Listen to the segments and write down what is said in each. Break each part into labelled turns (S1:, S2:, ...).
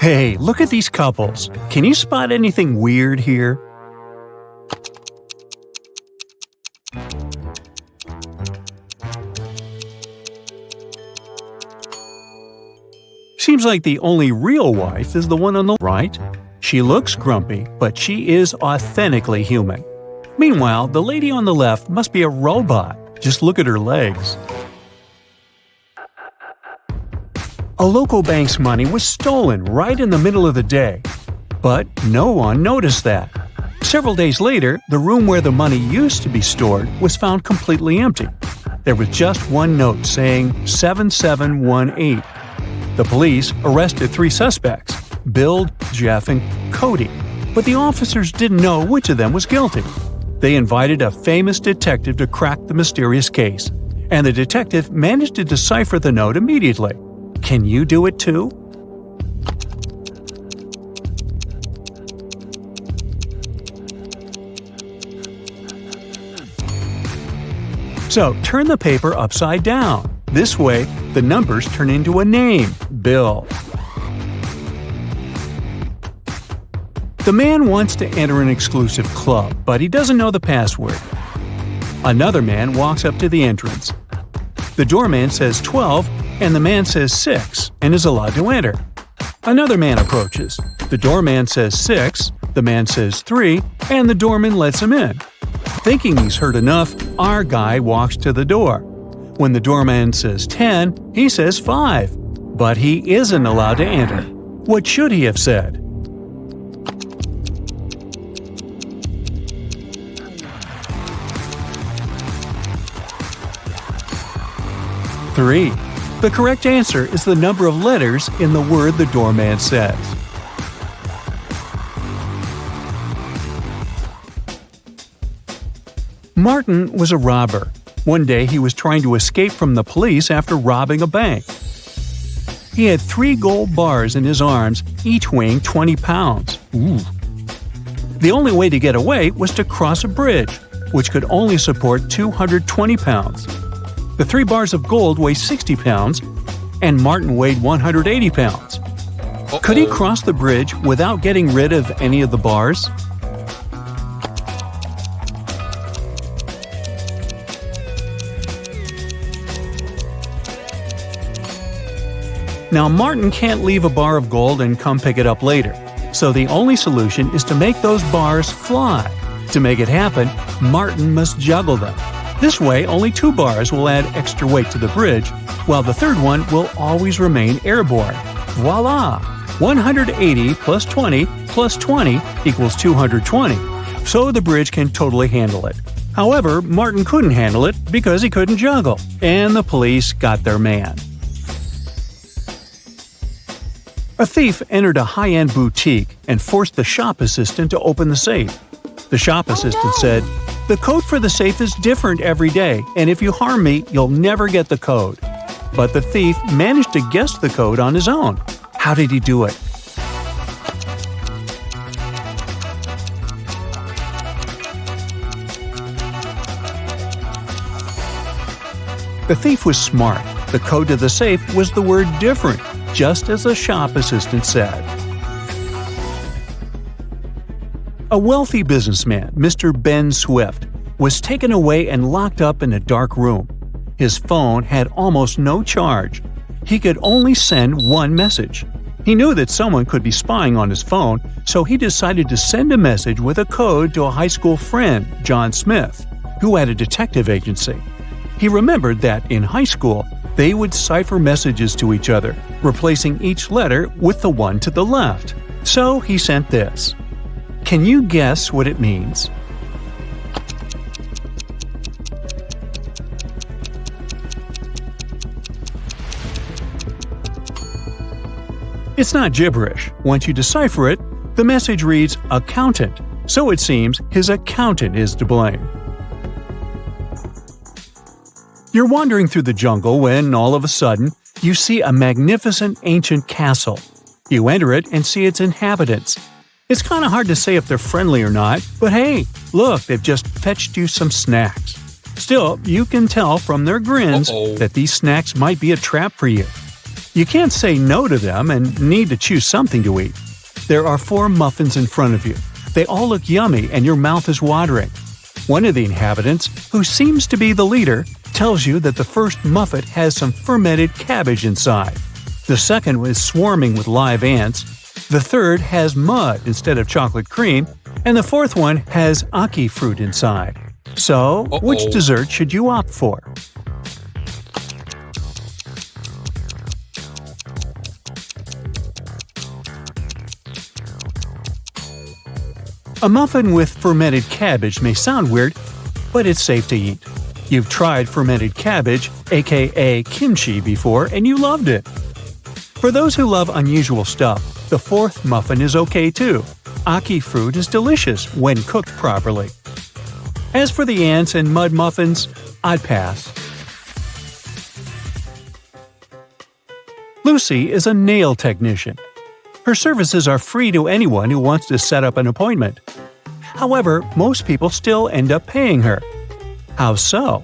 S1: Hey, look at these couples. Can you spot anything weird here? Seems like the only real wife is the one on the right. She looks grumpy, but she is authentically human. Meanwhile, the lady on the left must be a robot. Just look at her legs. A local bank's money was stolen right in the middle of the day. But no one noticed that. Several days later, the room where the money used to be stored was found completely empty. There was just one note saying 7718. The police arrested 3 suspects, Bill, Jeff, and Cody, but the officers didn't know which of them was guilty. They invited a famous detective to crack the mysterious case, and the detective managed to decipher the note immediately. Can you do it too? So, turn the paper upside down. This way, the numbers turn into a name, Bill. The man wants to enter an exclusive club, but he doesn't know the password. Another man walks up to the entrance. The doorman says 12, and the man says 6, and is allowed to enter. Another man approaches. The doorman says 6, the man says 3, and the doorman lets him in. Thinking he's heard enough, our guy walks to the door. When the doorman says 10, he says 5. But he isn't allowed to enter. What should he have said? Three. The correct answer is the number of letters in the word the doorman says. Martin was a robber. One day he was trying to escape from the police after robbing a bank. He had 3 gold bars in his arms, each weighing 20 pounds. Ooh. The only way to get away was to cross a bridge, which could only support 220 pounds. The 3 bars of gold weigh 60 pounds, and Martin weighed 180 pounds. Could he cross the bridge without getting rid of any of the bars? Now, Martin can't leave a bar of gold and come pick it up later, so the only solution is to make those bars fly. To make it happen, Martin must juggle them. This way, only 2 bars will add extra weight to the bridge, while the third one will always remain airborne. Voila! 180 plus 20 plus 20 equals 220, so the bridge can totally handle it. However, Martin couldn't handle it because he couldn't juggle, and the police got their man. A thief entered a high-end boutique and forced the shop assistant to open the safe. The shop assistant said, "The code for the safe is different every day, and if you harm me, you'll never get the code." But the thief managed to guess the code on his own. How did he do it? The thief was smart. The code to the safe was the word different, just as the shop assistant said. A wealthy businessman, Mr. Ben Swift, was taken away and locked up in a dark room. His phone had almost no charge. He could only send one message. He knew that someone could be spying on his phone, so he decided to send a message with a code to a high school friend, John Smith, who had a detective agency. He remembered that in high school, they would cipher messages to each other, replacing each letter with the one to the left. So he sent this. Can you guess what it means? It's not gibberish. Once you decipher it, the message reads accountant, so it seems his accountant is to blame. You're wandering through the jungle when, all of a sudden, you see a magnificent ancient castle. You enter it and see its inhabitants. It's kind of hard to say if they're friendly or not, but hey, look, they've just fetched you some snacks. Still, you can tell from their grins that these snacks might be a trap for you. You can't say no to them and need to choose something to eat. There are 4 muffins in front of you. They all look yummy and your mouth is watering. One of the inhabitants, who seems to be the leader, tells you that the first muffin has some fermented cabbage inside. The second is swarming with live ants. The third has mud instead of chocolate cream. And the fourth one has ackee fruit inside. So, which dessert should you opt for? A muffin with fermented cabbage may sound weird, but it's safe to eat. You've tried fermented cabbage, aka kimchi, before and you loved it. For those who love unusual stuff, the fourth muffin is okay too. Ackee fruit is delicious when cooked properly. As for the ants and mud muffins, I'd pass. Lucy is a nail technician. Her services are free to anyone who wants to set up an appointment. However, most people still end up paying her. How so?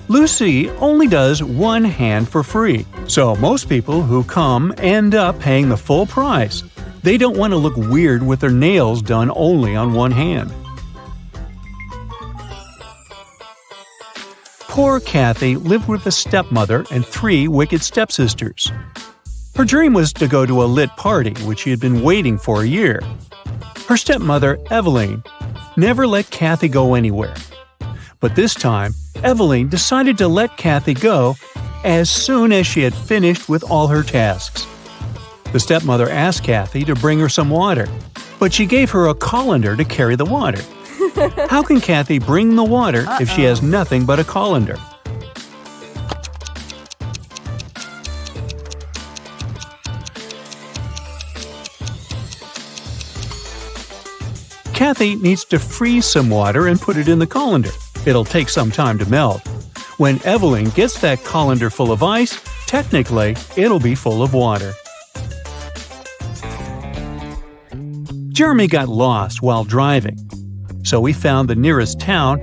S1: Lucy only does one hand for free, so most people who come end up paying the full price. They don't want to look weird with their nails done only on one hand. Poor Kathy lived with a stepmother and 3 wicked stepsisters. Her dream was to go to a lit party, which she had been waiting for a year. Her stepmother, Eveline, never let Kathy go anywhere. But this time, Eveline decided to let Kathy go as soon as she had finished with all her tasks. The stepmother asked Kathy to bring her some water, but she gave her a colander to carry the water. How can Kathy bring the water if she has nothing but a colander? Kathy needs to freeze some water and put it in the colander. It'll take some time to melt. When Eveline gets that colander full of ice, technically, it'll be full of water. Jeremy got lost while driving, so he found the nearest town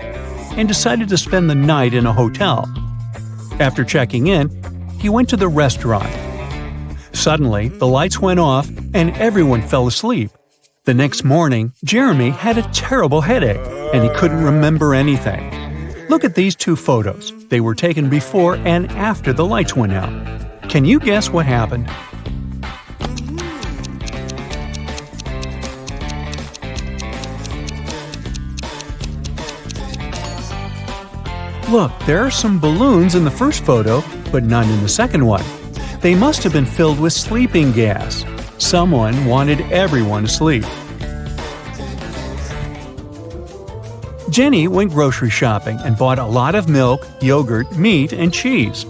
S1: and decided to spend the night in a hotel. After checking in, he went to the restaurant. Suddenly, the lights went off and everyone fell asleep. The next morning, Jeremy had a terrible headache and he couldn't remember anything. Look at these 2 photos. They were taken before and after the lights went out. Can you guess what happened? Look, there are some balloons in the first photo, but none in the second one. They must have been filled with sleeping gas. Someone wanted everyone to sleep. Jenny went grocery shopping and bought a lot of milk, yogurt, meat, and cheese.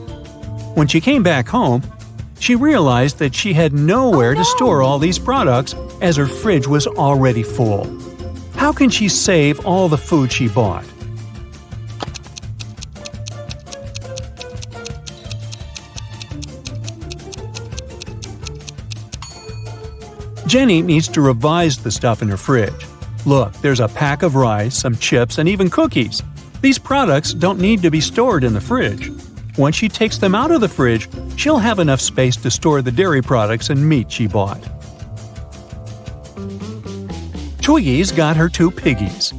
S1: When she came back home, she realized that she had nowhere to store all these products as her fridge was already full. How can she save all the food she bought? Jenny needs to revise the stuff in her fridge. Look, there's a pack of rice, some chips, and even cookies. These products don't need to be stored in the fridge. Once she takes them out of the fridge, she'll have enough space to store the dairy products and meat she bought. Twiggy's got her 2 piggies.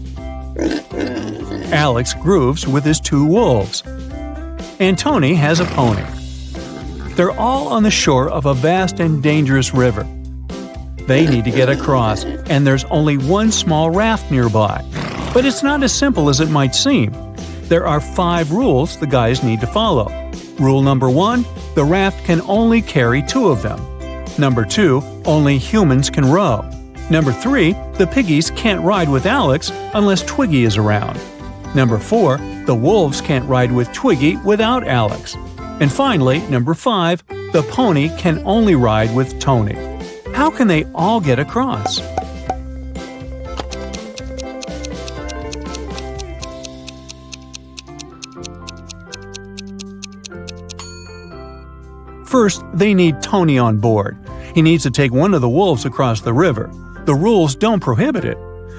S1: Alex grooves with his 2 wolves. And Tony has a pony. They're all on the shore of a vast and dangerous river. They need to get across, and there's only one small raft nearby. But it's not as simple as it might seem. There are 5 rules the guys need to follow. Rule number 1, the raft can only carry 2 of them. Number 2, only humans can row. Number 3, the piggies can't ride with Alex unless Twiggy is around. Number 4, the wolves can't ride with Twiggy without Alex. And finally, number 5, the pony can only ride with Tony. How can they all get across? First, they need Tony on board. He needs to take one of the wolves across the river. The rules don't prohibit it.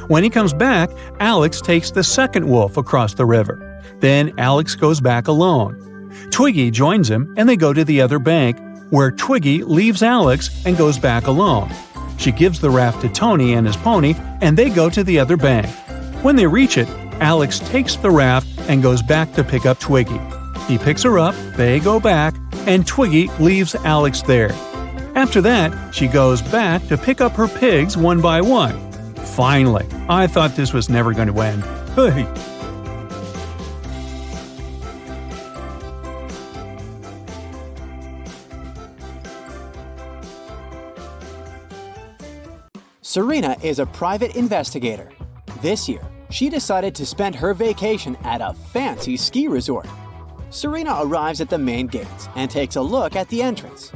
S1: When he comes back, Alex takes the second wolf across the river. Then Alex goes back alone. Twiggy joins him and they go to the other bank, where Twiggy leaves Alex and goes back alone. She gives the raft to Tony and his pony and they go to the other bank. When they reach it, Alex takes the raft and goes back to pick up Twiggy. He picks her up, they go back, and Twiggy leaves Alex there. After that, she goes back to pick up her pigs one by one. Finally, I thought this was never going to end. Hey.
S2: Serena is a private investigator. This year, she decided to spend her vacation at a fancy ski resort. Serena arrives at the main gates and takes a look at the entrance.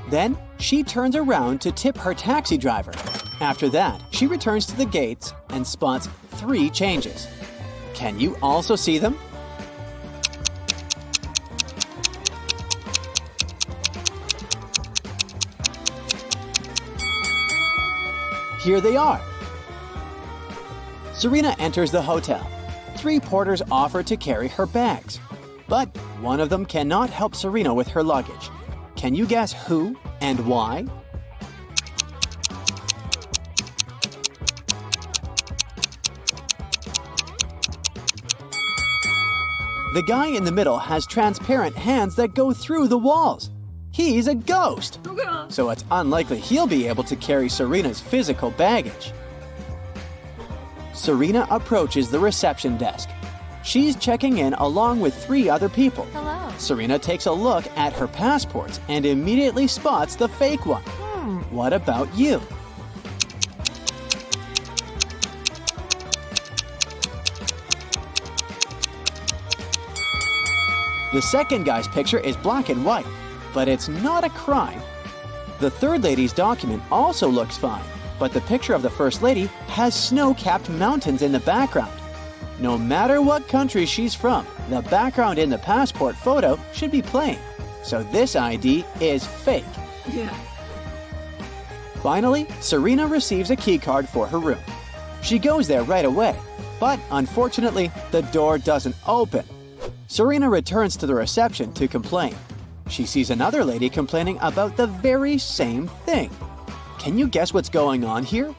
S2: Then, she turns around to tip her taxi driver. After that, she returns to the gates and spots 3 changes. Can you also see them? Here they are. Serena enters the hotel. 3 porters offer to carry her bags, but one of them cannot help Serena with her luggage. Can you guess who and why? The guy in the middle has transparent hands that go through the walls. He's a ghost, so it's unlikely he'll be able to carry Serena's physical baggage. Serena approaches the reception desk. She's checking in along with 3 other people.
S3: Hello.
S2: Serena takes a look at her passports and immediately spots the fake one. What about you? The second guy's picture is black and white, but it's not a crime. The third lady's document also looks fine, but the picture of the first lady has snow-capped mountains in the background. No matter what country she's from, the background in the passport photo should be plain, so this ID is fake.
S3: Yeah.
S2: Finally, Serena receives a keycard for her room. She goes there right away, but unfortunately, the door doesn't open. Serena returns to the reception to complain. She sees another lady complaining about the very same thing. Can you guess what's going on here?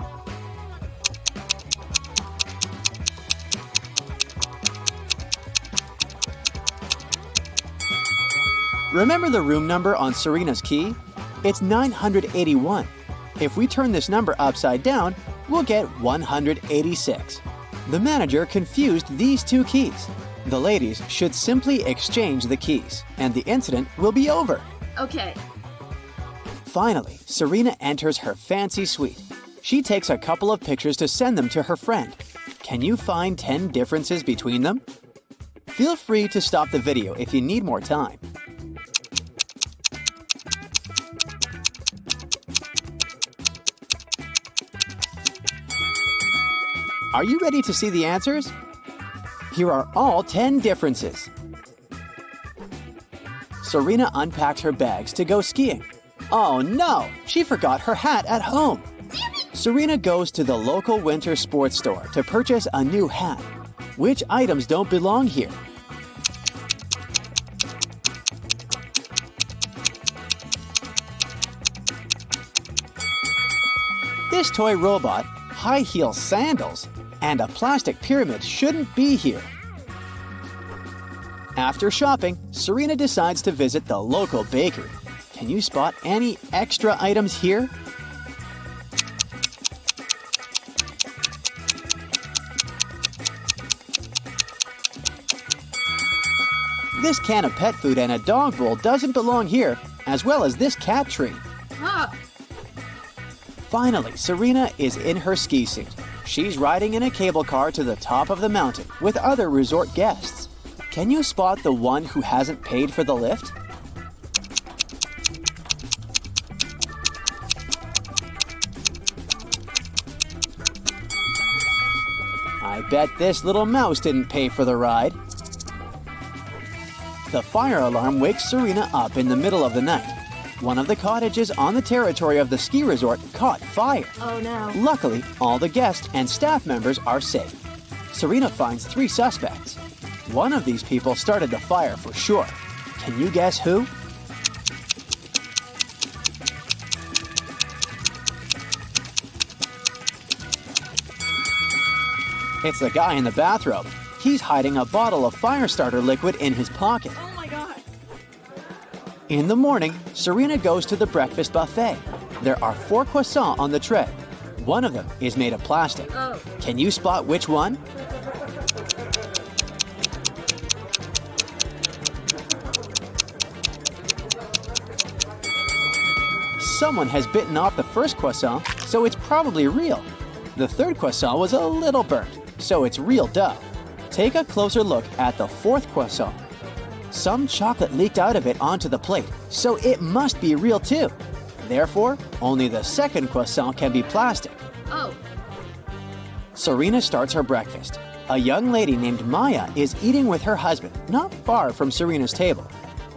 S2: Remember the room number on Serena's key? It's 981. If we turn this number upside down, we'll get 186. The manager confused these 2 keys. The ladies should simply exchange the keys, and the incident will be over.
S3: Okay.
S2: Finally, Serena enters her fancy suite. She takes a couple of pictures to send them to her friend. Can you find 10 differences between them? Feel free to stop the video if you need more time. Are you ready to see the answers? Here are all 10 differences. Serena unpacks her bags to go skiing. Oh no, she forgot her hat at home. Serena goes to the local winter sports store to purchase a new hat. Which items don't belong here? This toy robot, high heel sandals, and a plastic pyramid shouldn't be here. After shopping, Serena decides to visit the local bakery. Can you spot any extra items here? This can of pet food and a dog bowl doesn't belong here, as well as this cat tree. Finally, Serena is in her ski suit. She's riding in a cable car to the top of the mountain with other resort guests. Can you spot the one who hasn't paid for the lift? I bet this little mouse didn't pay for the ride. The fire alarm wakes Serena up in the middle of the night. one of the cottages on the territory of the ski resort caught fire.
S3: Oh no.
S2: Luckily, all the guests and staff members are safe. Serena finds 3 suspects. One of these people started the fire for sure. Can you guess who? It's the guy in the bathrobe. He's hiding a bottle of fire starter liquid in his pocket.
S3: Oh my god.
S2: In the morning, Serena goes to the breakfast buffet. There are 4 croissants on the tray. One of them is made of plastic.
S3: Oh.
S2: Can you spot which one? Someone has bitten off the first croissant, so it's probably real. The third croissant was a little burnt, so it's real dough. Take a closer look at the 4th croissant. Some chocolate leaked out of it onto the plate, so it must be real too. Therefore, only the 2nd croissant can be plastic.
S3: Oh.
S2: Serena starts her breakfast. A young lady named Maya is eating with her husband, not far from Serena's table.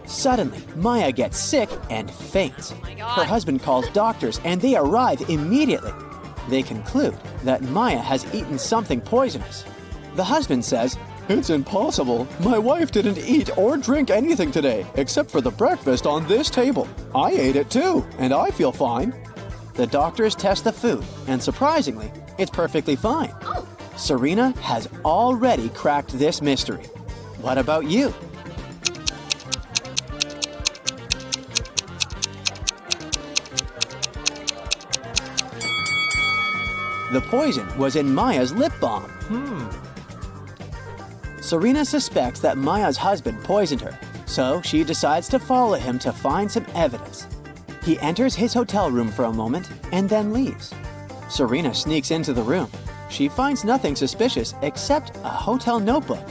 S2: Suddenly, Maya gets sick and faints. Her husband calls doctors and they arrive immediately. They conclude that Maya has eaten something poisonous. The husband says, "It's impossible. My wife didn't eat or drink anything today except for the breakfast on this table. I ate it too, and I feel fine." The doctors test the food, and surprisingly, it's perfectly fine.
S3: Oh.
S2: Serena has already cracked this mystery. What about you? The poison was in Maya's lip balm. Serena suspects that Maya's husband poisoned her, so she decides to follow him to find some evidence. He enters his hotel room for a moment and then leaves. Serena sneaks into the room. She finds nothing suspicious except a hotel notebook.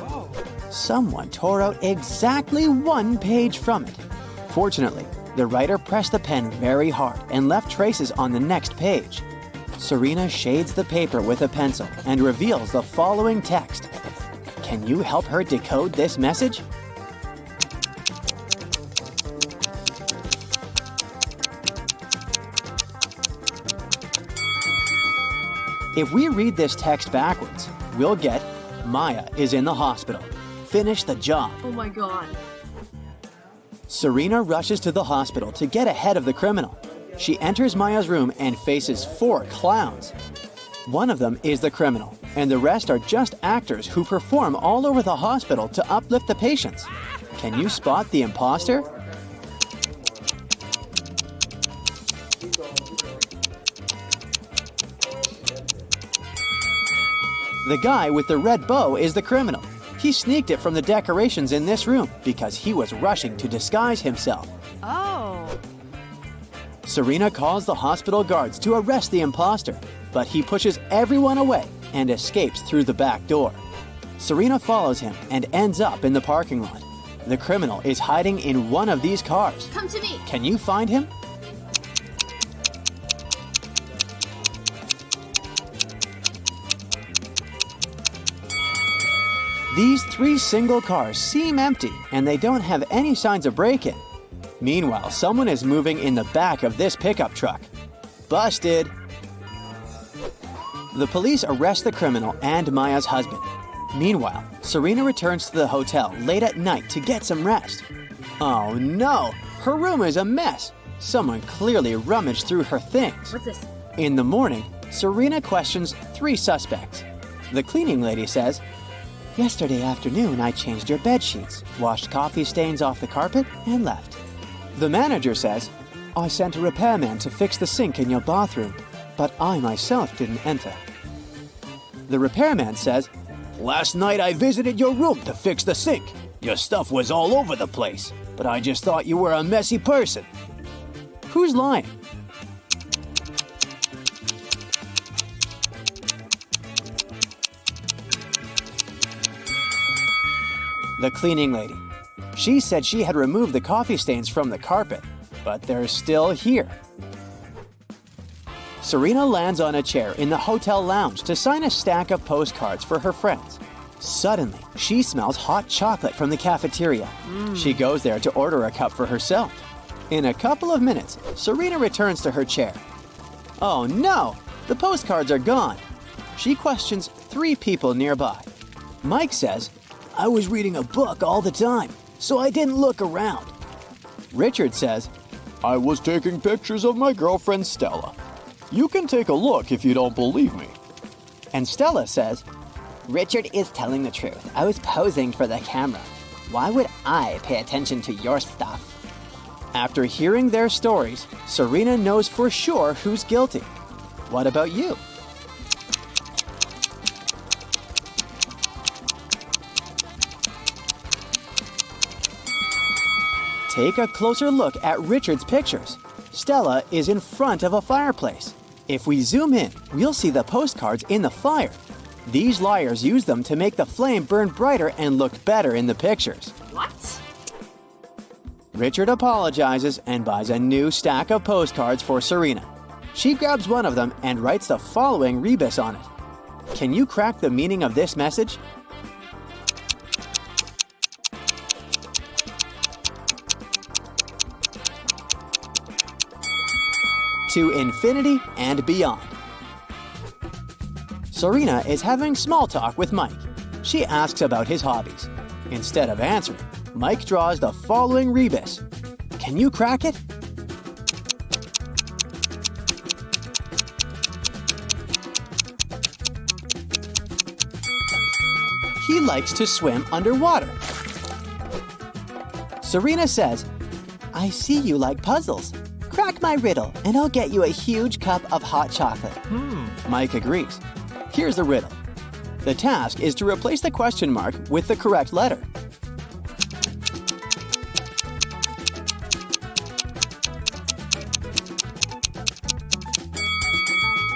S2: Someone tore out exactly 1 page from it. Fortunately, the writer pressed the pen very hard and left traces on the next page. Serena shades the paper with a pencil and reveals the following text. Can you help her decode this message? If we read this text backwards, we'll get Maya is in the hospital. Finish the job.
S3: Oh my god.
S2: Serena rushes to the hospital to get ahead of the criminal. She enters Maya's room and faces 4 clowns. One of them is the criminal, and the rest are just actors who perform all over the hospital to uplift the patients. Can you spot the impostor? The guy with the red bow is the criminal. He sneaked it from the decorations in this room because he was rushing to disguise himself.
S3: Oh.
S2: Serena calls the hospital guards to arrest the imposter, but he pushes everyone away and escapes through the back door. Serena follows him and ends up in the parking lot. The criminal is hiding in one of these cars.
S3: Come to me.
S2: Can you find him? These 3 single cars seem empty and they don't have any signs of break-in. Meanwhile, someone is moving in the back of this pickup truck. Busted! The police arrest the criminal and Maya's husband. Meanwhile, Serena returns to the hotel late at night to get some rest. Oh no! Her room is a mess! Someone clearly rummaged through her things.
S3: What's this?
S2: In the morning, Serena questions 3 suspects. The cleaning lady says, "Yesterday afternoon, I changed your bed sheets, washed coffee stains off the carpet, and left." The manager says, "I sent a repairman to fix the sink in your bathroom, but I myself didn't enter." The repairman says, "Last night I visited your room to fix the sink. Your stuff was all over the place, but I just thought you were a messy person." Who's lying? The cleaning lady. She said she had removed the coffee stains from the carpet, but they're still here. Serena lands on a chair in the hotel lounge to sign a stack of postcards for her friends. Suddenly, she smells hot chocolate from the cafeteria. She goes there to order a cup for herself. In a couple of minutes, Serena returns to her chair. Oh no! The postcards are gone. She questions 3 people nearby. Mike says, I was reading a book all the time, so I didn't look around. Richard says, I was taking pictures of my girlfriend Stella. You can take a look if you don't believe me. And Stella says, Richard is telling the truth. I was posing for the camera. Why would I pay attention to your stuff? After hearing their stories, Serena knows for sure who's guilty. What about you? Take a closer look at Richard's pictures. Stella is in front of a fireplace. If we zoom in, we'll see the postcards in the fire. These liars use them to make the flame burn brighter and look better in the pictures.
S3: What?
S2: Richard apologizes and buys a new stack of postcards for Serena. She grabs one of them and writes the following rebus on it. Can you crack the meaning of this message? To infinity and beyond. Serena is having small talk with Mike. She asks about his hobbies. Instead of answering, Mike draws the following rebus. Can you crack it? He likes to swim underwater. Serena says, I see you like puzzles. Crack my riddle and I'll get you a huge cup of hot chocolate. Mike agrees. Here's the riddle. The task is to replace the question mark with the correct letter.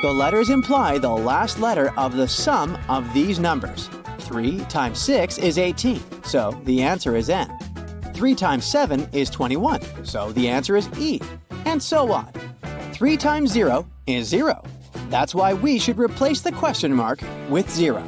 S2: The letters imply the last letter of the sum of these numbers. 3 times 6 is 18, so the answer is N. 3 times 7 is 21, so the answer is E. And so on. 3 times 0 is 0. That's why we should replace the question mark with 0.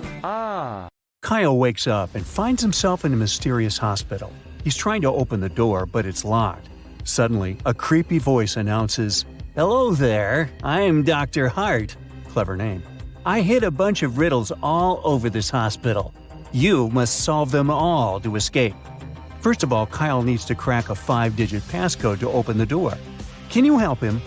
S1: Kyle wakes up and finds himself in a mysterious hospital. He's trying to open the door, but it's locked. Suddenly, a creepy voice announces, Hello there, I'm Dr. Hart. Clever name. I hid a bunch of riddles all over this hospital. You must solve them all to escape. First of all, Kyle needs to crack a 5-digit passcode to open the door. Can you help him?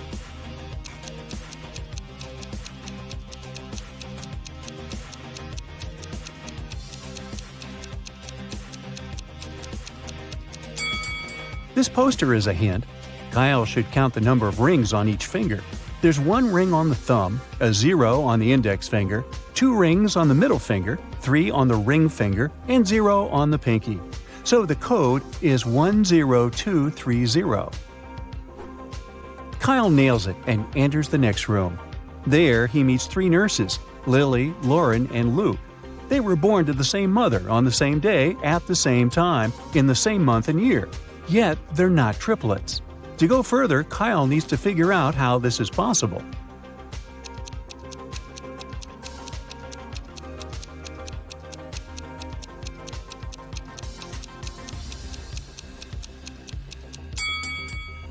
S1: This poster is a hint. Kyle should count the number of rings on each finger. There's 1 ring on the thumb, a 0 on the index finger, 2 rings on the middle finger, 3 on the ring finger, and 0 on the pinky. So the code is 10230. Kyle nails it and enters the next room. There, he meets 3 nurses, Lily, Lauren, and Luke. They were born to the same mother on the same day at the same time in the same month and year. Yet, they're not triplets. To go further, Kyle needs to figure out how this is possible.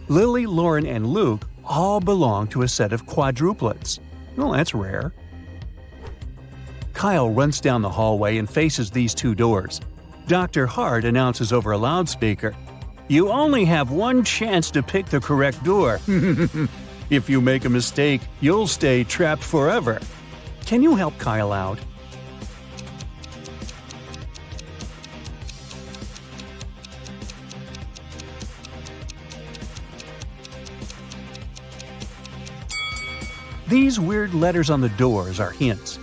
S1: Lily, Lauren, and Luke all belong to a set of quadruplets. Well, that's rare. Kyle runs down the hallway and faces these 2 doors. Dr. Hart announces over a loudspeaker, You only have 1 chance to pick the correct door. If you make a mistake, you'll stay trapped forever. Can you help Kyle out? These weird letters on the doors are hints.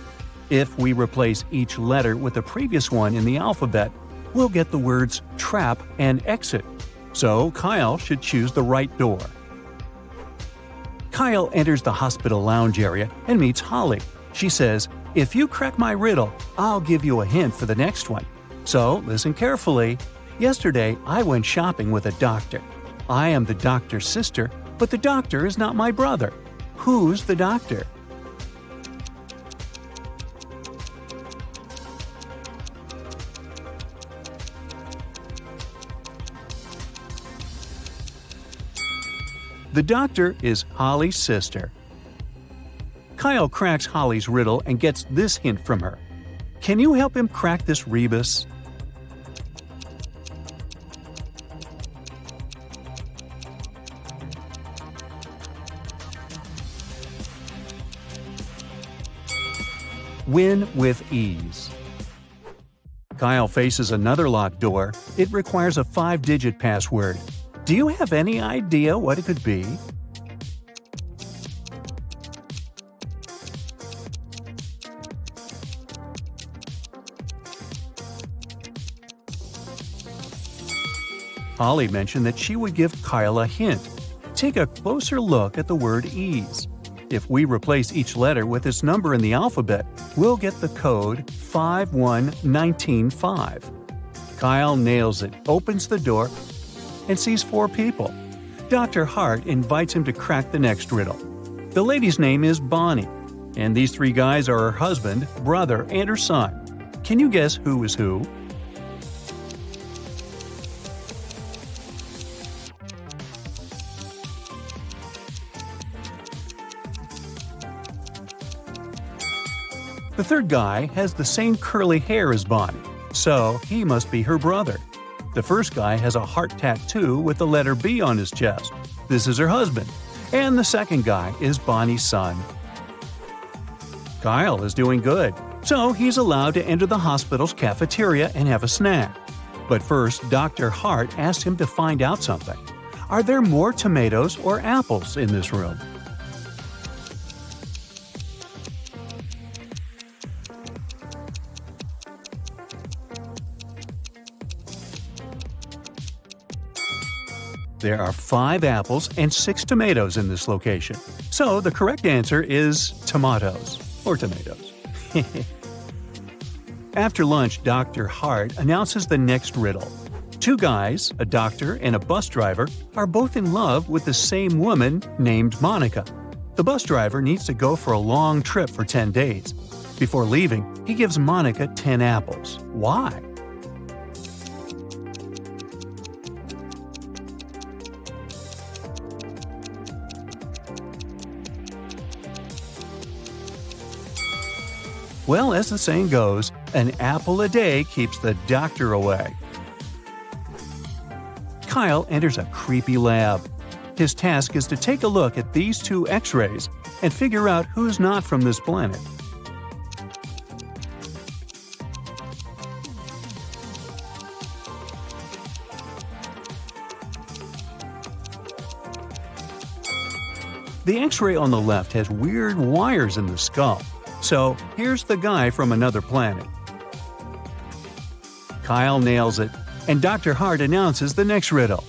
S1: If we replace each letter with the previous one in the alphabet, we'll get the words trap and exit. So Kyle should choose the right door. Kyle enters the hospital lounge area and meets Holly. She says, If you crack my riddle, I'll give you a hint for the next one. So listen carefully. Yesterday, I went shopping with a doctor. I am the doctor's sister, but the doctor is not my brother. Who's the doctor? The doctor is Holly's sister. Kyle cracks Holly's riddle and gets this hint from her. Can you help him crack this rebus? Win with ease. Kyle faces another locked door. It requires a 5-digit password. Do you have any idea what it could be? Holly mentioned that she would give Kyle a hint. Take a closer look at the word ease. If we replace each letter with its number in the alphabet, we'll get the code 51195. Kyle nails it, opens the door, and sees 4 people. Dr. Hart invites him to crack the next riddle. The lady's name is Bonnie, and these 3 guys are her husband, brother, and her son. Can you guess who is who? The third guy has the same curly hair as Bonnie, so he must be her brother. The first guy has a heart tattoo with the letter B on his chest. This is her husband. And the second guy is Bonnie's son. Kyle is doing good, so he's allowed to enter the hospital's cafeteria and have a snack. But first, Dr. Hart asks him to find out something. Are there more tomatoes or apples in this room? There are 5 apples and 6 tomatoes in this location. So the correct answer is tomatoes, or tomatoes. After lunch, Dr. Hart announces the next riddle. 2 guys, a doctor and a bus driver, are both in love with the same woman named Monica. The bus driver needs to go for a long trip for 10 days. Before leaving, he gives Monica 10 apples. Why? Well, as the saying goes, an apple a day keeps the doctor away. Kyle enters a creepy lab. His task is to take a look at these 2 X-rays and figure out who's not from this planet. The X-ray on the left has weird wires in the skull. So here's the guy from another planet. Kyle nails it, and Dr. Hart announces the next riddle.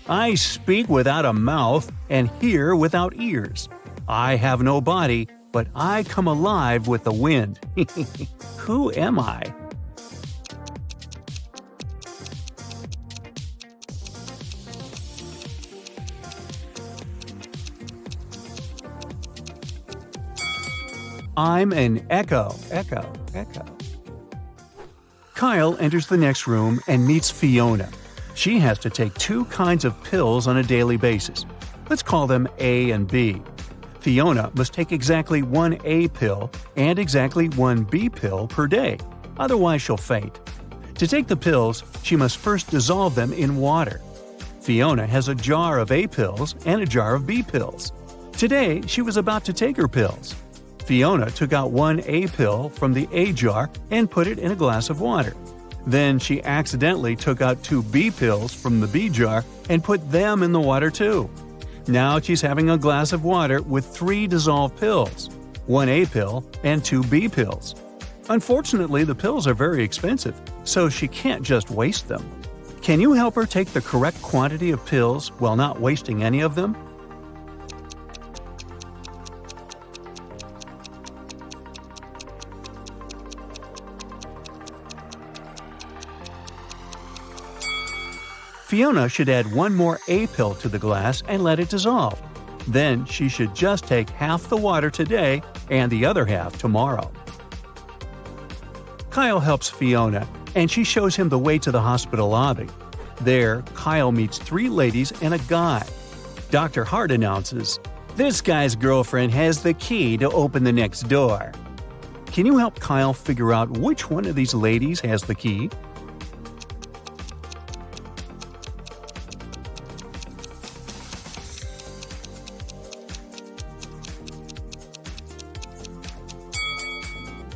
S1: I speak without a mouth and hear without ears. I have no body, but I come alive with the wind. Who am I? I'm an echo. Kyle enters the next room and meets Fiona. She has to take 2 kinds of pills on a daily basis. Let's call them A and B. Fiona must take exactly 1 A pill and exactly 1 B pill per day, otherwise she'll faint. To take the pills, she must first dissolve them in water. Fiona has a jar of A pills and a jar of B pills. Today, she was about to take her pills. Fiona took out 1 A pill from the A jar and put it in a glass of water. Then she accidentally took out 2 B pills from the B jar and put them in the water too. Now she's having a glass of water with 3 dissolved pills, 1 A pill and 2 B pills. Unfortunately, the pills are very expensive, so she can't just waste them. Can you help her take the correct quantity of pills while not wasting any of them? Fiona should add 1 more A pill to the glass and let it dissolve. Then she should just take half the water today and the other half tomorrow. Kyle helps Fiona, and she shows him the way to the hospital lobby. There, Kyle meets 3 ladies and a guy. Dr. Hart announces, "This guy's girlfriend has the key to open the next door." Can you help Kyle figure out which one of these ladies has the key?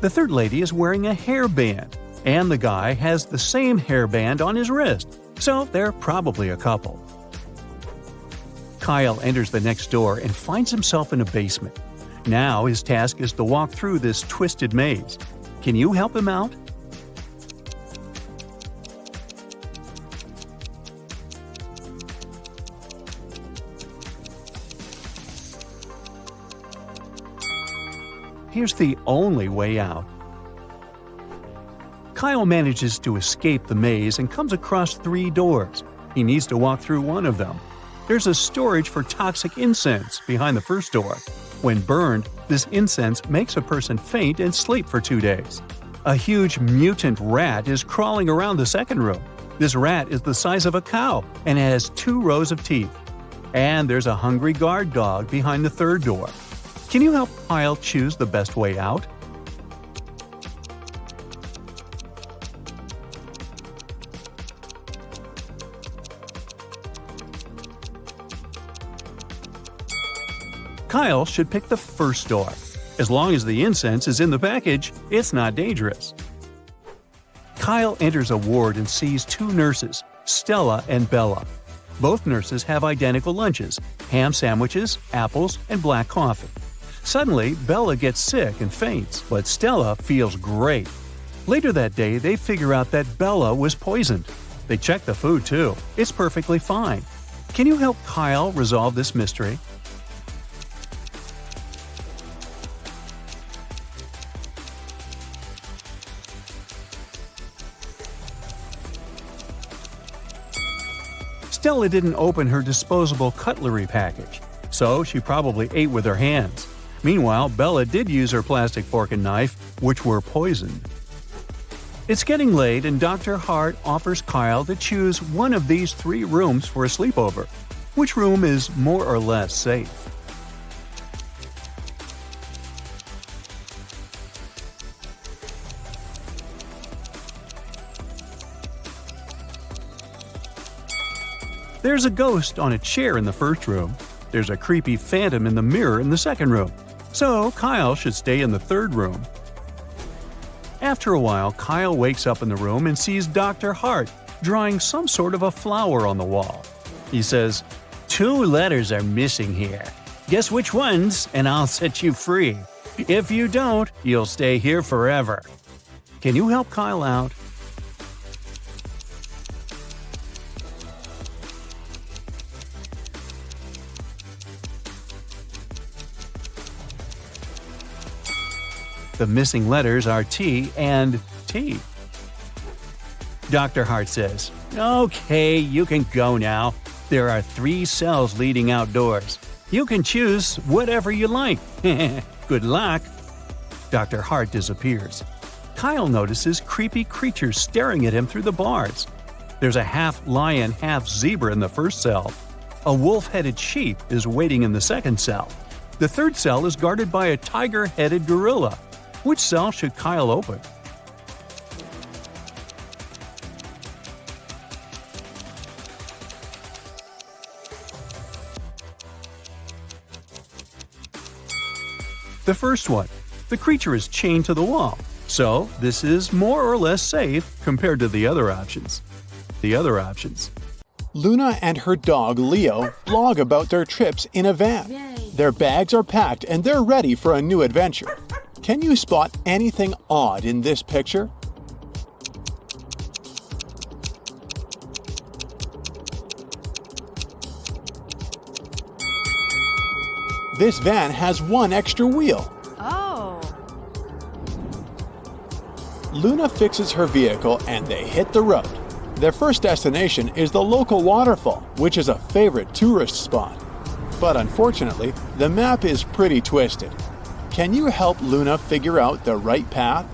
S1: The third lady is wearing a hairband, and the guy has the same hairband on his wrist, so they're probably a couple. Kyle enters the next door and finds himself in a basement. Now his task is to walk through this twisted maze. Can you help him out? Here's the only way out. Kyle manages to escape the maze and comes across 3 doors. He needs to walk through one of them. There's a storage for toxic incense behind the first door. When burned, this incense makes a person faint and sleep for 2 days. A huge mutant rat is crawling around the second room. This rat is the size of a cow and has 2 rows of teeth. And there's a hungry guard dog behind the third door. Can you help Kyle choose the best way out? Kyle should pick the first door. As long as the incense is in the package, it's not dangerous. Kyle enters a ward and sees 2 nurses, Stella and Bella. Both nurses have identical lunches: ham sandwiches, apples, and black coffee. Suddenly, Bella gets sick and faints, but Stella feels great. Later that day, they figure out that Bella was poisoned. They check the food too. It's perfectly fine. Can you help Kyle resolve this mystery? Stella didn't open her disposable cutlery package, so she probably ate with her hands. Meanwhile, Bella did use her plastic fork and knife, which were poisoned. It's getting late and Dr. Hart offers Kyle to choose one of these 3 rooms for a sleepover. Which room is more or less safe? There's a ghost on a chair in the first room. There's a creepy phantom in the mirror in the second room. So Kyle should stay in the third room. After a while, Kyle wakes up in the room and sees Dr. Hart drawing some sort of a flower on the wall. He says, "2 letters are missing here. Guess which ones, and I'll set you free. If you don't, you'll stay here forever." Can you help Kyle out? The missing letters are T and T. Dr. Hart says, "Okay, you can go now. There are 3 cells leading outdoors. You can choose whatever you like. Good luck." Dr. Hart disappears. Kyle notices creepy creatures staring at him through the bars. There's a half-lion, half-zebra in the first cell. A wolf-headed sheep is waiting in the second cell. The third cell is guarded by a tiger-headed gorilla. Which cell should Kyle open? The first one. The creature is chained to the wall, so this is more or less safe compared to the other options.
S2: Luna and her dog Leo blog about their trips in a van. Their bags are packed and they're ready for a new adventure. Can you spot anything odd in this picture? This van has 1 extra wheel.
S3: Oh.
S2: Luna fixes her vehicle and they hit the road. Their first destination is the local waterfall, which is a favorite tourist spot. But unfortunately, the map is pretty twisted. Can you help Luna figure out the right path?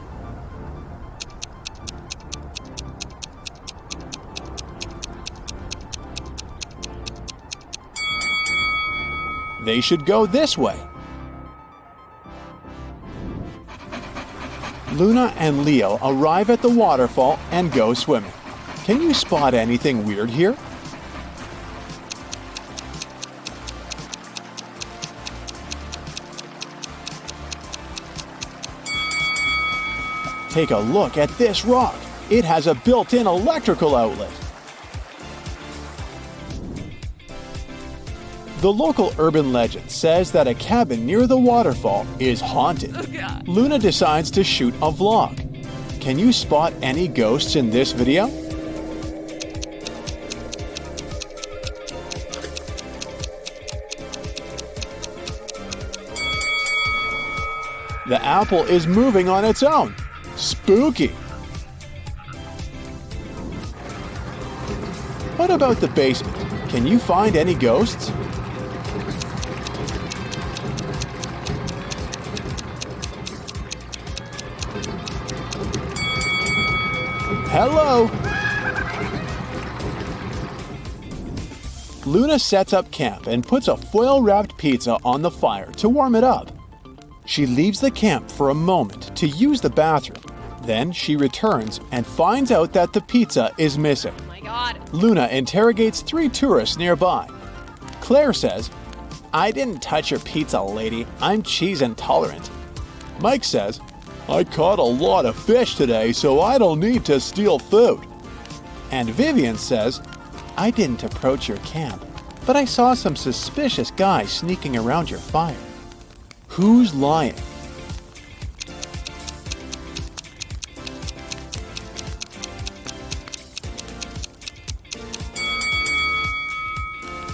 S2: They should go this way. Luna and Leo arrive at the waterfall and go swimming. Can you spot anything weird here? Take a look at this rock. It has a built-in electrical outlet. The local urban legend says that a cabin near the waterfall is haunted. Luna decides to shoot a vlog. Can you spot any ghosts in this video? The apple is moving on its own. Spooky! What about the basement? Can you find any ghosts? Hello! Luna sets up camp and puts a foil-wrapped pizza on the fire to warm it up. She leaves the camp for a moment to use the bathroom. Then she returns and finds out that the pizza is missing.
S3: Oh my God.
S2: Luna interrogates 3 tourists nearby. Claire says, "I didn't touch your pizza, lady. I'm cheese intolerant." Mike says, "I caught a lot of fish today, so I don't need to steal food." And Vivian says, "I didn't approach your camp, but I saw some suspicious guys sneaking around your fire." Who's lying?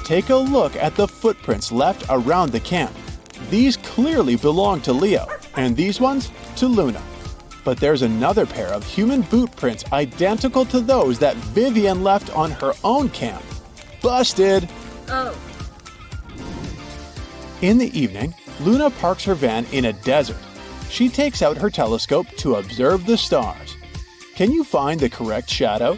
S2: Take a look at the footprints left around the camp. These clearly belong to Leo, and these ones to Luna. But there's another pair of human boot prints identical to those that Vivian left on her own camp. Busted!
S3: Oh.
S2: In the evening, Luna parks her van in a desert. She takes out her telescope to observe the stars. Can you find the correct shadow?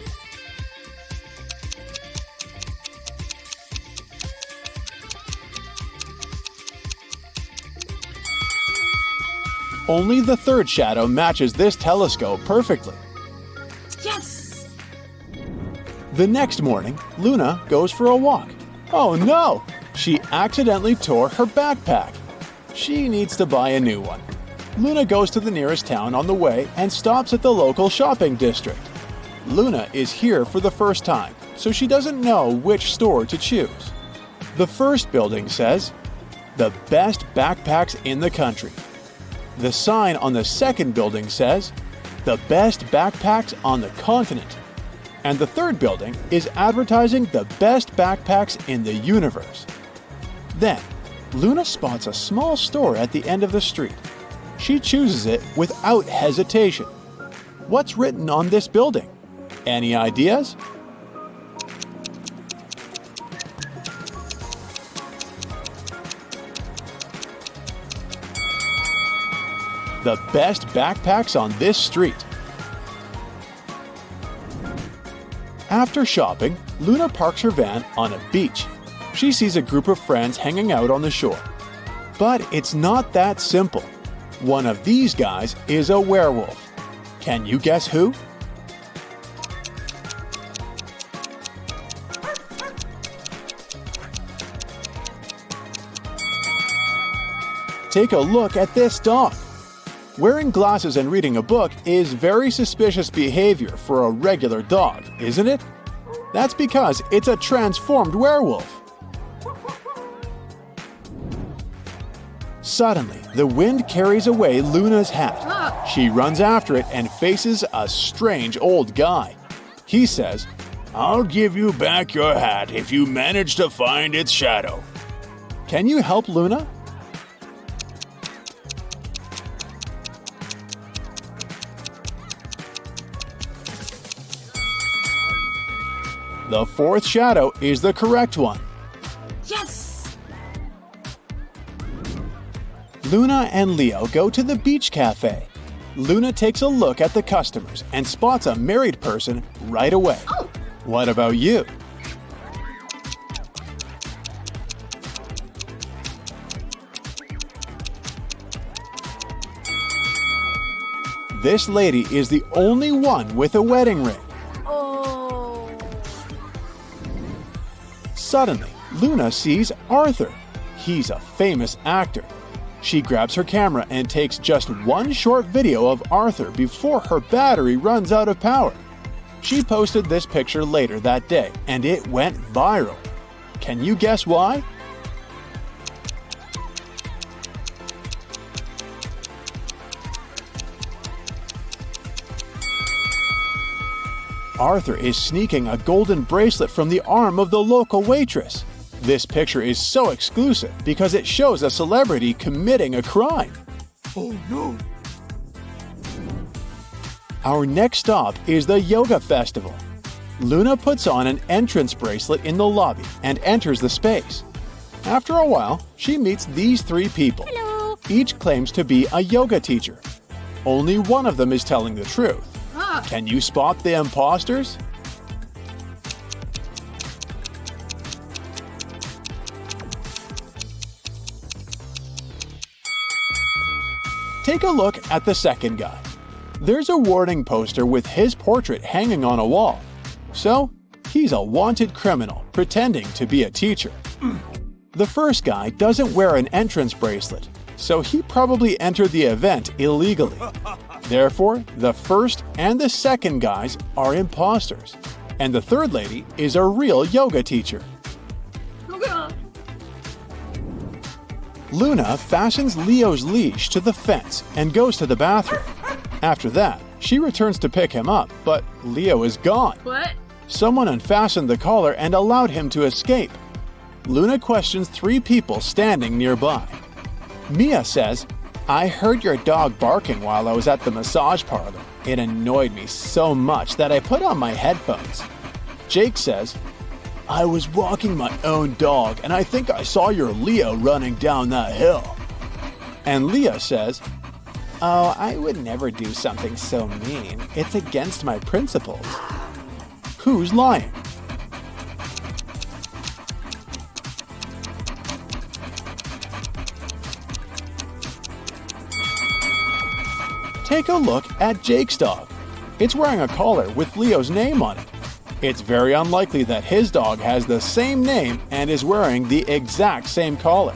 S2: Only the third shadow matches this telescope perfectly.
S3: Yes!
S2: The next morning, Luna goes for a walk. Oh no! She accidentally tore her backpack. She needs to buy a new one. Luna goes to the nearest town on the way and stops at the local shopping district. Luna is here for the first time, so she doesn't know which store to choose. The first building says, "The best backpacks in the country." The sign on the second building says, "The best backpacks on the continent." And the third building is advertising the best backpacks in the universe. Then, Luna spots a small store at the end of the street. She chooses it without hesitation. What's written on this building? Any ideas? The best backpacks on this street. After shopping, Luna parks her van on a beach. She sees a group of friends hanging out on the shore. But it's not that simple. One of these guys is a werewolf. Can you guess who? Take a look at this dog. Wearing glasses and reading a book is very suspicious behavior for a regular dog, isn't it? That's because it's a transformed werewolf. Suddenly, the wind carries away Luna's hat. She runs after it and faces a strange old guy. He says, "I'll give you back your hat if you manage to find its shadow." Can you help Luna? The fourth shadow is the correct one.
S3: Yes!
S2: Luna and Leo go to the beach cafe. Luna takes a look at the customers and spots a married person right away.
S3: Oh.
S2: What about you? This lady is the only one with a wedding ring.
S3: Oh.
S2: Suddenly, Luna sees Arthur. He's a famous actor. She grabs her camera and takes just one short video of Arthur before her battery runs out of power. She posted this picture later that day, and it went viral. Can you guess why? Arthur is sneaking a golden bracelet from the arm of the local waitress. This picture is so exclusive because it shows a celebrity committing a crime. Oh no! Our next stop is the yoga festival. Luna puts on an entrance bracelet in the lobby and enters the space. After a while, she meets these three people.
S3: Hello.
S2: Each claims to be a yoga teacher. Only one of them is telling the truth.
S3: Ah.
S2: Can you spot the imposters? Take a look at the second guy. There's a warning poster with his portrait hanging on a wall. So, he's a wanted criminal pretending to be a teacher. The first guy doesn't wear an entrance bracelet, so he probably entered the event illegally. Therefore, the first and the second guys are imposters, and the third lady is a real yoga teacher.
S3: Okay.
S2: Luna fastens Leo's leash to the fence and goes to the bathroom. After that, she returns to pick him up, but Leo is gone.
S3: What?
S2: Someone unfastened the collar and allowed him to escape. Luna questions three people standing nearby. Mia says, "I heard your dog barking while I was at the massage parlor. It annoyed me so much that I put on my headphones." Jake says, "I was walking my own dog and I think I saw your Leo running down that hill." And Leah says, "Oh, I would never do something so mean. It's against my principles." Who's lying? Take a look at Jake's dog. It's wearing a collar with Leo's name on it. It's very unlikely that his dog has the same name and is wearing the exact same collar.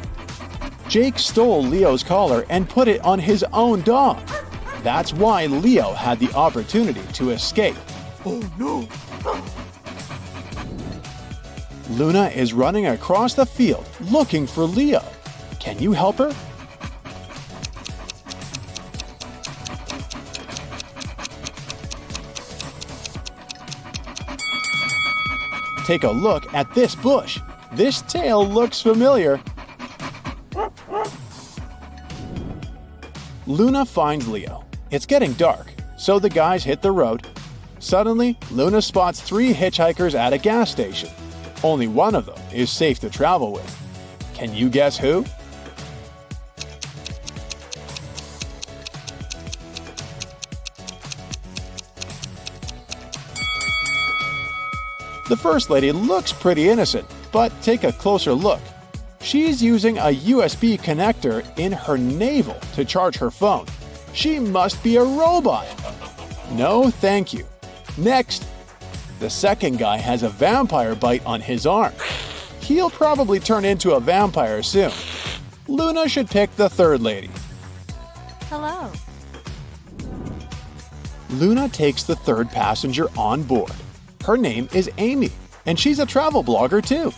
S2: Jake stole Leo's collar and put it on his own dog. That's why Leo had the opportunity to escape. Oh no! Luna is running across the field looking for Leo. Can you help her? Take a look at this bush. This tail looks familiar. Luna finds Leo. It's getting dark, so the guys hit the road. Suddenly, Luna spots three hitchhikers at a gas station. Only one of them is safe to travel with. Can you guess who? The first lady looks pretty innocent, but take a closer look. She's using a USB connector in her navel to charge her phone. She must be a robot. No, thank you. Next, the second guy has a vampire bite on his arm. He'll probably turn into a vampire soon. Luna should pick the third lady.
S3: Hello.
S2: Luna takes the third passenger on board. Her name is Amy, and she's a travel blogger too.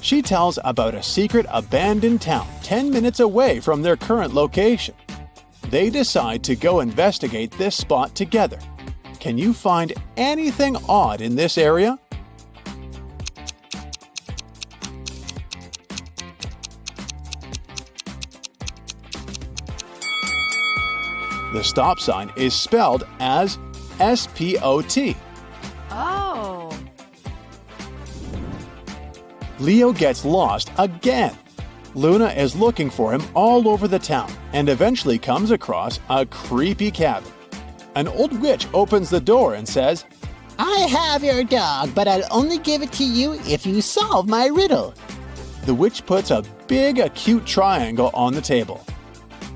S2: She tells about a secret abandoned town 10 minutes away from their current location. They decide to go investigate this spot together. Can you find anything odd in this area? The stop sign is spelled as S-P-O-T.
S3: Oh.
S2: Leo gets lost again. Luna is looking for him all over the town and eventually comes across a creepy cabin. An old witch opens the door and says,
S4: "I have your dog, but I'll only give it to you if you solve my riddle."
S2: The witch puts a big acute triangle on the table.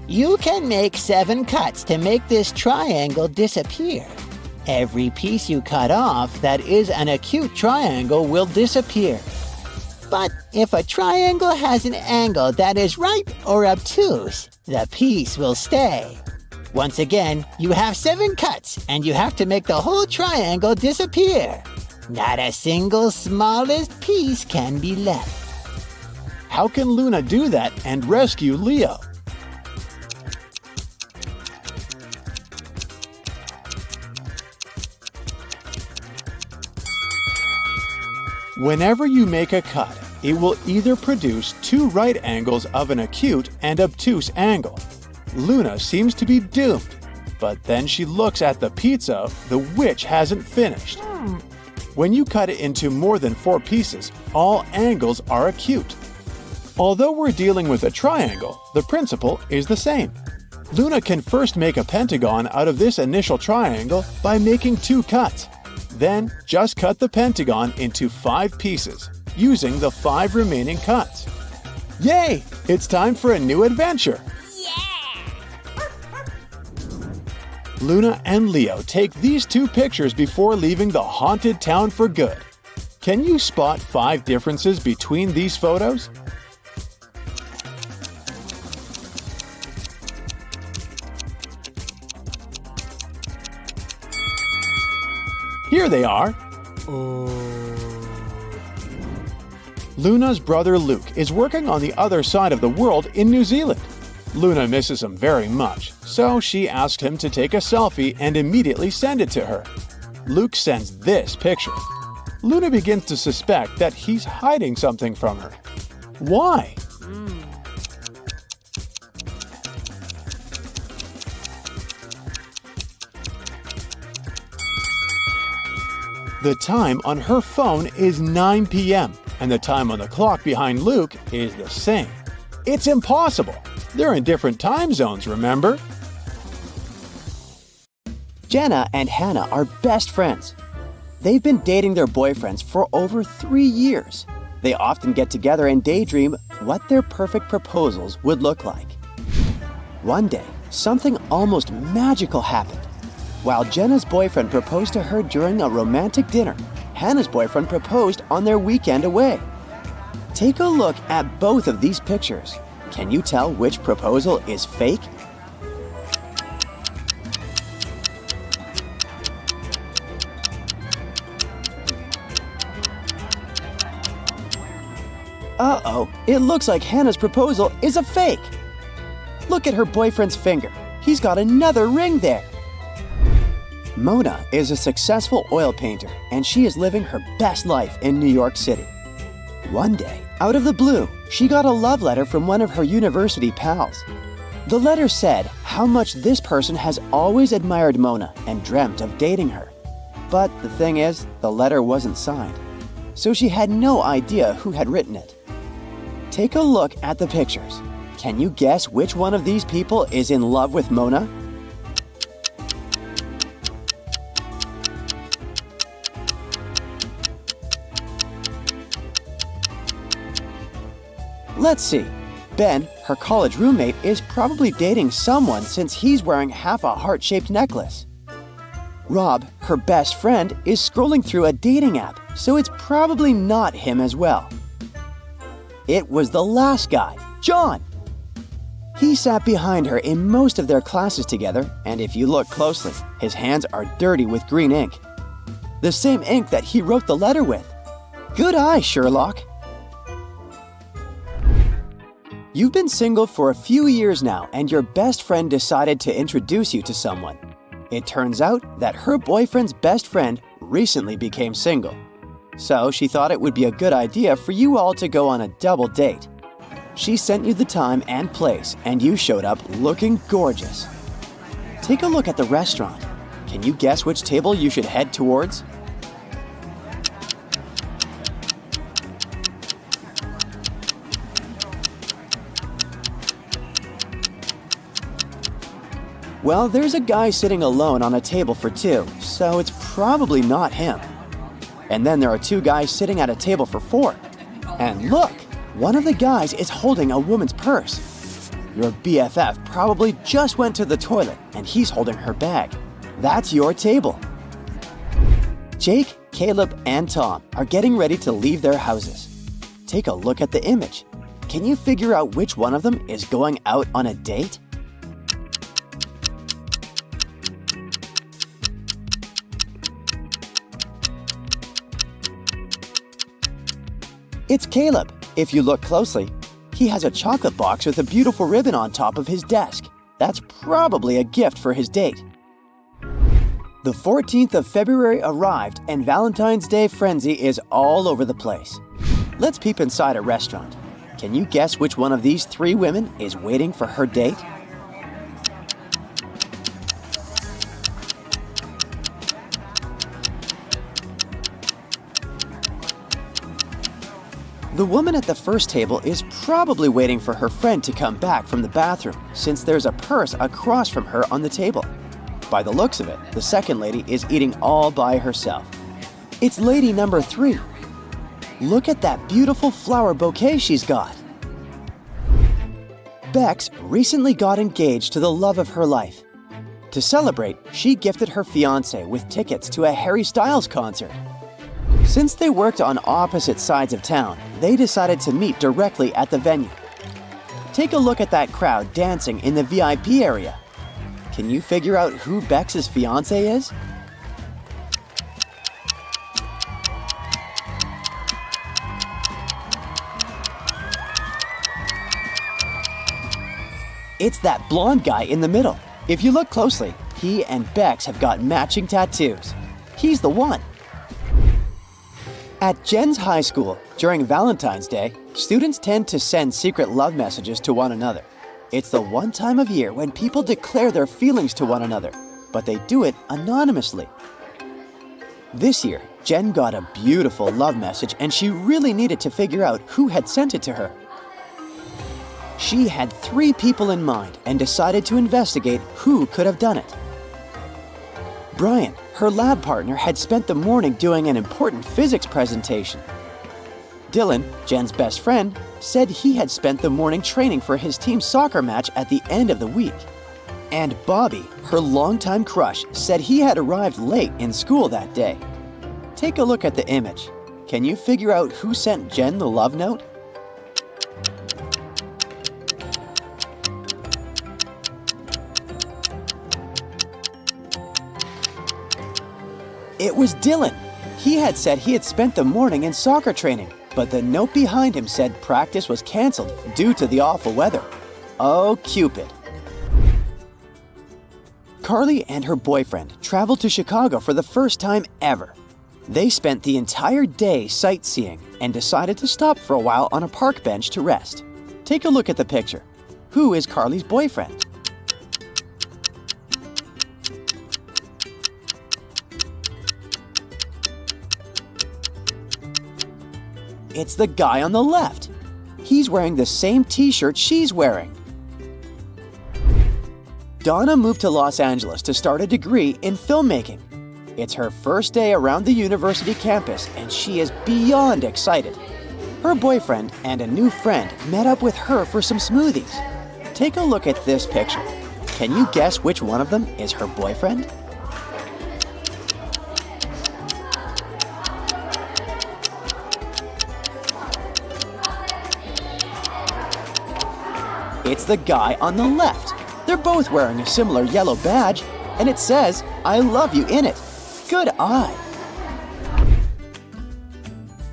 S4: You can make 7 cuts to make this triangle disappear. Every piece you cut off that is an acute triangle will disappear. But if a triangle has an angle that is right or obtuse, the piece will stay. Once again, you have 7 cuts and you have to make the whole triangle disappear. Not a single smallest piece can be left.
S2: How can Luna do that and rescue Leo? Whenever you make a cut, it will either produce 2 right angles of an acute and obtuse angle. Luna seems to be doomed, but then she looks at the pizza the witch hasn't finished. When you cut it into more than 4 pieces, all angles are acute. Although we're dealing with a triangle, the principle is the same. Luna can first make a pentagon out of this initial triangle by making 2 cuts. Then, just cut the pentagon into 5 pieces, using the 5 remaining cuts. Yay! It's time for a new adventure! Luna and Leo take these 2 pictures before leaving the haunted town for good. Can you spot 5 differences between these photos? Here they are. Luna's brother Luke is working on the other side of the world in New Zealand. Luna misses him very much, so she asked him to take a selfie and immediately send it to her. Luke sends this picture. Luna begins to suspect that he's hiding something from her. Why? The time on her phone is 9 p.m., and the time on the clock behind Luke is the same. It's impossible. They're in different time zones, remember? Jenna and Hannah are best friends. They've been dating their boyfriends for over 3 years. They often get together and daydream what their perfect proposals would look like. One day, something almost magical happened. While Jenna's boyfriend proposed to her during a romantic dinner, Hannah's boyfriend proposed on their weekend away. Take a look at both of these pictures. Can you tell which proposal is fake? Uh-oh, it looks like Hannah's proposal is a fake. Look at her boyfriend's finger. He's got another ring there. Mona is a successful oil painter, and she is living her best life in New York City. One day, out of the blue, she got a love letter from one of her university pals. The letter said how much this person has always admired Mona and dreamt of dating her. But the thing is, the letter wasn't signed, so she had no idea who had written it. Take a look at the pictures. Can you guess which one of these people is in love with Mona? Let's see. Ben, her college roommate, is probably dating someone since he's wearing half a heart-shaped necklace. Rob, her best friend, is scrolling through a dating app, so it's probably not him as well. It was the last guy, John. He sat behind her in most of their classes together, and if you look closely, his hands are dirty with green ink. The same ink that he wrote the letter with. Good eye, Sherlock. You've been single for a few years now, and your best friend decided to introduce you to someone. It turns out that her boyfriend's best friend recently became single. So she thought it would be a good idea for you all to go on a double date. She sent you the time and place, and you showed up looking gorgeous. Take a look at the restaurant. Can you guess which table you should head towards? Well, there's a guy sitting alone on a table for 2, so it's probably not him. And then there are 2 guys sitting at a table for 4. And look, one of the guys is holding a woman's purse. Your BFF probably just went to the toilet and he's holding her bag. That's your table. Jake, Caleb, and Tom are getting ready to leave their houses. Take a look at the image. Can you figure out which one of them is going out on a date? It's Caleb. If you look closely, he has a chocolate box with a beautiful ribbon on top of his desk. That's probably a gift for his date. The 14th of February arrived and Valentine's Day frenzy is all over the place. Let's peep inside a restaurant. Can you guess which one of these three women is waiting for her date? The woman at the first table is probably waiting for her friend to come back from the bathroom since there's a purse across from her on the table. By the looks of it, the second lady is eating all by herself. It's lady number 3. Look at that beautiful flower bouquet she's got. Bex recently got engaged to the love of her life. To celebrate, she gifted her fiancé with tickets to a Harry Styles concert. Since they worked on opposite sides of town, they decided to meet directly at the venue. Take a look at that crowd dancing in the VIP area. Can you figure out who Bex's fiancé is? It's that blonde guy in the middle. If you look closely, he and Bex have got matching tattoos. He's the one. At Jen's high school, during Valentine's Day, students tend to send secret love messages to one another. It's the one time of year when people declare their feelings to one another, but they do it anonymously. This year, Jen got a beautiful love message and she really needed to figure out who had sent it to her. She had 3 people in mind and decided to investigate who could have done it. Brian, her lab partner, had spent the morning doing an important physics presentation. Dylan, Jen's best friend, said he had spent the morning training for his team's soccer match at the end of the week. And Bobby, her longtime crush, said he had arrived late in school that day. Take a look at the image. Can you figure out who sent Jen the love note? It was Dylan. He had said he had spent the morning in soccer training, but the note behind him said practice was canceled due to the awful weather. Oh, Cupid. Carly and her boyfriend traveled to Chicago for the first time ever. They spent the entire day sightseeing and decided to stop for a while on a park bench to rest. Take a look at the picture. Who is Carly's boyfriend? It's the guy on the left. He's wearing the same t-shirt she's wearing. Donna moved to Los Angeles to start a degree in filmmaking. It's her first day around the university campus and she is beyond excited. Her boyfriend and a new friend met up with her for some smoothies. Take a look at this picture. Can you guess which one of them is her boyfriend? It's the guy on the left. They're both wearing a similar yellow badge, and it says, "I love you" in it. Good eye.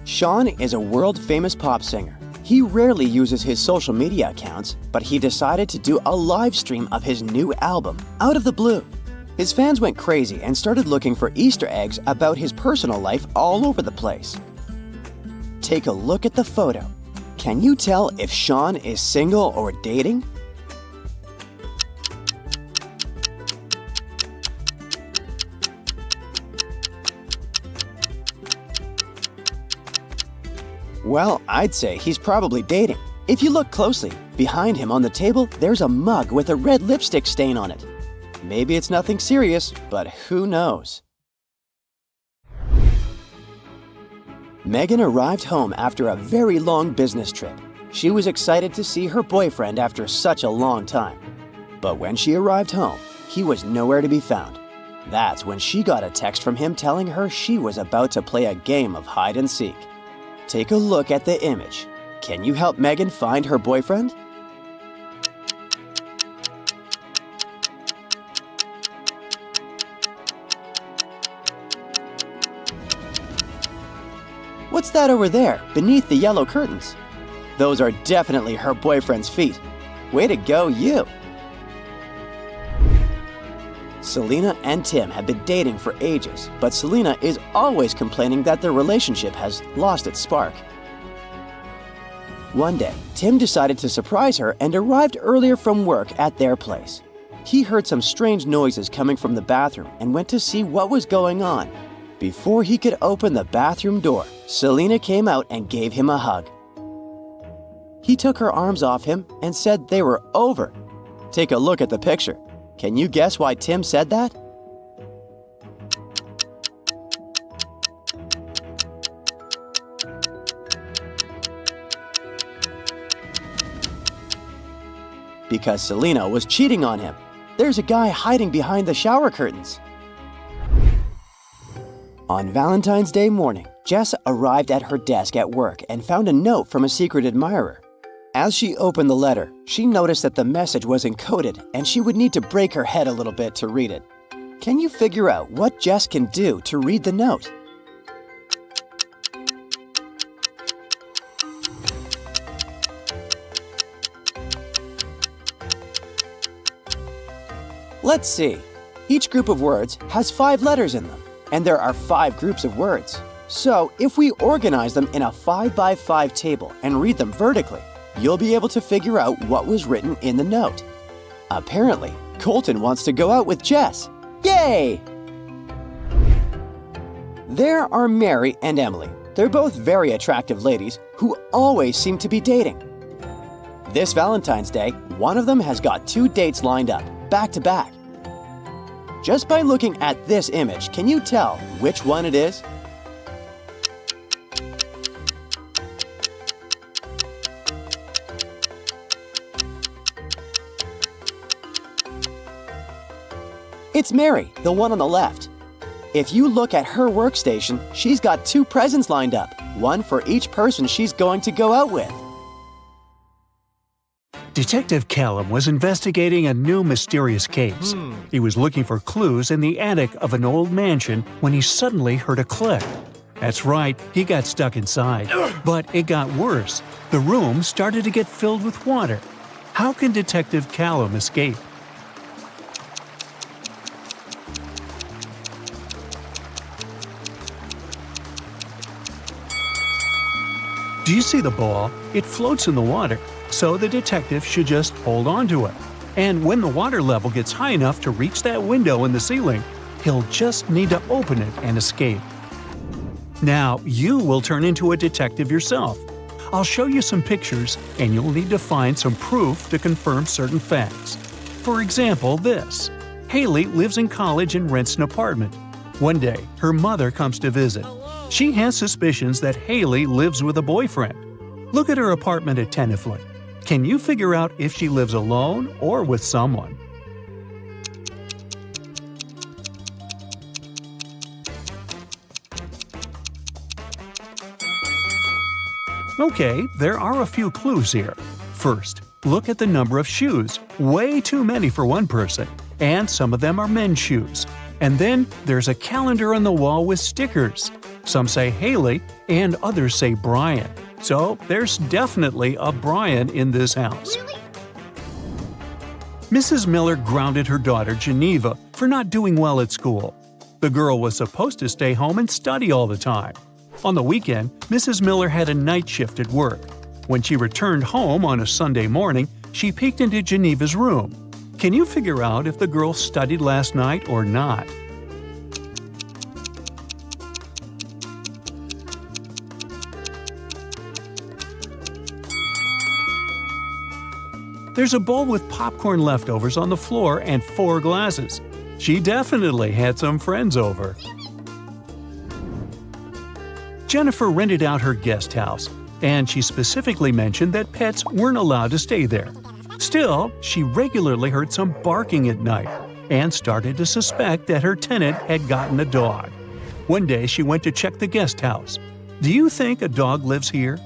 S2: Sean is a world-famous pop singer. He rarely uses his social media accounts, but he decided to do a live stream of his new album, out of the blue. His fans went crazy and started looking for Easter eggs about his personal life all over the place. Take a look at the photo. Can you tell if Sean is single or dating? Well, I'd say he's probably dating. If you look closely, behind him on the table, there's a mug with a red lipstick stain on it. Maybe it's nothing serious, but who knows? Megan arrived home after a very long business trip. She was excited to see her boyfriend after such a long time. But when she arrived home, he was nowhere to be found. That's when she got a text from him telling her she was about to play a game of hide and seek. Take a look at the image. Can you help Megan find her boyfriend? What's that over there, beneath the yellow curtains? Those are definitely her boyfriend's feet. Way to go, you! Selena and Tim have been dating for ages, but Selena is always complaining that their relationship has lost its spark. One day, Tim decided to surprise her and arrived earlier from work at their place. He heard some strange noises coming from the bathroom and went to see what was going on. Before he could open the bathroom door, Selena came out and gave him a hug. He took her arms off him and said they were over. Take a look at the picture. Can you guess why Tim said that? Because Selena was cheating on him. There's a guy hiding behind the shower curtains. On Valentine's Day morning, Jess arrived at her desk at work and found a note from a secret admirer. As she opened the letter, she noticed that the message was encoded and she would need to break her head a little bit to read it. Can you figure out what Jess can do to read the note? Let's see. Each group of words has 5 letters in them, and there are 5 groups of words. So if we organize them in a 5x5 table and read them vertically, you'll be able to figure out what was written in the note. Apparently, Colton wants to go out with Jess. Yay! There are Mary and Emily. They're both very attractive ladies who always seem to be dating. This Valentine's Day, one of them has got 2 dates lined up, back to back. Just by looking at this image, can you tell which one it is? It's Mary, the one on the left. If you look at her workstation, she's got 2 presents lined up, one for each person she's going to go out with.
S1: Detective Callum was investigating a new mysterious case. He was looking for clues in the attic of an old mansion when he suddenly heard a click. That's right, he got stuck inside. But it got worse. The room started to get filled with water. How can Detective Callum escape? Do you see the ball? It floats in the water, so the detective should just hold on to it. And when the water level gets high enough to reach that window in the ceiling, he'll just need to open it and escape. Now, you will turn into a detective yourself. I'll show you some pictures, and you'll need to find some proof to confirm certain facts. For example, this. Haley lives in college and rents an apartment. One day, her mother comes to visit. She has suspicions that Haley lives with a boyfriend. Look at her apartment attentively. Can you figure out if she lives alone or with someone? Okay, there are a few clues here. First, look at the number of shoes. Way too many for one person, and some of them are men's shoes. And then there's a calendar on the wall with stickers. Some say Haley, and others say Brian. So there's definitely a Brian in this house.
S3: Really?
S1: Mrs. Miller grounded her daughter Geneva for not doing well at school. The girl was supposed to stay home and study all the time. On the weekend, Mrs. Miller had a night shift at work. When she returned home on a Sunday morning, she peeked into Geneva's room. Can you figure out if the girl studied last night or not? There's a bowl with popcorn leftovers on the floor and 4 glasses. She definitely had some friends over. Jennifer rented out her guest house. and she specifically mentioned that pets weren't allowed to stay there. Still, she regularly heard some barking at night and started to suspect that her tenant had gotten a dog. One day she went to check the guest house. Do you think a dog lives here?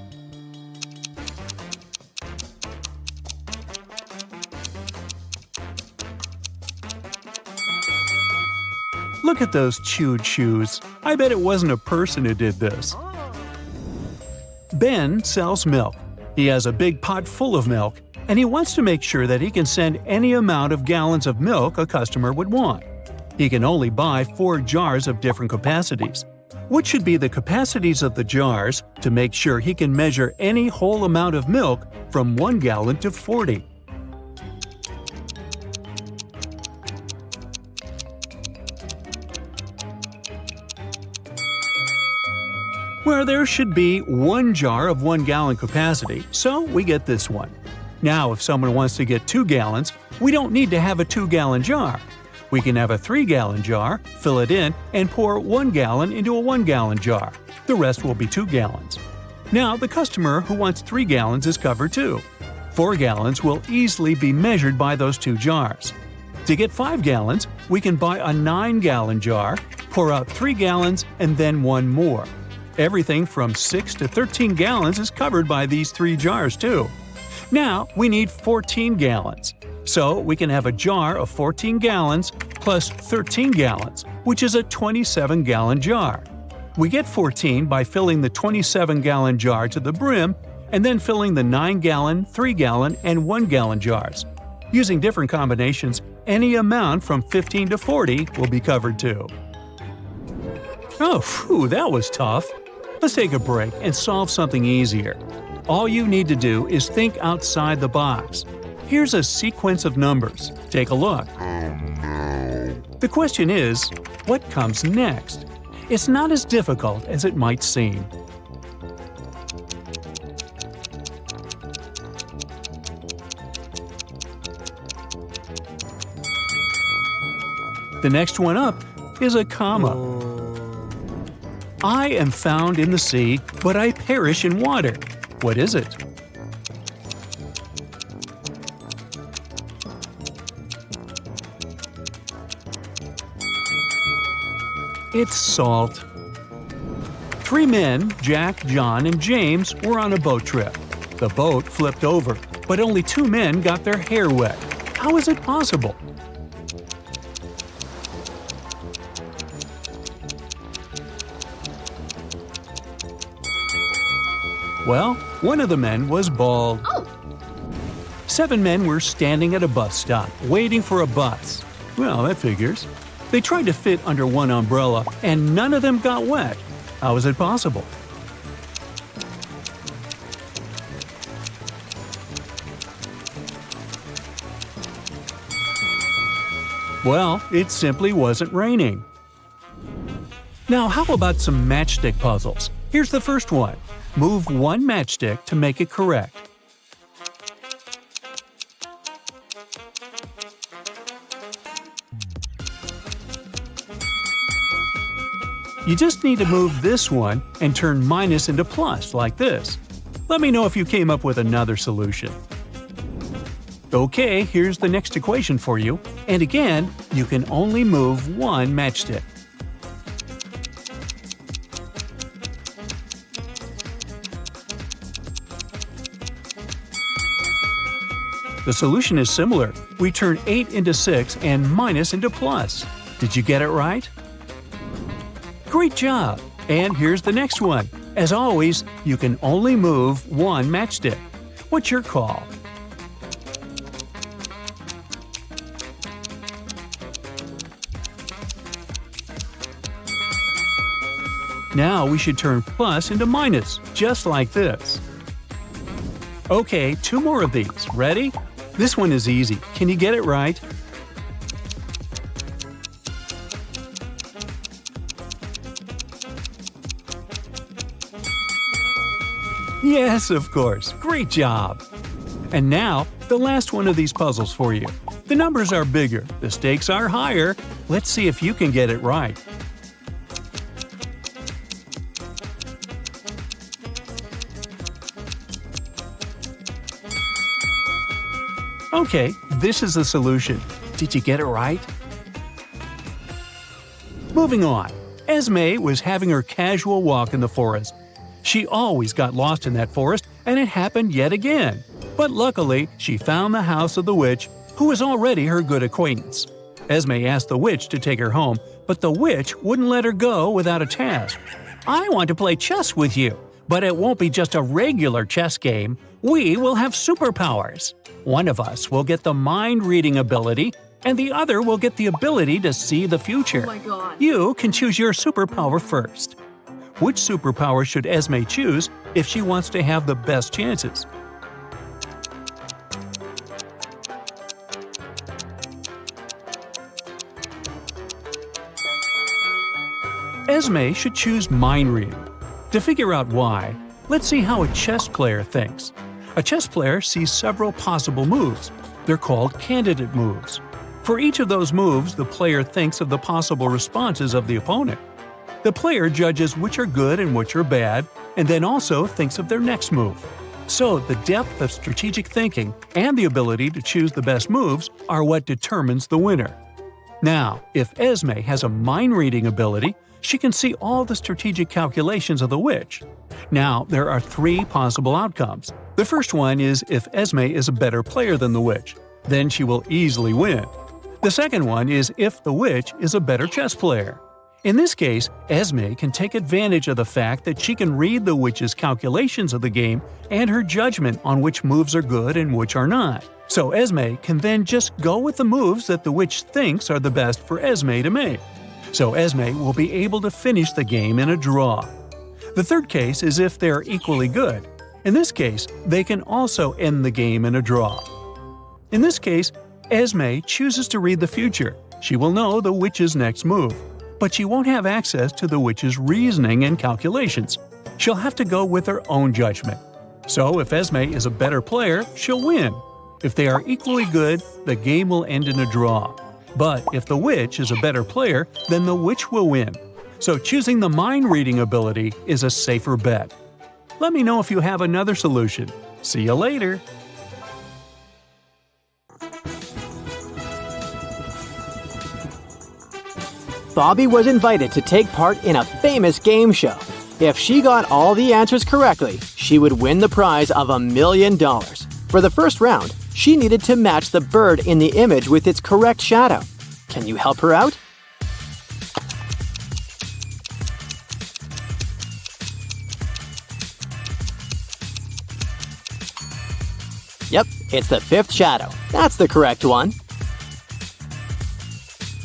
S1: Look at those chewed shoes. I bet it wasn't a person who did this. Ben sells milk. He has a big pot full of milk, and he wants to make sure that he can send any amount of gallons of milk a customer would want. He can only buy 4 jars of different capacities. What should be the capacities of the jars to make sure he can measure any whole amount of milk from 1 gallon to 40? Where there should be 1 jar of 1 gallon capacity, so we get this one. Now, if someone wants to get 2 gallons, we don't need to have a 2-gallon jar. We can have a 3-gallon jar, fill it in, and pour 1 gallon into a 1-gallon jar. The rest will be 2 gallons. Now, the customer who wants 3 gallons is covered too. 4 gallons will easily be measured by those 2 jars. To get 5 gallons, we can buy a 9-gallon jar, pour out 3 gallons, and then 1 more. Everything from 6 to 13 gallons is covered by these 3 jars too. Now, we need 14 gallons. So, we can have a jar of 14 gallons plus 13 gallons, which is a 27-gallon jar. We get 14 by filling the 27-gallon jar to the brim and then filling the 9-gallon, 3-gallon, and 1-gallon jars. Using different combinations, any amount from 15 to 40 will be covered too. Oh, phew, that was tough. Let's take a break and solve something easier. All you need to do is think outside the box. Here's a sequence of numbers. Take a look. The question is, what comes next? It's not as difficult as it might seem. The next one up is a comma. I am found in the sea, but I perish in water. What is it? It's salt. 3 men, Jack, John, and James, were on a boat trip. The boat flipped over, but only 2 men got their hair wet. How is it possible? Well, one of the men was bald. 7 men were standing at a bus stop, waiting for a bus. Well, that figures. They tried to fit under one umbrella, and none of them got wet. How is it possible? Well, it simply wasn't raining. Now, how about some matchstick puzzles? Here's the first one. Move 1 matchstick to make it correct. You just need to move this one and turn minus into plus, like this. Let me know if you came up with another solution. Okay, here's the next equation for you. And again, you can only move 1 matchstick. The solution is similar. We turn 8 into 6 and minus into plus. Did you get it right? Great job! And here's the next one. As always, you can only move 1 matchstick. What's your call? Now we should turn plus into minus, just like this. Okay, 2 more of these. Ready? This one is easy. Can you get it right? Yes, of course. Great job! And now, the last one of these puzzles for you. The numbers are bigger, the stakes are higher. Let's see if you can get it right. Okay, this is the solution. Did you get it right? Moving on. Esme was having her casual walk in the forest. She always got lost in that forest, and it happened yet again. But luckily, she found the house of the witch, who was already her good acquaintance. Esme asked the witch to take her home, but the witch wouldn't let her go without a task. "I want to play chess with you, but it won't be just a regular chess game. We will have superpowers. One of us will get the mind-reading ability, and the other will get the ability to see the future.
S3: Oh my god.
S1: You can choose your superpower first." Which superpower should Esme choose if she wants to have the best chances? Esme should choose mind reading. To figure out why, let's see how a chess player thinks. A chess player sees several possible moves. They're called candidate moves. For each of those moves, the player thinks of the possible responses of the opponent. The player judges which are good and which are bad, and then also thinks of their next move. So the depth of strategic thinking and the ability to choose the best moves are what determines the winner. Now, if Esme has a mind-reading ability, she can see all the strategic calculations of the witch. Now, there are three possible outcomes. The first one is if Esme is a better player than the witch. Then she will easily win. The second one is if the witch is a better chess player. In this case, Esme can take advantage of the fact that she can read the witch's calculations of the game and her judgment on which moves are good and which are not. So Esme can then just go with the moves that the witch thinks are the best for Esme to make. So Esme will be able to finish the game in a draw. The third case is if they are equally good. In this case, they can also end the game in a draw. In this case, Esme chooses to read the future. She will know the witch's next move, but she won't have access to the witch's reasoning and calculations. She'll have to go with her own judgment. So if Esme is a better player, she'll win. If they are equally good, the game will end in a draw. But if the witch is a better player, then the witch will win. So choosing the mind-reading ability is a safer bet. Let me know if you have another solution. See you later!
S2: Bobby was invited to take part in a famous game show. If she got all the answers correctly, she would win the prize of $1 million. For the first round, she needed to match the bird in the image with its correct shadow. Can you help her out? Yep, it's the fifth shadow. That's the correct one.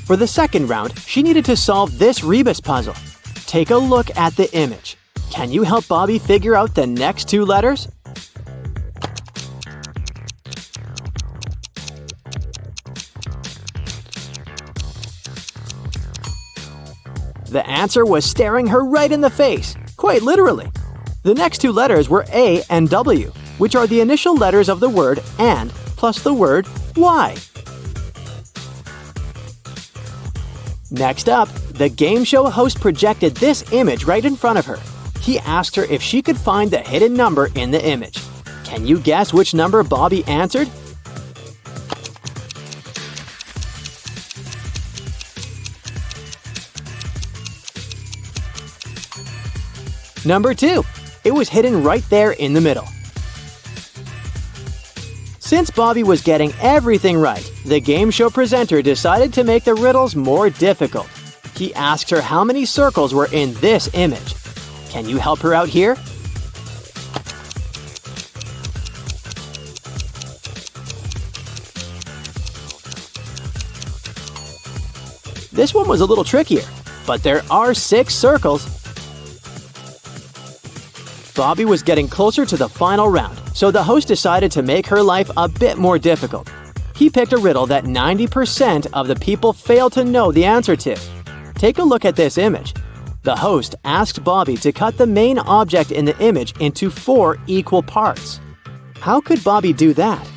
S2: For the second round, she needed to solve this rebus puzzle. Take a look at the image. Can you help Bobby figure out the next two letters? The answer was staring her right in the face, quite literally. The next two letters were A and W, which are the initial letters of the word and plus the word Y. Next up, the game show host projected this image right in front of her. He asked her if she could find the hidden number in the image. Can you guess which number Bobby answered? Number 2. It was hidden right there in the middle. Since Bobby was getting everything right, the game show presenter decided to make the riddles more difficult. He asked her how many circles were in this image. Can you help her out here? This one was a little trickier, but there are 6 circles. Bobby was getting closer to the final round, so the host decided to make her life a bit more difficult. He picked a riddle that 90% of the people failed to know the answer to. Take a look at this image. The host asked Bobby to cut the main object in the image into 4 equal parts. How could Bobby do that?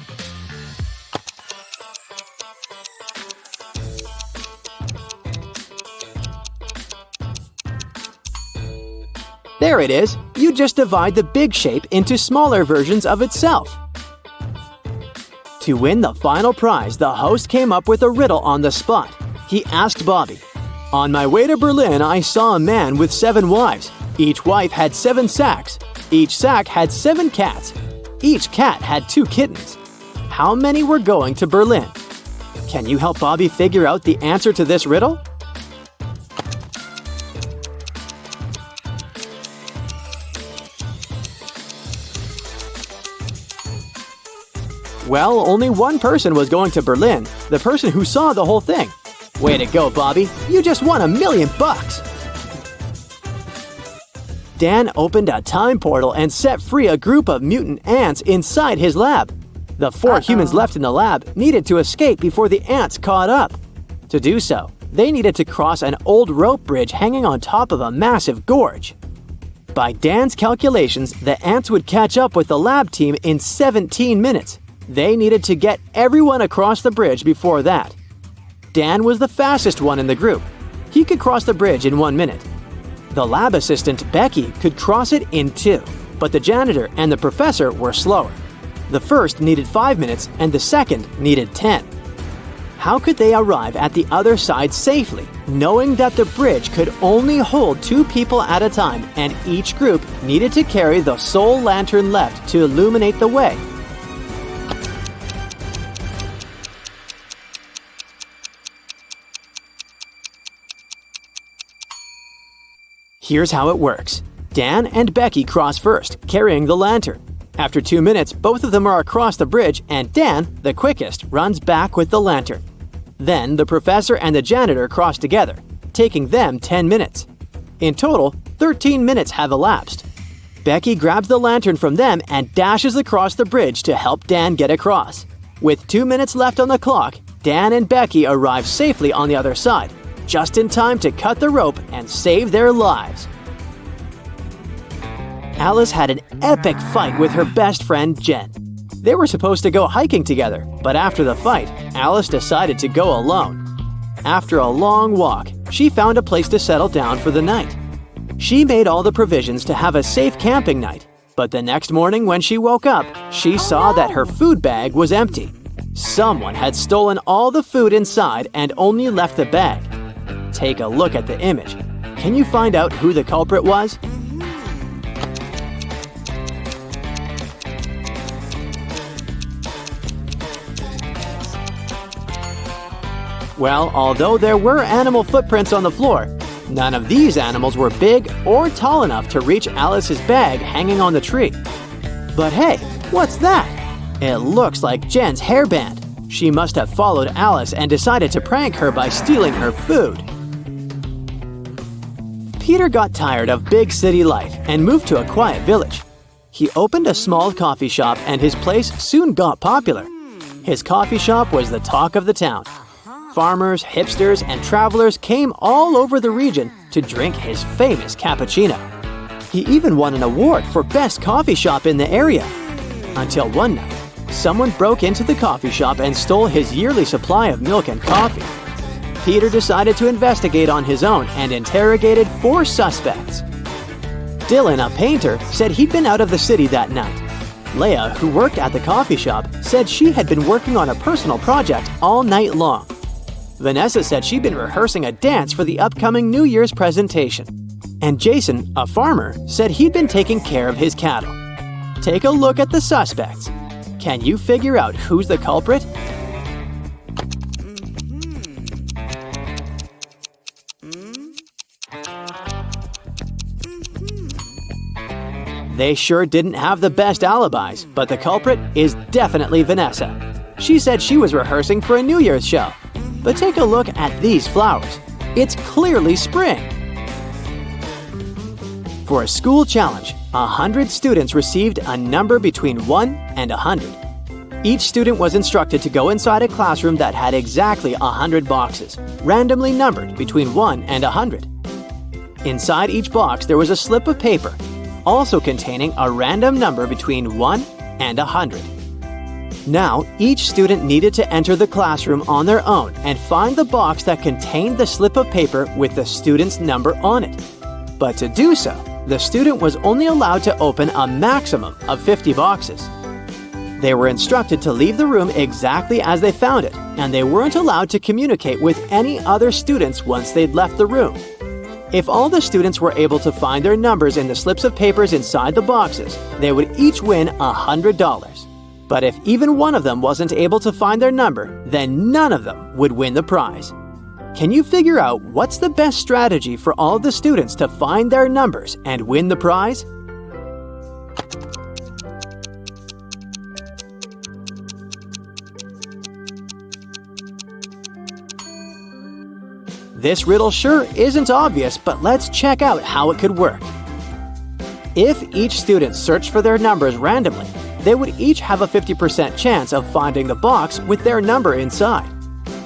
S2: There it is. You just divide the big shape into smaller versions of itself. To win the final prize, the host came up with a riddle on the spot. He asked Bobby, "On my way to Berlin, I saw a man with 7 wives. Each wife had 7 sacks. Each sack had 7 cats. Each cat had 2 kittens. How many were going to Berlin?" Can you help Bobby figure out the answer to this riddle? Well, only one person was going to Berlin, the person who saw the whole thing. Way to go, Bobby. You just won $1 million. Dan opened a time portal and set free a group of mutant ants inside his lab. The 4 humans left in the lab needed to escape before the ants caught up. To do so, they needed to cross an old rope bridge hanging on top of a massive gorge. By Dan's calculations, the ants would catch up with the lab team in 17 minutes. They needed to get everyone across the bridge before that. Dan was the fastest one in the group. He could cross the bridge in 1 minute. The lab assistant, Becky, could cross it in 2, but the janitor and the professor were slower. The first needed 5 minutes and the second needed 10. How could they arrive at the other side safely, knowing that the bridge could only hold 2 people at a time and each group needed to carry the sole lantern left to illuminate the way? Here's how it works. Dan and Becky cross first, carrying the lantern. After 2 minutes, both of them are across the bridge and Dan, the quickest, runs back with the lantern. Then the professor and the janitor cross together, taking them 10 minutes. In total, 13 minutes have elapsed. Becky grabs the lantern from them and dashes across the bridge to help Dan get across. With 2 minutes left on the clock, Dan and Becky arrive safely on the other side, just in time to cut the rope and save their lives. Alice had an epic fight with her best friend, Jen. They were supposed to go hiking together, but after the fight, Alice decided to go alone. After a long walk, she found a place to settle down for the night. She made all the provisions to have a safe camping night, but the next morning when she woke up, she saw that her food bag was empty. Someone had stolen all the food inside and only left the bag. Take a look at the image. Can you find out who the culprit was? Well, although there were animal footprints on the floor, none of these animals were big or tall enough to reach Alice's bag hanging on the tree. But hey, what's that? It looks like Jen's hairband. She must have followed Alice and decided to prank her by stealing her food. Peter got tired of big city life and moved to a quiet village. He opened a small coffee shop and his place soon got popular. His coffee shop was the talk of the town. Farmers, hipsters, and travelers came all over the region to drink his famous cappuccino. He even won an award for best coffee shop in the area. Until one night, someone broke into the coffee shop and stole his yearly supply of milk and coffee. Peter decided to investigate on his own and interrogated 4 suspects. Dylan, a painter, said he'd been out of the city that night. Leah, who worked at the coffee shop, said she had been working on a personal project all night long. Vanessa said she'd been rehearsing a dance for the upcoming New Year's presentation. And Jason, a farmer, said he'd been taking care of his cattle. Take a look at the suspects. Can you figure out who's the culprit? They sure didn't have the best alibis, but the culprit is definitely Vanessa. She said she was rehearsing for a New Year's show. But take a look at these flowers. It's clearly spring. For a school challenge, 100 students received a number between 1 and 100. Each student was instructed to go inside a classroom that had exactly 100 boxes, randomly numbered between 1 and 100. Inside each box there was a slip of paper, also containing a random number between 1 and 100. Now, each student needed to enter the classroom on their own and find the box that contained the slip of paper with the student's number on it. But to do so, the student was only allowed to open a maximum of 50 boxes. They were instructed to leave the room exactly as they found it, and they weren't allowed to communicate with any other students once they'd left the room. If all the students were able to find their numbers in the slips of papers inside the boxes, they would each win $100. But if even one of them wasn't able to find their number, then none of them would win the prize. Can you figure out what's the best strategy for all the students to find their numbers and win the prize? This riddle sure isn't obvious, but let's check out how it could work. If each student searched for their numbers randomly, they would each have a 50% chance of finding the box with their number inside.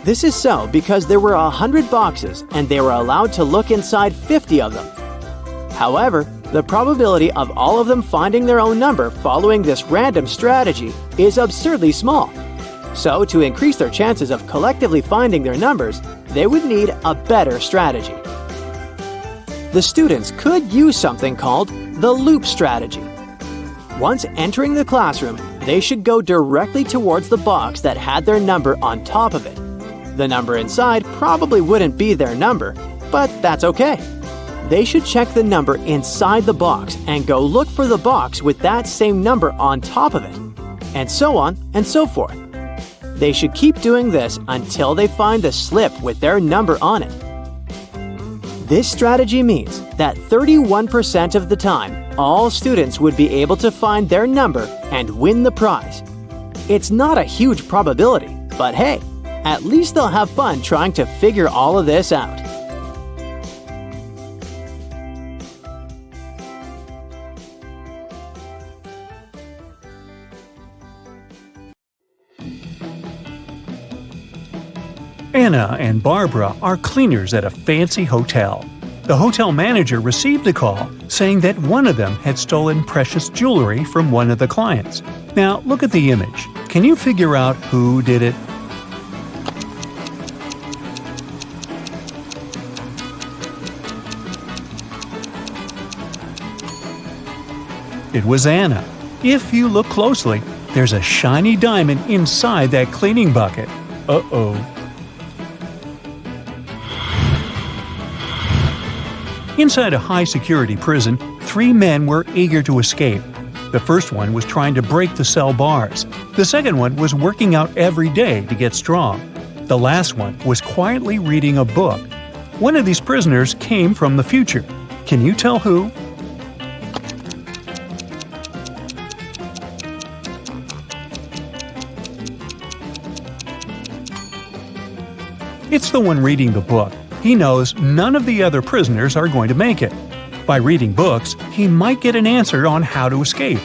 S2: This is so because there were 100 boxes and they were allowed to look inside 50 of them. However, the probability of all of them finding their own number following this random strategy is absurdly small. So, to increase their chances of collectively finding their numbers, they would need a better strategy. The students could use something called the loop strategy. Once entering the classroom, they should go directly towards the box that had their number on top of it. The number inside probably wouldn't be their number, but that's okay. They should check the number inside the box and go look for the box with that same number on top of it, and so on and so forth. They should keep doing this until they find the slip with their number on it. This strategy means that 31% of the time, all students would be able to find their number and win the prize. It's not a huge probability, but hey, at least they'll have fun trying to figure all of this out.
S1: Anna and Barbara are cleaners at a fancy hotel. The hotel manager received a call saying that one of them had stolen precious jewelry from one of the clients. Now, look at the image. Can you figure out who did it? It was Anna. If you look closely, there's a shiny diamond inside that cleaning bucket. Uh-oh. Inside a high-security prison, 3 men were eager to escape. The first one was trying to break the cell bars. The second one was working out every day to get strong. The last one was quietly reading a book. One of these prisoners came from the future. Can you tell who? It's the one reading the book. He knows none of the other prisoners are going to make it. By reading books, he might get an answer on how to escape.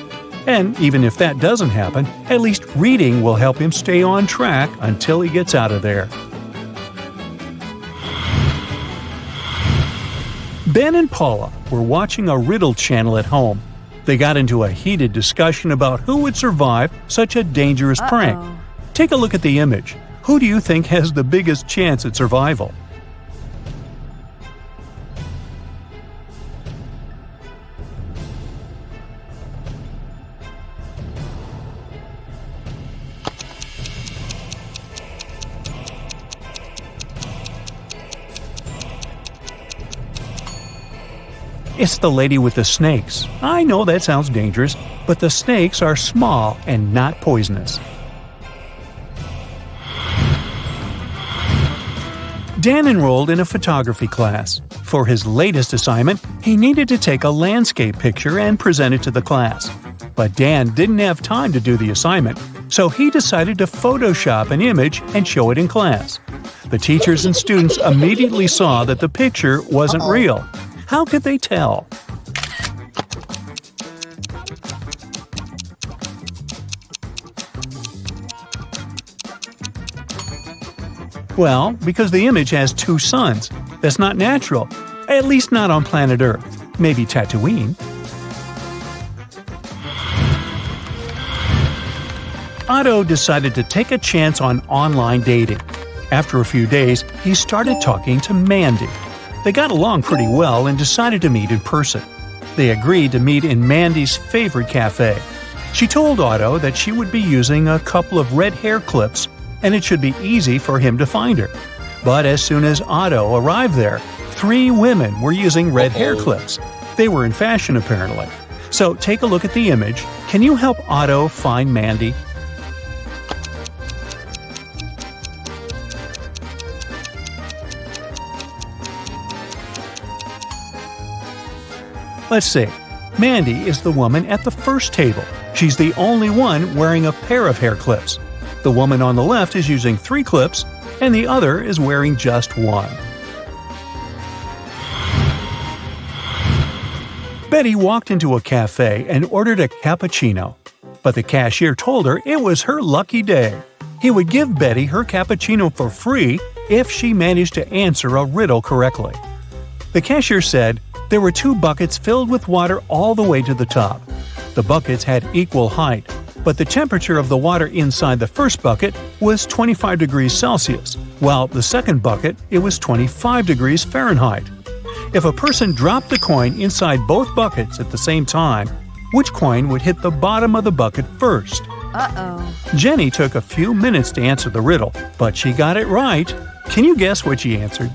S1: And even if that doesn't happen, at least reading will help him stay on track until he gets out of there. Ben and Paula were watching a riddle channel at home. They got into a heated discussion about who would survive such a dangerous prank. Take a look at the image. Who do you think has the biggest chance at survival? It's the lady with the snakes. I know that sounds dangerous, but the snakes are small and not poisonous. Dan enrolled in a photography class. For his latest assignment, he needed to take a landscape picture and present it to the class. But Dan didn't have time to do the assignment, so he decided to Photoshop an image and show it in class. The teachers and students immediately saw that the picture wasn't real. How could they tell? Well, because the image has 2 suns. That's not natural. At least not on planet Earth. Maybe Tatooine. Otto decided to take a chance on online dating. After a few days, he started talking to Mandy. They got along pretty well and decided to meet in person. They agreed to meet in Mandy's favorite cafe. She told Otto that she would be using a couple of red hair clips and it should be easy for him to find her. But as soon as Otto arrived there, 3 women were using red hair clips. They were in fashion apparently. So take a look at the image. Can you help Otto find Mandy? Let's see. Mandy is the woman at the first table. She's the only one wearing a pair of hair clips. The woman on the left is using 3 clips, and the other is wearing just 1. Betty walked into a cafe and ordered a cappuccino. But the cashier told her it was her lucky day. He would give Betty her cappuccino for free if she managed to answer a riddle correctly. The cashier said there were 2 buckets filled with water all the way to the top. The buckets had equal height, but the temperature of the water inside the first bucket was 25 degrees Celsius, while the second bucket it was 25 degrees Fahrenheit. If a person dropped the coin inside both buckets at the same time, which coin would hit the bottom of the bucket first?
S3: Uh-oh.
S1: Jenny took a few minutes to answer the riddle, but she got it right. Can you guess what she answered?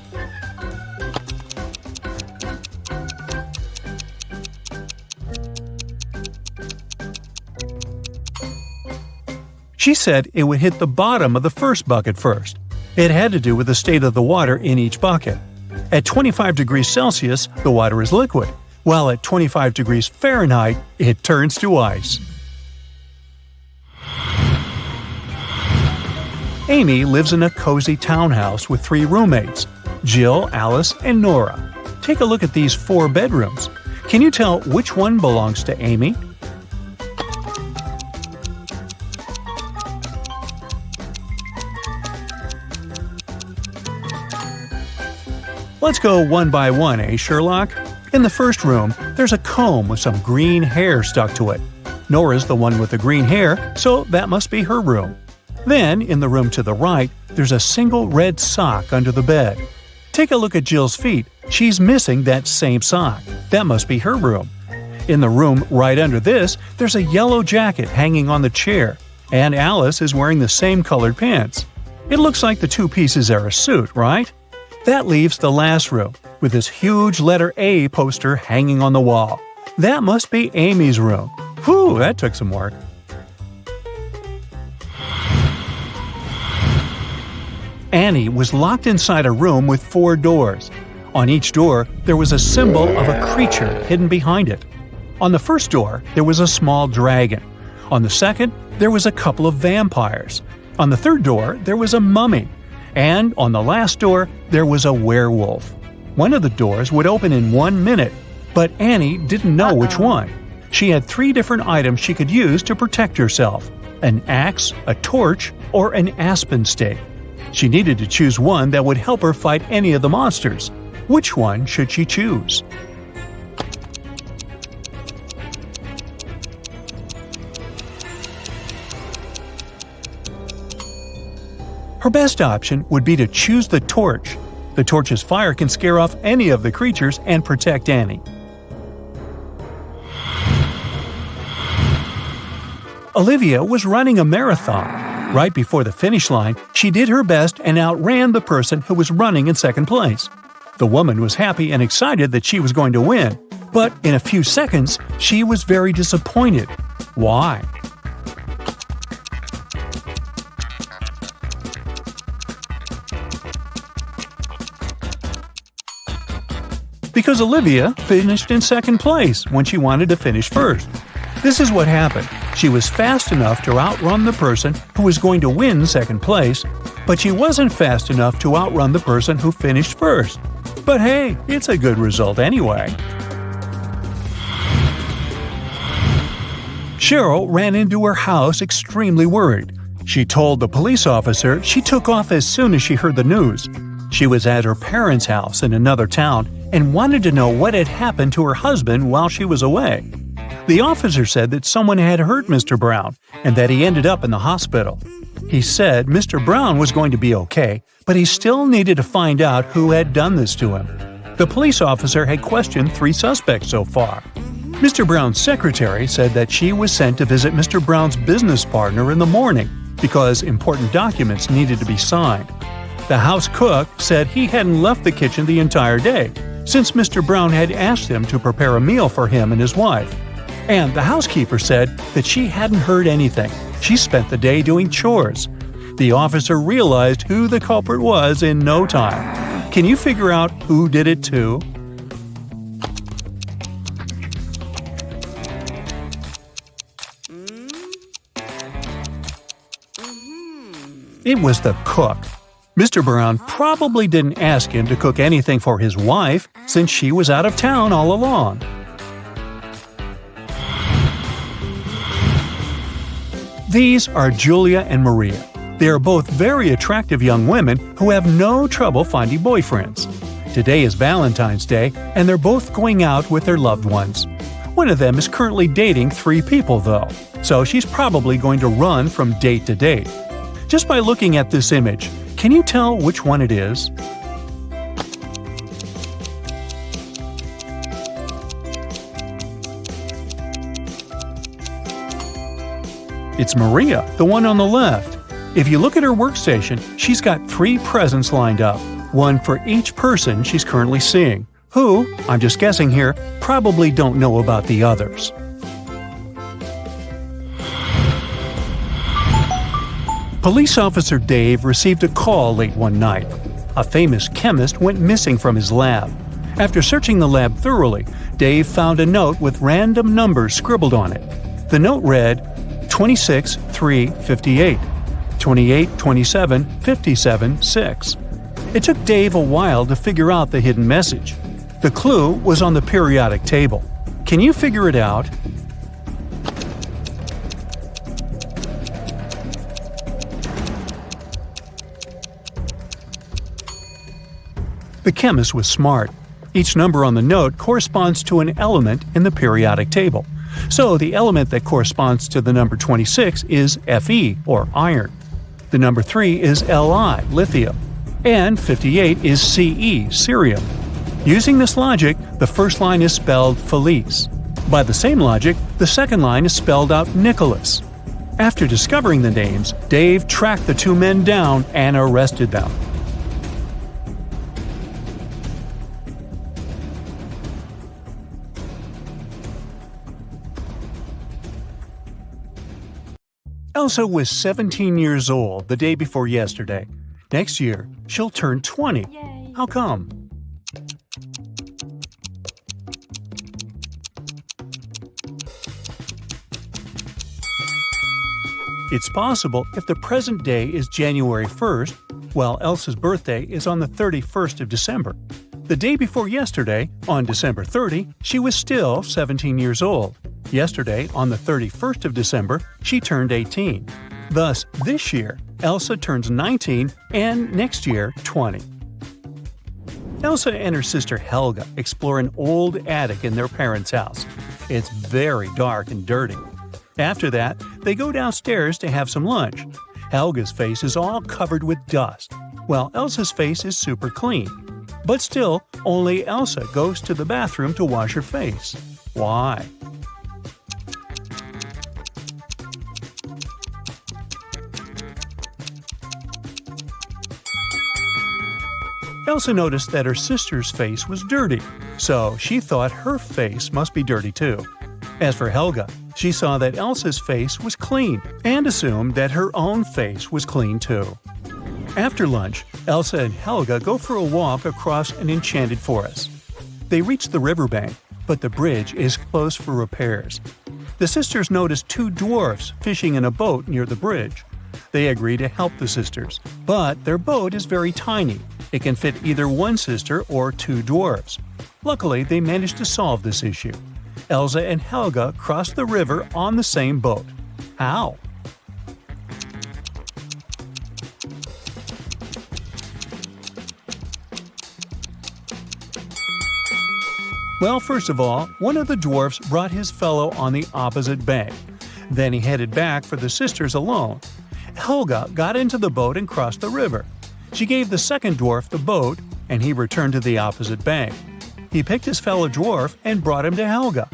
S1: She said it would hit the bottom of the first bucket first. It had to do with the state of the water in each bucket. At 25 degrees Celsius, the water is liquid, while at 25 degrees Fahrenheit, it turns to ice. Amy lives in a cozy townhouse with 3 roommates, Jill, Alice, and Nora. Take a look at these 4 bedrooms. Can you tell which one belongs to Amy? Let's go one by one, eh, Sherlock? In the first room, there's a comb with some green hair stuck to it. Nora's the one with the green hair, so that must be her room. Then, in the room to the right, there's a single red sock under the bed. Take a look at Jill's feet. She's missing that same sock. That must be her room. In the room right under this, there's a yellow jacket hanging on the chair, and Alice is wearing the same colored pants. It looks like the 2 pieces are a suit, right? That leaves the last room, with this huge letter A poster hanging on the wall. That must be Amy's room. Whew, that took some work. Annie was locked inside a room with 4 doors. On each door, there was a symbol of a creature hidden behind it. On the first door, there was a small dragon. On the second, there was a couple of vampires. On the third door, there was a mummy. And on the last door, there was a werewolf. One of the doors would open in 1 minute, but Annie didn't know which one. She had 3 different items she could use to protect herself: an axe, a torch, or an aspen stake. She needed to choose one that would help her fight any of the monsters. Which one should she choose? Her best option would be to choose the torch. The torch's fire can scare off any of the creatures and protect Annie. Olivia was running a marathon. Right before the finish line, she did her best and outran the person who was running in second place. The woman was happy and excited that she was going to win, but in a few seconds, she was very disappointed. Why? Because Olivia finished in second place when she wanted to finish first. This is what happened. She was fast enough to outrun the person who was going to win second place, but she wasn't fast enough to outrun the person who finished first. But hey, it's a good result anyway. Cheryl ran into her house extremely worried. She told the police officer she took off as soon as she heard the news. She was at her parents' house in another town and wanted to know what had happened to her husband while she was away. The officer said that someone had hurt Mr. Brown and that he ended up in the hospital. He said Mr. Brown was going to be okay, but he still needed to find out who had done this to him. The police officer had questioned 3 suspects so far. Mr. Brown's secretary said that she was sent to visit Mr. Brown's business partner in the morning because important documents needed to be signed. The house cook said he hadn't left the kitchen the entire day, since Mr. Brown had asked him to prepare a meal for him and his wife. And the housekeeper said that she hadn't heard anything. She spent the day doing chores. The officer realized who the culprit was in no time. Can you figure out who did it too? It was the cook. Mr. Brown probably didn't ask him to cook anything for his wife since she was out of town all along. These are Julia and Maria. They are both very attractive young women who have no trouble finding boyfriends. Today is Valentine's Day, and they're both going out with their loved ones. One of them is currently dating 3 people, though, so she's probably going to run from date to date. Just by looking at this image, can you tell which one it is? It's Maria, the one on the left. If you look at her workstation, she's got 3 presents lined up, one for each person she's currently seeing, who, I'm just guessing here, probably don't know about the others. Police officer Dave received a call late one night. A famous chemist went missing from his lab. After searching the lab thoroughly, Dave found a note with random numbers scribbled on it. The note read 26 3 58, 28 27 57 6. It took Dave a while to figure out the hidden message. The clue was on the periodic table. Can you figure it out? The chemist was smart. Each number on the note corresponds to an element in the periodic table. So the element that corresponds to the number 26 is Fe, or iron. The number 3 is Li, lithium. And 58 is Ce, cerium. Using this logic, the first line is spelled Felice. By the same logic, the second line is spelled out Nicholas. After discovering the names, Dave tracked the 2 men down and arrested them. Elsa was 17 years old the day before yesterday. Next year, she'll turn 20.
S3: Yay.
S1: How come? It's possible if the present day is January 1st, while Elsa's birthday is on the 31st of December. The day before yesterday, on December 30, she was still 17 years old. Yesterday, on the 31st of December, she turned 18. Thus, this year, Elsa turns 19 and next year 20. Elsa and her sister Helga explore an old attic in their parents' house. It's very dark and dirty. After that, they go downstairs to have some lunch. Helga's face is all covered with dust, while Elsa's face is super clean. But still, only Elsa goes to the bathroom to wash her face. Why? Elsa noticed that her sister's face was dirty, so she thought her face must be dirty too. As for Helga, she saw that Elsa's face was clean and assumed that her own face was clean too. After lunch, Elsa and Helga go for a walk across an enchanted forest. They reach the riverbank, but the bridge is closed for repairs. The sisters notice 2 dwarfs fishing in a boat near the bridge. They agree to help the sisters, but their boat is very tiny. It can fit either one sister or 2 dwarfs. Luckily, they managed to solve this issue. Elsa and Helga cross the river on the same boat. How? Well, first of all, one of the dwarfs brought his fellow on the opposite bank. Then he headed back for the sisters alone. Helga got into the boat and crossed the river. She gave the second dwarf the boat, and he returned to the opposite bank. He picked his fellow dwarf and brought him to Helga.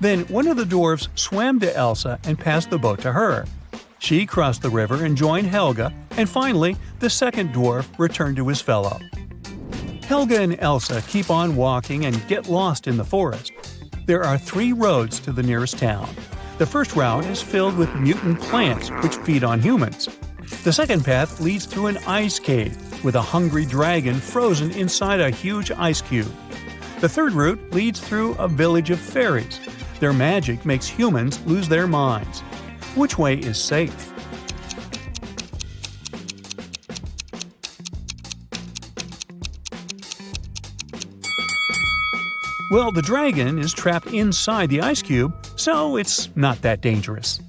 S1: Then one of the dwarfs swam to Elsa and passed the boat to her. She crossed the river and joined Helga, and finally, the second dwarf returned to his fellow. Helga and Elsa keep on walking and get lost in the forest. There are 3 roads to the nearest town. The first route is filled with mutant plants which feed on humans. The second path leads through an ice cave with a hungry dragon frozen inside a huge ice cube. The third route leads through a village of fairies. Their magic makes humans lose their minds. Which way is safe? Well, the dragon is trapped inside the ice cube, so it's not that dangerous.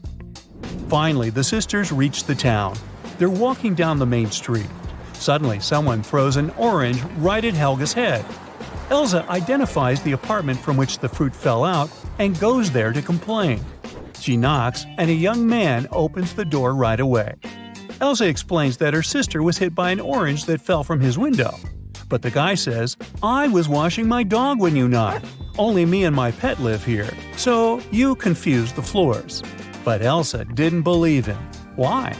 S1: Finally, the sisters reach the town. They're walking down the main street. Suddenly, someone throws an orange right at Helga's head. Elsa identifies the apartment from which the fruit fell out and goes there to complain. She knocks, and a young man opens the door right away. Elsa explains that her sister was hit by an orange that fell from his window. But the guy says, "I was washing my dog when you knocked. Only me and my pet live here, so you confused the floors." But Elsa didn't believe him. Why?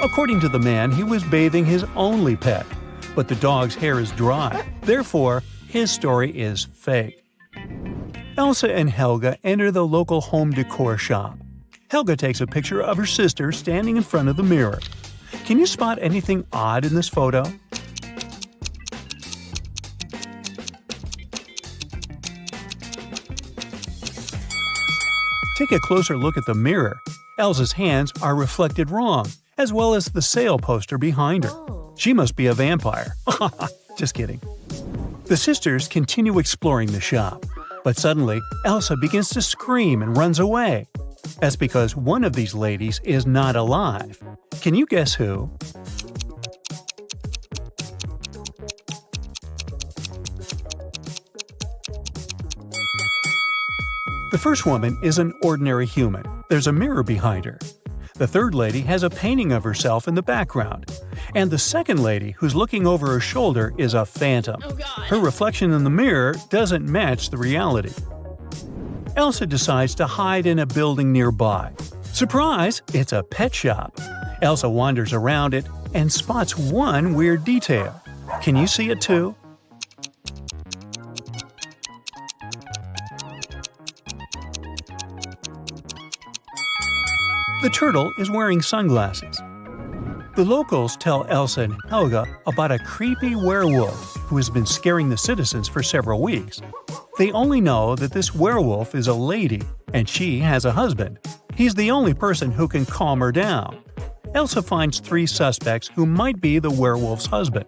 S1: According to the man, he was bathing his only pet, but the dog's hair is dry. Therefore, his story is fake. Elsa and Helga enter the local home decor shop. Helga takes a picture of her sister standing in front of the mirror. Can you spot anything odd in this photo? Take a closer look at the mirror. Elsa's hands are reflected wrong, as well as the sale poster behind her. She must be a vampire. Just kidding. The sisters continue exploring the shop, but suddenly Elsa begins to scream and runs away. That's because one of these ladies is not alive. Can you guess who? The first woman is an ordinary human. There's a mirror behind her. The third lady has a painting of herself in the background. And the second lady, who's looking over her shoulder, is a phantom. Her reflection in the mirror doesn't match the reality. Elsa decides to hide in a building nearby. Surprise! It's a pet shop. Elsa wanders around it and spots one weird detail. Can you see it too? The turtle is wearing sunglasses. The locals tell Elsa and Helga about a creepy werewolf who has been scaring the citizens for several weeks. They only know that this werewolf is a lady, and she has a husband. He's the only person who can calm her down. Elsa finds 3 suspects who might be the werewolf's husband,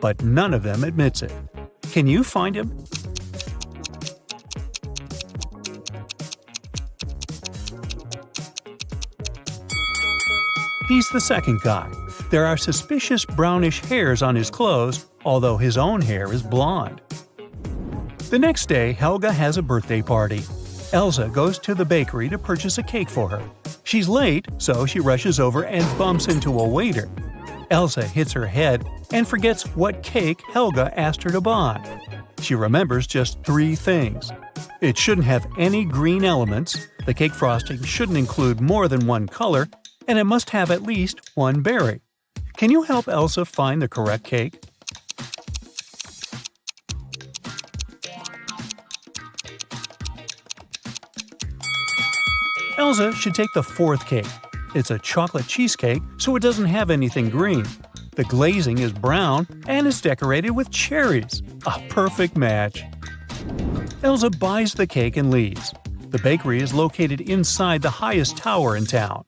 S1: but none of them admits it. Can you find him? He's the second guy. There are suspicious brownish hairs on his clothes, although his own hair is blonde. The next day, Helga has a birthday party. Elsa goes to the bakery to purchase a cake for her. She's late, so she rushes over and bumps into a waiter. Elsa hits her head and forgets what cake Helga asked her to buy. She remembers just 3 things. It shouldn't have any green elements, the cake frosting shouldn't include more than 1 color, and it must have at least 1 berry. Can you help Elsa find the correct cake? Elsa should take the 4th cake. It's a chocolate cheesecake, so it doesn't have anything green. The glazing is brown and it's decorated with cherries. A perfect match. Elsa buys the cake and leaves. The bakery is located inside the highest tower in town.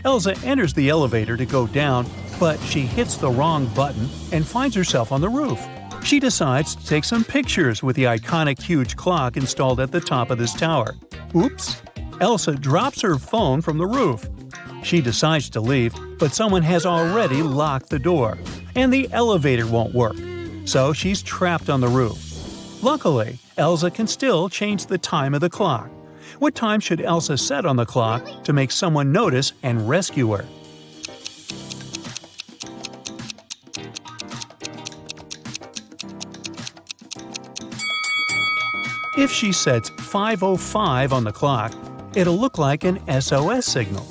S1: Elsa enters the elevator to go down, but she hits the wrong button and finds herself on the roof. She decides to take some pictures with the iconic huge clock installed at the top of this tower. Oops! Elsa drops her phone from the roof. She decides to leave, but someone has already locked the door, and the elevator won't work. So she's trapped on the roof. Luckily, Elsa can still change the time of the clock. What time should Elsa set on the clock to make someone notice and rescue her? If she sets 5:05 on the clock, it'll look like an SOS signal.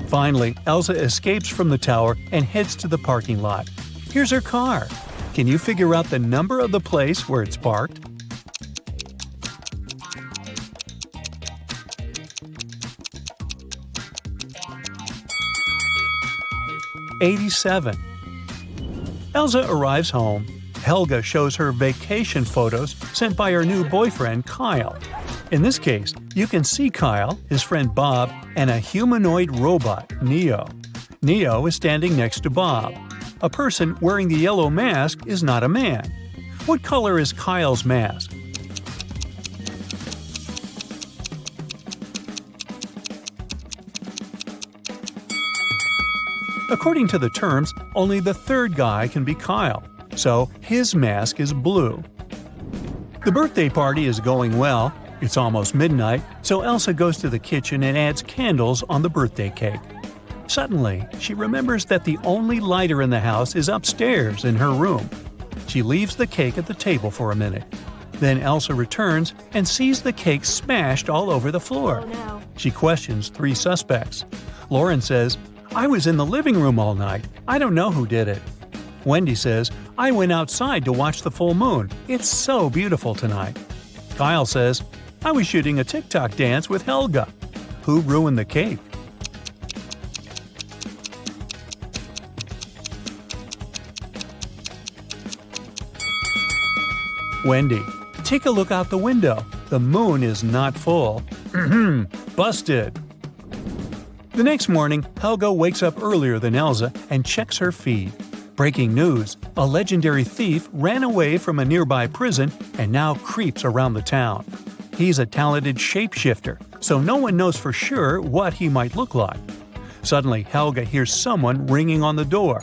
S1: Finally, Elsa escapes from the tower and heads to the parking lot. Here's her car. Can you figure out the number of the place where it's parked? '87. Elsa arrives home. Helga shows her vacation photos sent by her new boyfriend, Kyle. In this case, you can see Kyle, his friend Bob, and a humanoid robot, Neo. Neo is standing next to Bob. A person wearing the yellow mask is not a man. What color is Kyle's mask? According to the terms, only the third guy can be Kyle, so his mask is blue. The birthday party is going well. It's almost midnight, so Elsa goes to the kitchen and adds candles on the birthday cake. Suddenly, she remembers that the only lighter in the house is upstairs in her room. She leaves the cake at the table for a minute. Then Elsa returns and sees the cake smashed all over the floor.
S3: Oh no.
S1: She questions 3 suspects. Lauren says, "I was in the living room all night. I don't know who did it." Wendy says, "I went outside to watch the full moon. It's so beautiful tonight." Kyle says, "I was shooting a TikTok dance with Helga." Who ruined the cake? Wendy. Take a look out the window. The moon is not full. Busted. The next morning, Helga wakes up earlier than Elsa and checks her feed. Breaking news: a legendary thief ran away from a nearby prison and now creeps around the town. He's a talented shapeshifter, so no one knows for sure what he might look like. Suddenly, Helga hears someone ringing on the door.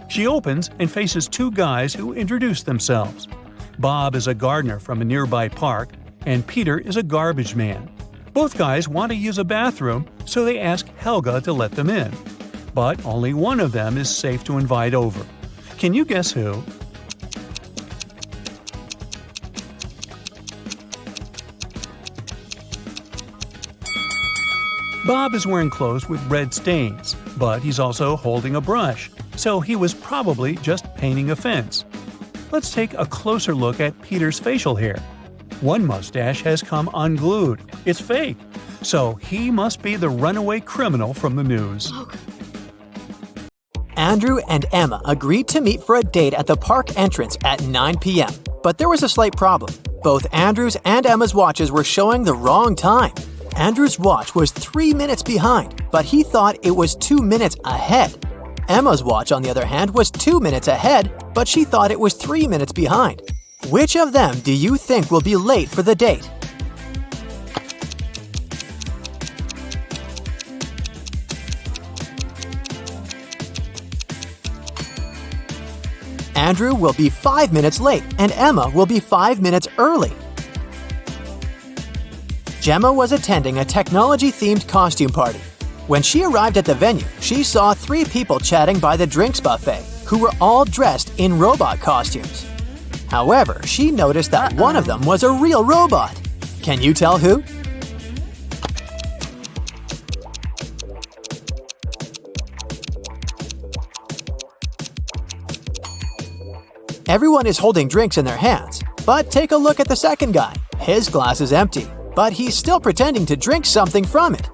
S1: She opens and faces 2 guys who introduce themselves. Bob is a gardener from a nearby park, and Peter is a garbage man. Both guys want to use a bathroom, so they ask Helga to let them in. But only one of them is safe to invite over. Can you guess who? Bob is wearing clothes with red stains, but he's also holding a brush, so he was probably just painting a fence. Let's take a closer look at Peter's facial hair. One mustache has come unglued. It's fake. So he must be the runaway criminal from the news.
S2: Andrew and Emma agreed to meet for a date at the park entrance at 9 p.m. But there was a slight problem. Both Andrew's and Emma's watches were showing the wrong time. Andrew's watch was 3 minutes behind, but he thought it was 2 minutes ahead. Emma's watch, on the other hand, was 2 minutes ahead, but she thought it was 3 minutes behind. Which of them do you think will be late for the date? Andrew will be 5 minutes late and Emma will be 5 minutes early. Gemma was attending a technology-themed costume party. When she arrived at the venue, she saw 3 people chatting by the drinks buffet who were all dressed in robot costumes. However, she noticed that one of them was a real robot. Can you tell who? Everyone is holding drinks in their hands, but take a look at the second guy. His glass is empty, but he's still pretending to drink something from it.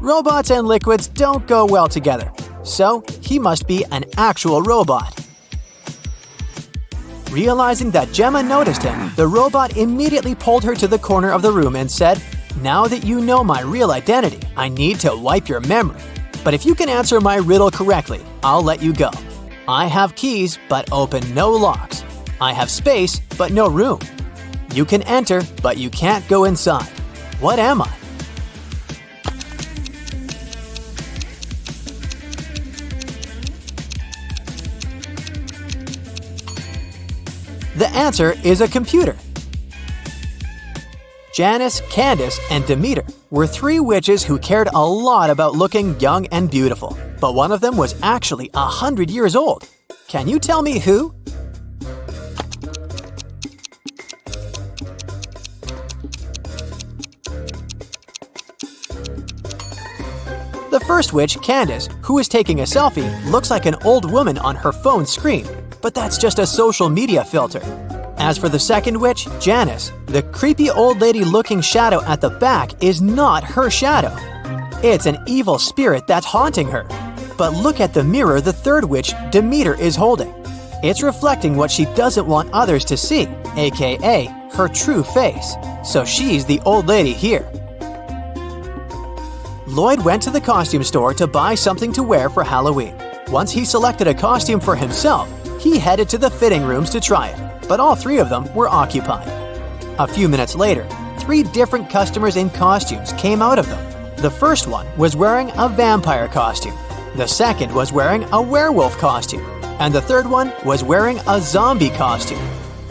S2: Robots and liquids don't go well together, so he must be an actual robot. Realizing that Gemma noticed him, the robot immediately pulled her to the corner of the room and said, "Now that you know my real identity, I need to wipe your memory. But if you can answer my riddle correctly, I'll let you go. I have keys, but open no locks. I have space, but no room. You can enter, but you can't go inside. What am I?" The answer is a computer. Janice, Candace, and Demeter were 3 witches who cared a lot about looking young and beautiful, but one of them was actually 100 years old. Can you tell me who? The first witch, Candace, who is taking a selfie, looks like an old woman on her phone screen, but that's just a social media filter. As for the second witch, Janice, the creepy old lady-looking shadow at the back is not her shadow. It's an evil spirit that's haunting her. But look at the mirror the third witch, Demeter, is holding. It's reflecting what she doesn't want others to see, aka her true face. So she's the old lady here. Lloyd went to the costume store to buy something to wear for Halloween. Once he selected a costume for himself, he headed to the fitting rooms to try it, but all three of them were occupied. A few minutes later, 3 different customers in costumes came out of them. The first one was wearing a vampire costume, the second was wearing a werewolf costume, and the third one was wearing a zombie costume.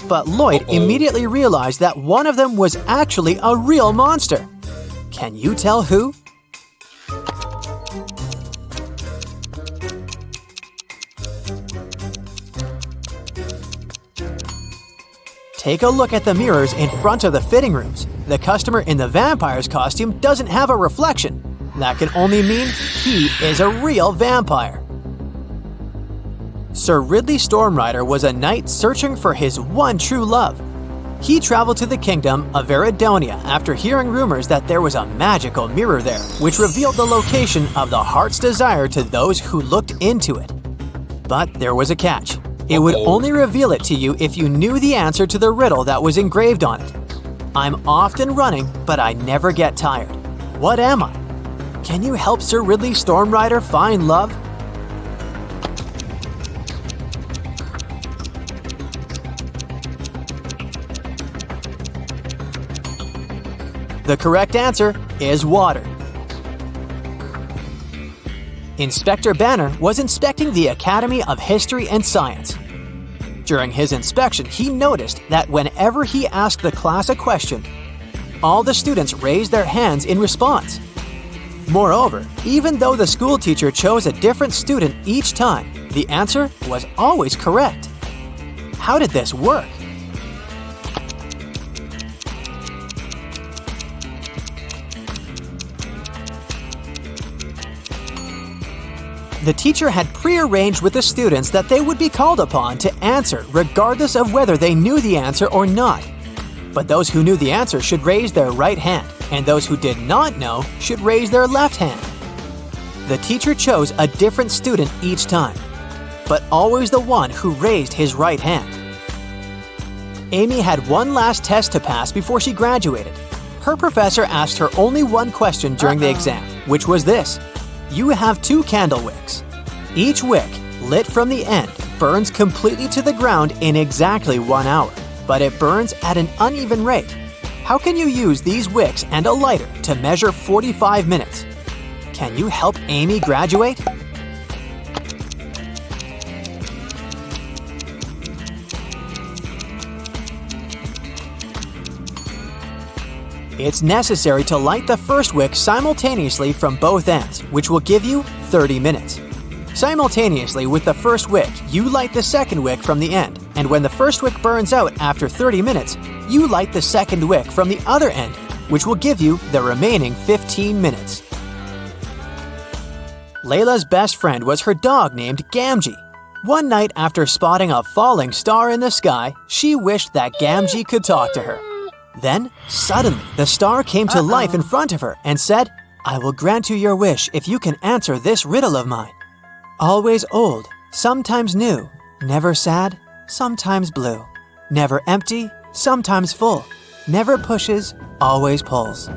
S2: But Lloyd immediately realized that one of them was actually a real monster. Can you tell who? Take a look at the mirrors in front of the fitting rooms. The customer in the vampire's costume doesn't have a reflection. That can only mean he is a real vampire. Sir Ridley Stormrider was a knight searching for his one true love. He traveled to the kingdom of Veridonia after hearing rumors that there was a magical mirror there, which revealed the location of the heart's desire to those who looked into it. But there was a catch. It would only reveal it to you if you knew the answer to the riddle that was engraved on it. I'm often running, but I never get tired. What am I? Can you help Sir Ridley Stormrider find love? The correct answer is water. Inspector Banner was inspecting the Academy of History and Science. During his inspection, he noticed that whenever he asked the class a question, all the students raised their hands in response. Moreover, even though the school teacher chose a different student each time, the answer was always correct. How did this work? The teacher had prearranged with the students that they would be called upon to answer regardless of whether they knew the answer or not. But those who knew the answer should raise their right hand, and those who did not know should raise their left hand. The teacher chose a different student each time, but always the one who raised his right hand. Amy had one last test to pass before she graduated. Her professor asked her only one question during the exam, which was this. You have 2 candle wicks. Each wick, lit from the end, burns completely to the ground in exactly 1 hour, but it burns at an uneven rate. How can you use these wicks and a lighter to measure 45 minutes? Can you help Amy graduate? It's necessary to light the first wick simultaneously from both ends, which will give you 30 minutes. Simultaneously with the first wick, you light the second wick from the end, and when the first wick burns out after 30 minutes, you light the second wick from the other end, which will give you the remaining 15 minutes. Layla's best friend was her dog named Gamgee. One night after spotting a falling star in the sky, she wished that Gamgee could talk to her. Then, suddenly, the star came to life in front of her and said, I will grant you your wish if you can answer this riddle of mine. Always old, sometimes new, never sad, sometimes blue, never empty, sometimes full, never pushes, always pulls.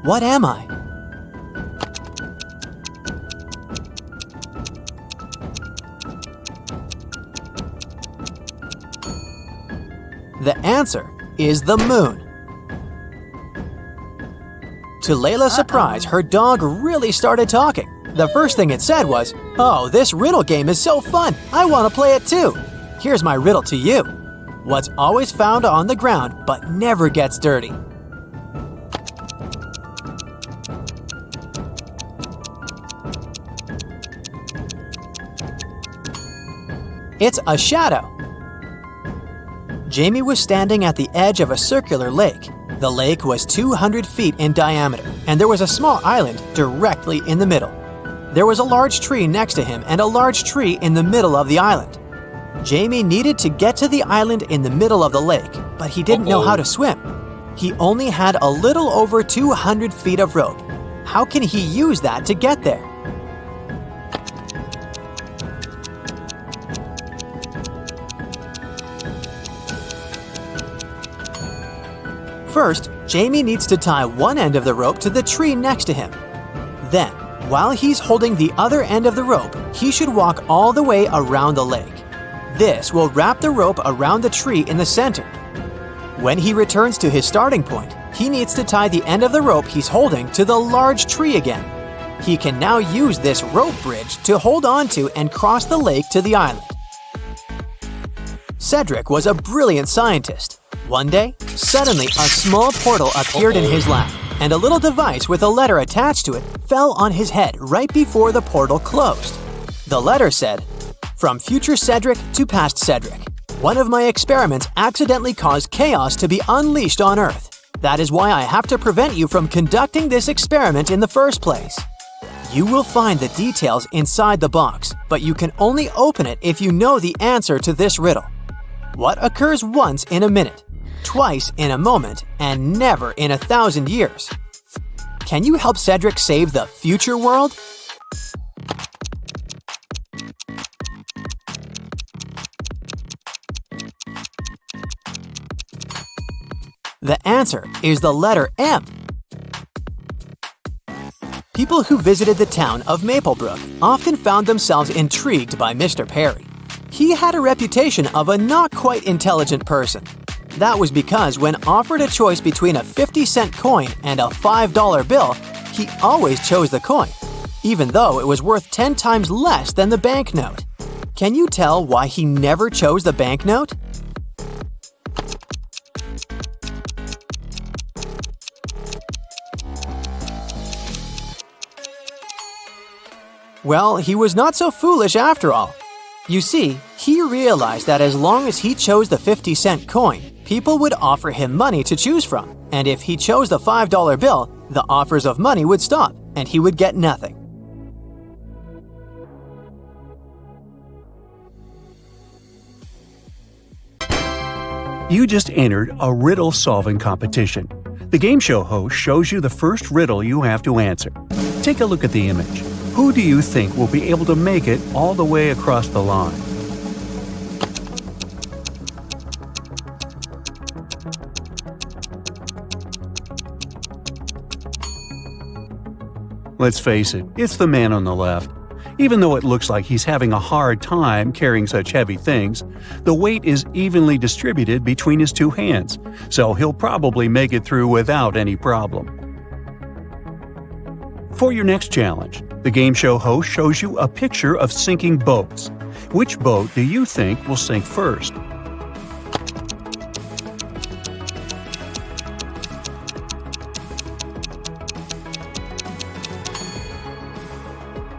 S2: What am I? The answer is the moon. To Layla's surprise, her dog really started talking. The first thing it said was, "Oh, this riddle game is so fun! I want to play it too! Here's my riddle to you. What's always found on the ground but never gets dirty?" It's a shadow. Jamie was standing at the edge of a circular lake. The lake was 200 feet in diameter, and there was a small island directly in the middle. There was a large tree next to him and a large tree in the middle of the island. Jamie needed to get to the island in the middle of the lake, but he didn't know how to swim. He only had a little over 200 feet of rope. How can he use that to get there? First, Jamie needs to tie one end of the rope to the tree next to him. Then, while he's holding the other end of the rope, he should walk all the way around the lake. This will wrap the rope around the tree in the center. When he returns to his starting point, he needs to tie the end of the rope he's holding to the large tree again. He can now use this rope bridge to hold on to and cross the lake to the island. Cedric was a brilliant scientist. One day, suddenly a small portal appeared in his lap, and a little device with a letter attached to it fell on his head right before the portal closed. The letter said, "From future Cedric to past Cedric. One of my experiments accidentally caused chaos to be unleashed on Earth. That is why I have to prevent you from conducting this experiment in the first place. You will find the details inside the box, but you can only open it if you know the answer to this riddle. What occurs once in a minute, twice in a moment, and never in 1,000 years? Can you help Cedric save the future world?" The answer is the letter M. People who visited the town of Maplebrook often found themselves intrigued by Mr. Perry. He had a reputation of a not quite intelligent person. That was because when offered a choice between a 50-cent coin and a $5 bill, he always chose the coin, even though it was worth 10 times less than the banknote. Can you tell why he never chose the banknote? Well, he was not so foolish after all. You see, he realized that as long as he chose the 50-cent coin, people would offer him money to choose from, and if he chose the $5 bill, the offers of money would stop, and he would get nothing.
S1: You just entered a riddle solving competition. The game show host shows you the first riddle you have to answer. Take a look at the image. Who do you think will be able to make it all the way across the line? Let's face it, it's the man on the left. Even though it looks like he's having a hard time carrying such heavy things, the weight is evenly distributed between his two hands, so he'll probably make it through without any problem. For your next challenge, the game show host shows you a picture of sinking boats. Which boat do you think will sink first?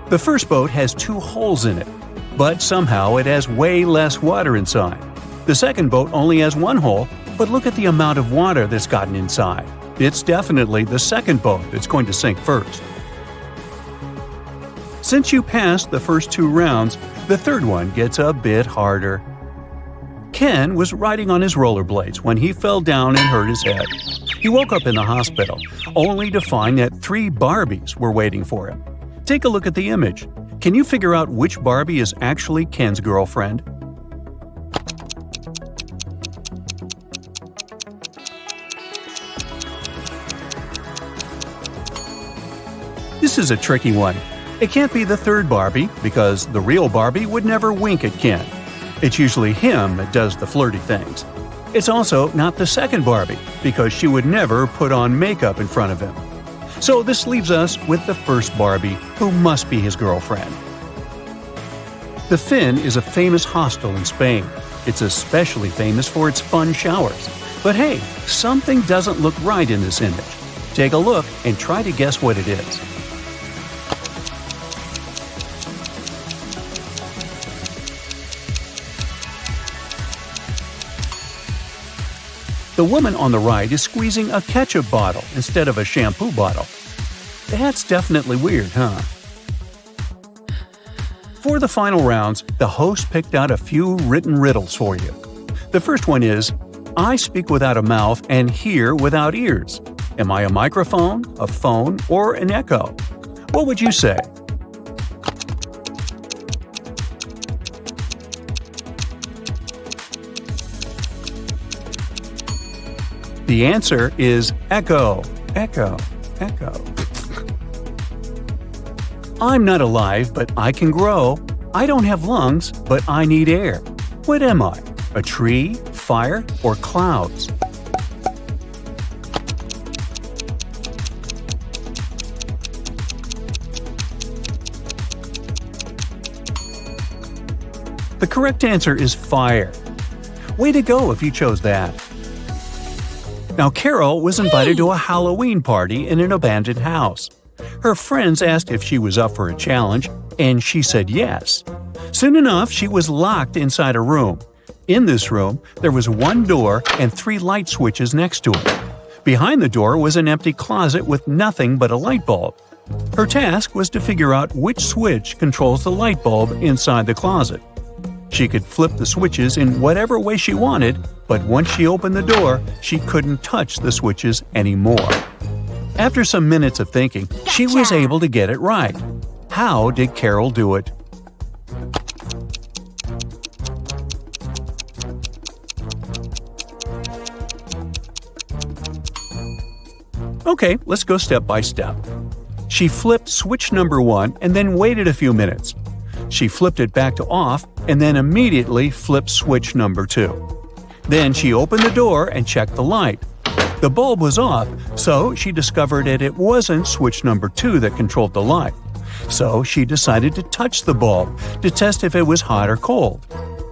S1: The first boat has 2 holes in it, but somehow it has way less water inside. The second boat only has 1 hole, but look at the amount of water that's gotten inside. It's definitely the second boat that's going to sink first. Since you passed the first 2 rounds, the third one gets a bit harder. Ken was riding on his rollerblades when he fell down and hurt his head. He woke up in the hospital, only to find that 3 Barbies were waiting for him. Take a look at the image. Can you figure out which Barbie is actually Ken's girlfriend? This is a tricky one. It can't be the third Barbie, because the real Barbie would never wink at Ken. It's usually him that does the flirty things. It's also not the second Barbie, because she would never put on makeup in front of him. So this leaves us with the first Barbie, who must be his girlfriend. The Finn is a famous hostel in Spain. It's especially famous for its fun showers. But hey, something doesn't look right in this image. Take a look and try to guess what it is. The woman on the right is squeezing a ketchup bottle instead of a shampoo bottle. That's definitely weird, huh? For the final rounds, the host picked out a few written riddles for you. The first one is, I speak without a mouth and hear without ears. Am I a microphone, a phone, or an echo? What would you say? The answer is echo, echo, echo. I'm not alive, but I can grow. I don't have lungs, but I need air. What am I? A tree, fire, or clouds? The correct answer is fire. Way to go if you chose that. Now, Carol was invited to a Halloween party in an abandoned house. Her friends asked if she was up for a challenge, and she said yes. Soon enough, she was locked inside a room. In this room, there was one door and 3 light switches next to it. Behind the door was an empty closet with nothing but a light bulb. Her task was to figure out which switch controls the light bulb inside the closet. She could flip the switches in whatever way she wanted, but once she opened the door, she couldn't touch the switches anymore. After some minutes of thinking, she was able to get it right. How did Carol do it? Okay, let's go step by step. She flipped switch number 1 and then waited a few minutes. She flipped it back to off and then immediately flipped switch number 2. Then she opened the door and checked the light. The bulb was off, so she discovered that it wasn't switch number 2 that controlled the light. So she decided to touch the bulb to test if it was hot or cold.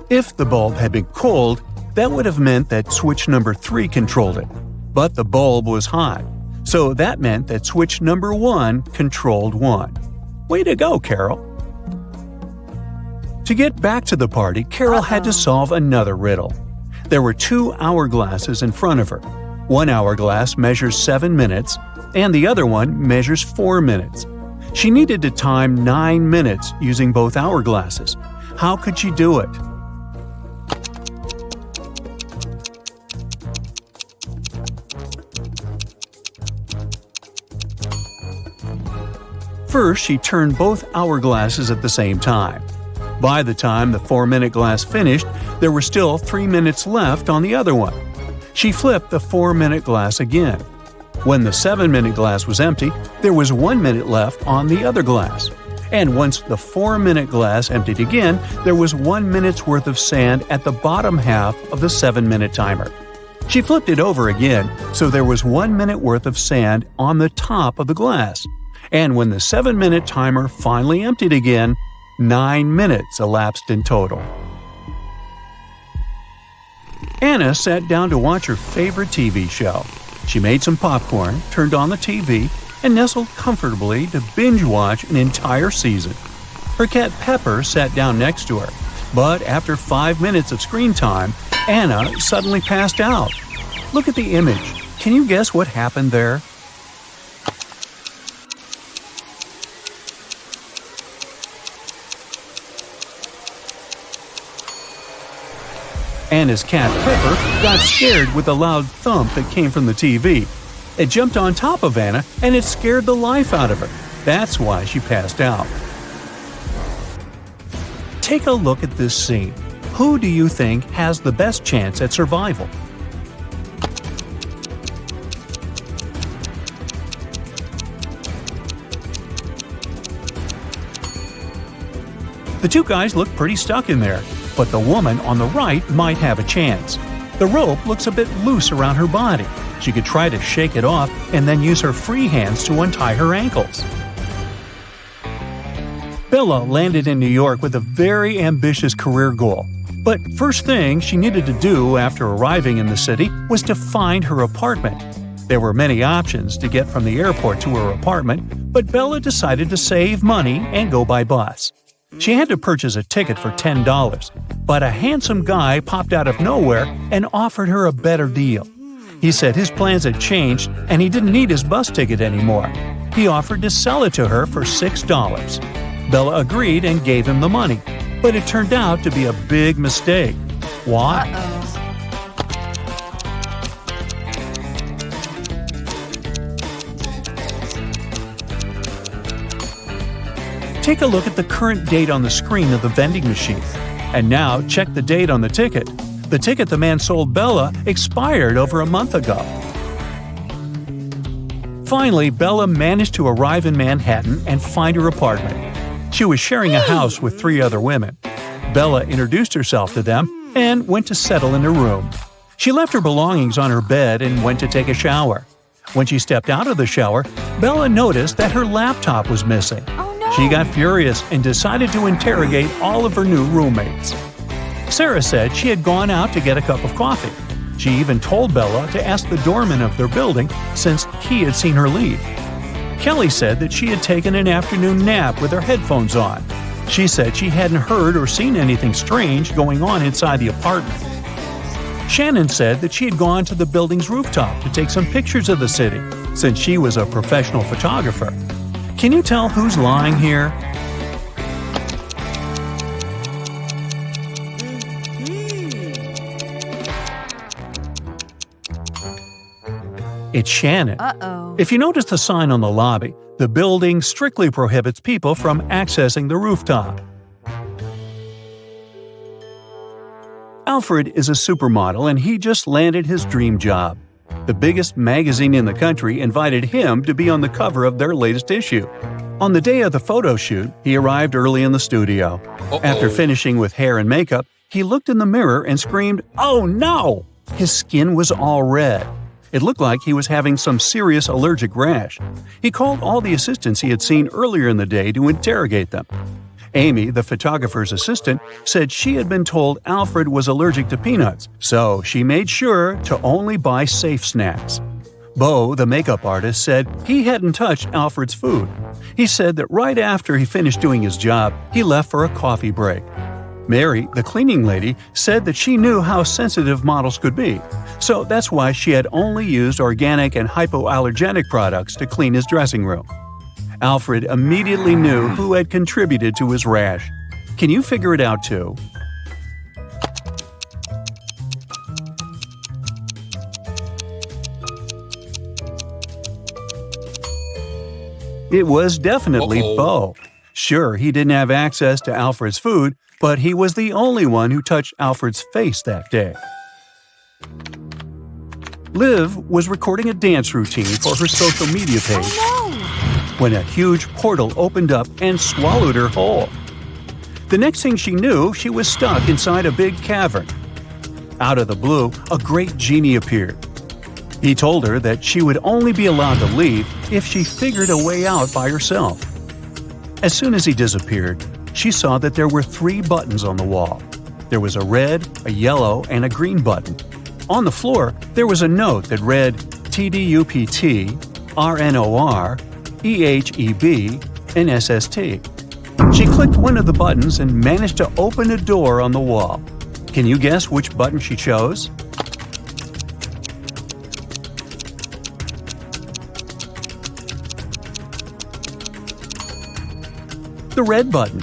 S1: If the bulb had been cold, that would have meant that switch number 3 controlled it. But the bulb was hot, so that meant that switch number 1 controlled 1. Way to go, Carol! To get back to the party, Carol had to solve another riddle. There were 2 hourglasses in front of her. One hourglass measures 7 minutes, and the other one measures 4 minutes. She needed to time 9 minutes using both hourglasses. How could she do it? First, she turned both hourglasses at the same time. By the time the 4-minute glass finished, there were still 3 minutes left on the other one. She flipped the 4-minute glass again. When the 7-minute glass was empty, there was 1 minute left on the other glass. And once the 4-minute glass emptied again, there was 1 minute's worth of sand at the bottom half of the 7-minute timer. She flipped it over again, so there was 1 minute worth of sand on the top of the glass. And when the 7-minute timer finally emptied again, 9 minutes elapsed in total. Anna sat down to watch her favorite TV show. She made some popcorn, turned on the TV, and nestled comfortably to binge-watch an entire season. Her cat Pepper sat down next to her, but after 5 minutes of screen time, Anna suddenly passed out. Look at the image. Can you guess what happened there? Anna's cat Pepper got scared with the loud thump that came from the TV. It jumped on top of Anna and it scared the life out of her. That's why she passed out. Take a look at this scene. Who do you think has the best chance at survival? The 2 guys look pretty stuck in there, but the woman on the right might have a chance. The rope looks a bit loose around her body. She could try to shake it off and then use her free hands to untie her ankles. Bella landed in New York with a very ambitious career goal. But first thing she needed to do after arriving in the city was to find her apartment. There were many options to get from the airport to her apartment, but Bella decided to save money and go by bus. She had to purchase a ticket for $10, but a handsome guy popped out of nowhere and offered her a better deal. He said his plans had changed and he didn't need his bus ticket anymore. He offered to sell it to her for $6. Bella agreed and gave him the money, but it turned out to be a big mistake. Why? Take a look at the current date on the screen of the vending machine. And now check the date on the ticket. The ticket the man sold Bella expired over a month ago. Finally, Bella managed to arrive in Manhattan and find her apartment. She was sharing a house with 3 other women. Bella introduced herself to them and went to settle in her room. She left her belongings on her bed and went to take a shower. When she stepped out of the shower, Bella noticed that her laptop was missing.
S3: Oh no!
S1: She got furious and decided to interrogate all of her new roommates. Sarah said she had gone out to get a cup of coffee. She even told Bella to ask the doorman of their building since he had seen her leave. Kelly said that she had taken an afternoon nap with her headphones on. She said she hadn't heard or seen anything strange going on inside the apartment. Shannon said that she had gone to the building's rooftop to take some pictures of the city, since she was a professional photographer. Can you tell who's lying here? It's Shannon.
S3: Uh-oh.
S1: If you notice the sign on the lobby, the building strictly prohibits people from accessing the rooftop. Alfred is a supermodel and he just landed his dream job. The biggest magazine in the country invited him to be on the cover of their latest issue. On the day of the photo shoot, he arrived early in the studio. After finishing with hair and makeup, he looked in the mirror and screamed, "Oh no!" His skin was all red. It looked like he was having some serious allergic rash. He called all the assistants he had seen earlier in the day to interrogate them. Amy, the photographer's assistant, said she had been told Alfred was allergic to peanuts, so she made sure to only buy safe snacks. Bo, the makeup artist, said he hadn't touched Alfred's food. He said that right after he finished doing his job, he left for a coffee break. Mary, the cleaning lady, said that she knew how sensitive models could be, so that's why she had only used organic and hypoallergenic products to clean his dressing room. Alfred immediately knew who had contributed to his rash. Can you figure it out too? It was definitely Bo. Sure, he didn't have access to Alfred's food, but he was the only one who touched Alfred's face that day. Liv was recording a dance routine for her social media page when a huge portal opened up and swallowed her whole. The next thing she knew, she was stuck inside a big cavern. Out of the blue, a great genie appeared. He told her that she would only be allowed to leave if she figured a way out by herself. As soon as he disappeared, she saw that there were 3 buttons on the wall. There was a red, a yellow, and a green button. On the floor, there was a note that read TDUPT, RNOR, EHEB, and SST. She clicked one of the buttons and managed to open a door on the wall. Can you guess which button she chose? The red button.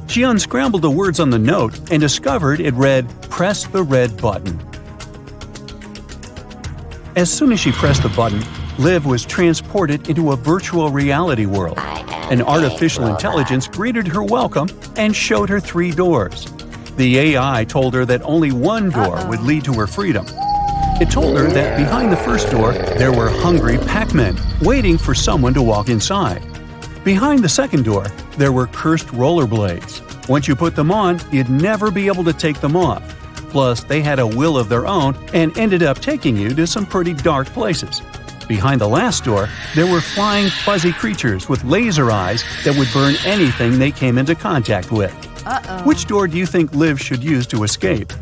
S1: She unscrambled the words on the note and discovered it read, "Press the red button." As soon as she pressed the button, Liv was transported into a virtual reality world. An artificial intelligence greeted her welcome and showed her 3 doors. The AI told her that only one door would lead to her freedom. It told her that behind the first door, there were hungry Pac-Men waiting for someone to walk inside. Behind the second door, there were cursed rollerblades. Once you put them on, you'd never be able to take them off. Plus, they had a will of their own and ended up taking you to some pretty dark places. Behind the last door, there were flying fuzzy creatures with laser eyes that would burn anything they came into contact with. Which door do you think Liv should use to escape?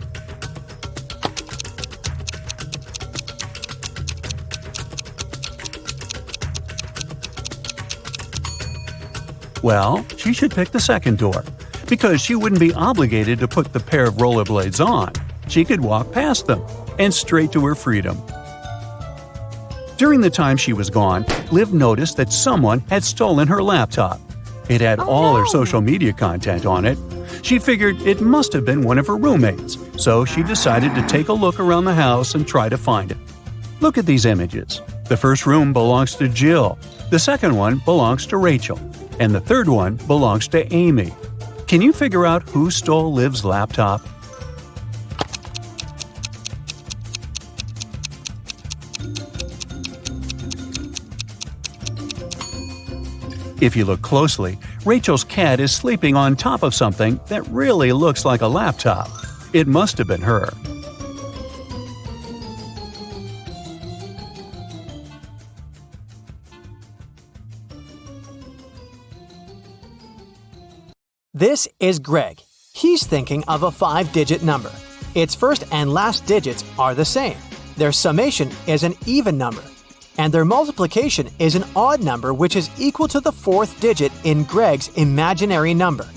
S1: Well, she should pick the second door, because she wouldn't be obligated to put the pair of rollerblades on. She could walk past them and straight to her freedom. During the time she was gone, Liv noticed that someone had stolen her laptop. It had
S3: Oh,
S1: all her
S3: no.
S1: social media content on it. She figured it must have been one of her roommates, so she decided to take a look around the house and try to find it. Look at these images. The first room belongs to Jill, the second one belongs to Rachel, and the third one belongs to Amy. Can you figure out who stole Liv's laptop? If you look closely, Rachel's cat is sleeping on top of something that really looks like a laptop. It must have been her.
S2: This is Greg. He's thinking of a 5-digit number. Its first and last digits are the same. Their summation is an even number. And their multiplication is an odd number which is equal to the 4th digit in Greg's imaginary number.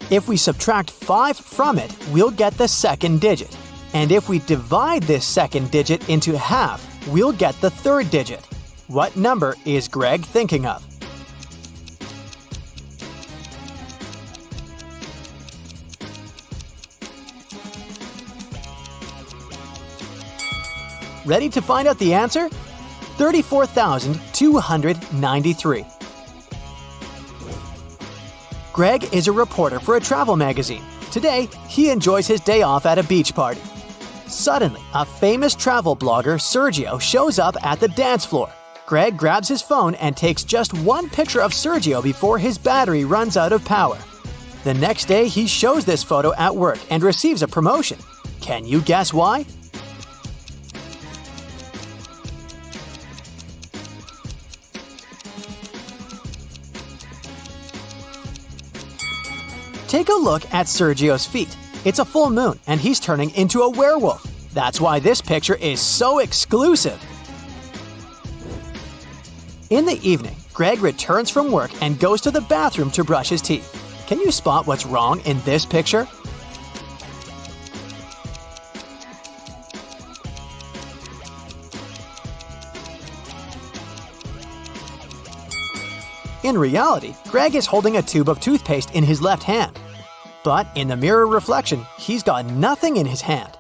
S2: If we subtract 5 from it, we'll get the second digit. And if we divide this second digit into half, we'll get the third digit. What number is Greg thinking of? Ready to find out the answer? 34,293. Greg is a reporter for a travel magazine. Today, he enjoys his day off at a beach party. Suddenly, a famous travel blogger, Sergio, shows up at the dance floor. Greg grabs his phone and takes just one picture of Sergio before his battery runs out of power. The next day, he shows this photo at work and receives a promotion. Can you guess why? Take a look at Sergio's feet. It's a full moon and he's turning into a werewolf. That's why this picture is so exclusive. In the evening, Greg returns from work and goes to the bathroom to brush his teeth. Can you spot what's wrong in this picture? In reality, Greg is holding a tube of toothpaste in his left hand. But in the mirror reflection, he's got nothing in his hand.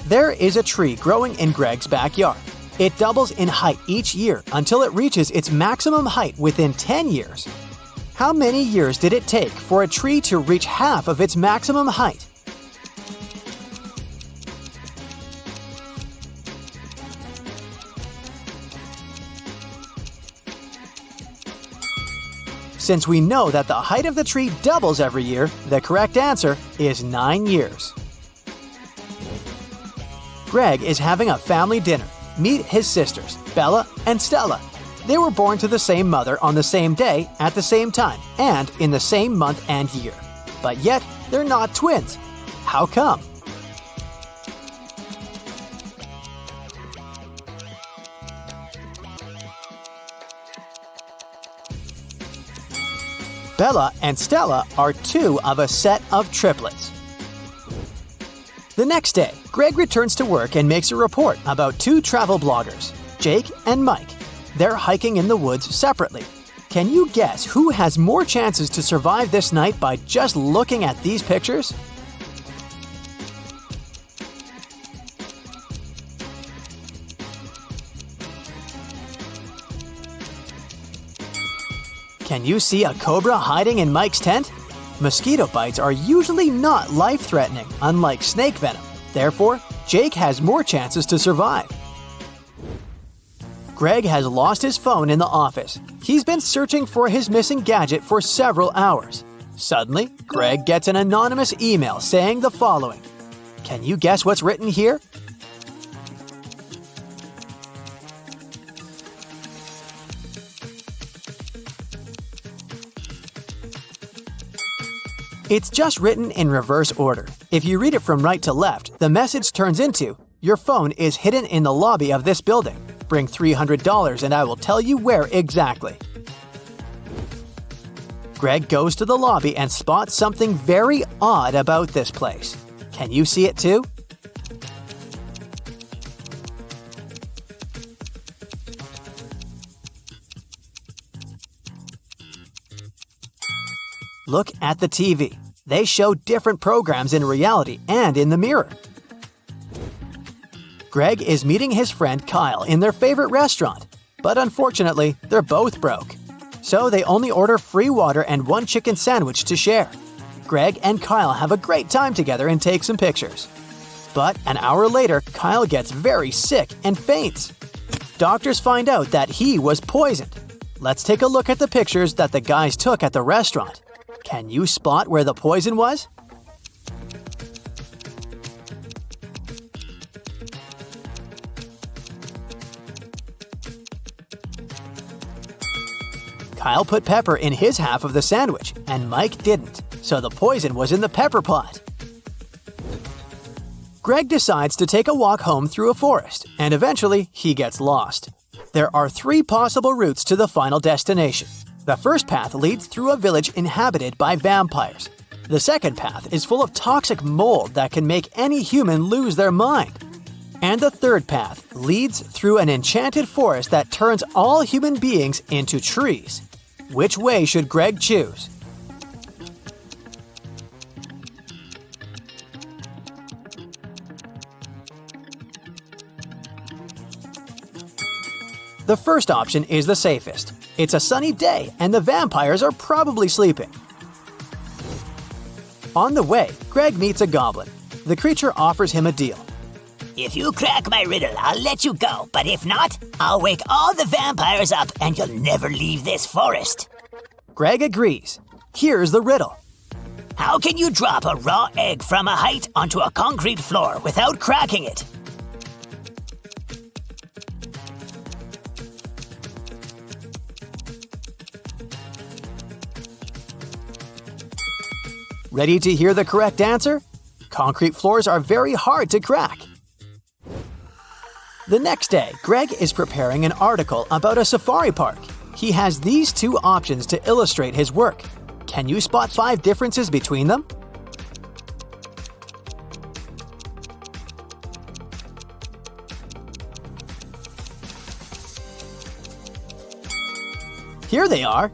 S2: There is a tree growing in Greg's backyard. It doubles in height each year until it reaches its maximum height within 10 years. How many years did it take for a tree to reach half of its maximum height? Since we know that the height of the tree doubles every year, the correct answer is 9 years. Greg is having a family dinner. Meet his sisters, Bella and Stella. They were born to the same mother on the same day, at the same time, and in the same month and year. But yet, they're not twins. How come? Bella and Stella are two of a set of triplets. The next day, Greg returns to work and makes a report about two travel bloggers, Jake and Mike. They're hiking in the woods separately. Can you guess who has more chances to survive this night by just looking at these pictures? Can you see a cobra hiding in Mike's tent? Mosquito bites are usually not life-threatening, unlike snake venom. Therefore, Jake has more chances to survive. Greg has lost his phone in the office. He's been searching for his missing gadget for several hours. Suddenly, Greg gets an anonymous email saying the following. Can you guess what's written here? It's just written in reverse order. If you read it from right to left, the message turns into, "Your phone is hidden in the lobby of this building. Bring $300 and I will tell you where exactly." Greg goes to the lobby and spots something very odd about this place. Can you see it too? Look at the TV. They show different programs in reality and in the mirror. Greg is meeting his friend Kyle in their favorite restaurant, but unfortunately, they're both broke. So they only order free water and one chicken sandwich to share. Greg and Kyle have a great time together and take some pictures. But an hour later, Kyle gets very sick and faints. Doctors find out that he was poisoned. Let's take a look at the pictures that the guys took at the restaurant. Can you spot where the poison was? Kyle put pepper in his half of the sandwich, and Mike didn't, so the poison was in the pepper pot. Greg decides to take a walk home through a forest, and eventually he gets lost. There are 3 possible routes to the final destination. The first path leads through a village inhabited by vampires. The second path is full of toxic mold that can make any human lose their mind. And the third path leads through an enchanted forest that turns all human beings into trees. Which way should Greg choose? The first option is the safest. It's a sunny day and the vampires are probably sleeping. On the way, Greg meets a goblin. The creature offers him a deal.
S5: If you crack my riddle, I'll let you go, but if not, I'll wake all the vampires up and you'll never leave this forest.
S2: Greg agrees. Here's the riddle.
S5: How can you drop a raw egg from a height onto a concrete floor without cracking it?
S2: Ready to hear the correct answer? Concrete floors are very hard to crack. The next day, Greg is preparing an article about a safari park. He has these 2 options to illustrate his work. Can you spot 5 differences between them? Here they are.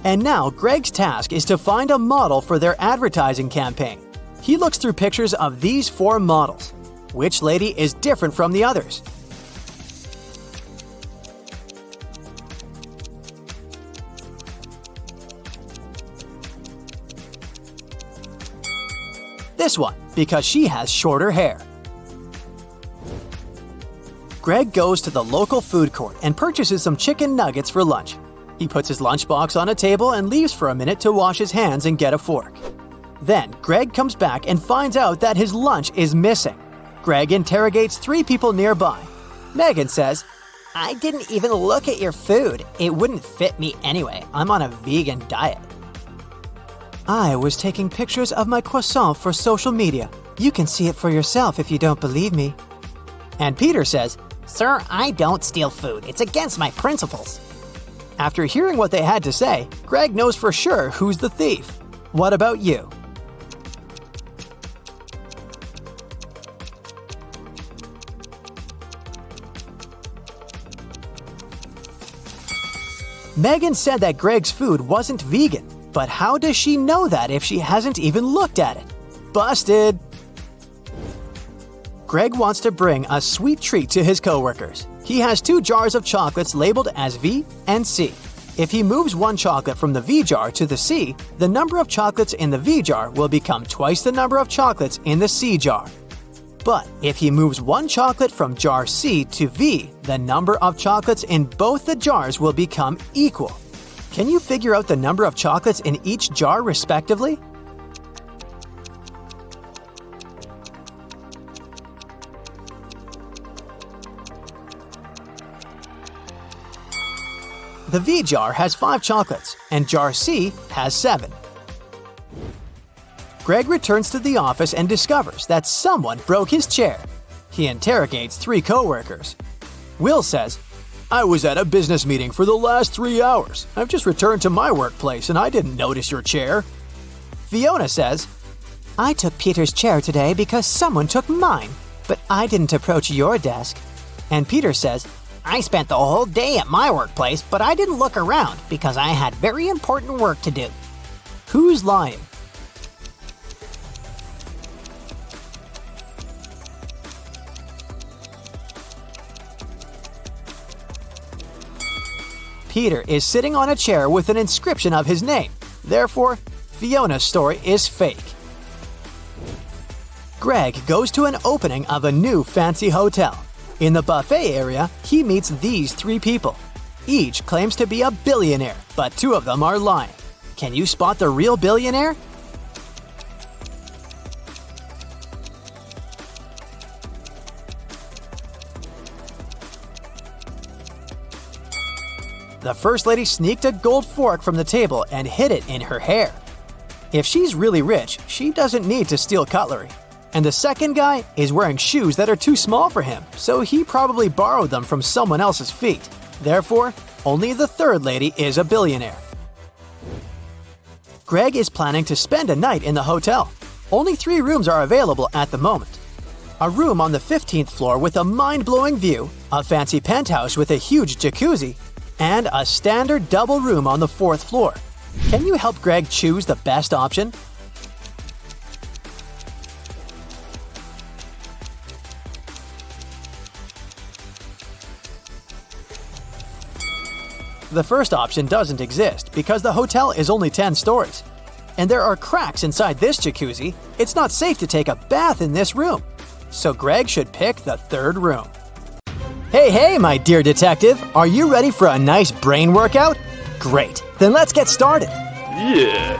S2: And now Greg's task is to find a model for their advertising campaign. He looks through pictures of these 4 models. Which lady is different from the others? This one, because she has shorter hair. Greg goes to the local food court and purchases some chicken nuggets for lunch. He puts his lunchbox on a table and leaves for a minute to wash his hands and get a fork. Then, Greg comes back and finds out that his lunch is missing. Greg interrogates 3 people nearby. Megan says,
S4: I didn't even look at your food. It wouldn't fit me anyway. I'm on a vegan diet.
S2: I was taking pictures of my croissant for social media. You can see it for yourself if you don't believe me. And Peter says,
S4: Sir, I don't steal food. It's against my principles.
S2: After hearing what they had to say, Greg knows for sure who's the thief. What about you? Megan said that Greg's food wasn't vegan, but how does she know that if she hasn't even looked at it? Busted! Greg wants to bring a sweet treat to his coworkers. He has 2 jars of chocolates labeled as V and C. If he moves one chocolate from the V jar to the C, the number of chocolates in the V jar will become twice the number of chocolates in the C jar. But if he moves one chocolate from jar C to V, the number of chocolates in both the jars will become equal. Can you figure out the number of chocolates in each jar respectively? The V jar has 5 chocolates, and jar C has 7. Greg returns to the office and discovers that someone broke his chair. He interrogates 3 coworkers. Will says, I was at a business meeting for the last 3 hours. I've just returned to my workplace and I didn't notice your chair. Fiona says, I took Peter's chair today because someone took mine, but I didn't approach your desk. And Peter says,
S5: I spent the whole day at my workplace, but I didn't look around because I had very important work to do.
S2: Who's lying? Peter is sitting on a chair with an inscription of his name. Therefore, Fiona's story is fake. Greg goes to an opening of a new fancy hotel. In the buffet area, he meets these three people. Each claims to be a billionaire, but two of them are lying. Can you spot the real billionaire? The first lady sneaked a gold fork from the table and hid it in her hair. If she's really rich, she doesn't need to steal cutlery. And the second guy is wearing shoes that are too small for him, so he probably borrowed them from someone else's feet. Therefore, only the third lady is a billionaire. Greg is planning to spend a night in the hotel. Only 3 rooms are available at the moment. A room on the 15th floor with a mind-blowing view, a fancy penthouse with a huge jacuzzi, and a standard double room on the 4th floor. Can you help Greg choose the best option? The first option doesn't exist because the hotel is only 10 stories. And there are cracks inside this jacuzzi. It's not safe to take a bath in this room. So Greg should pick the 3rd room. Hey, my dear detective, are you ready for a nice brain workout? Great, then let's get started.
S6: Yeah.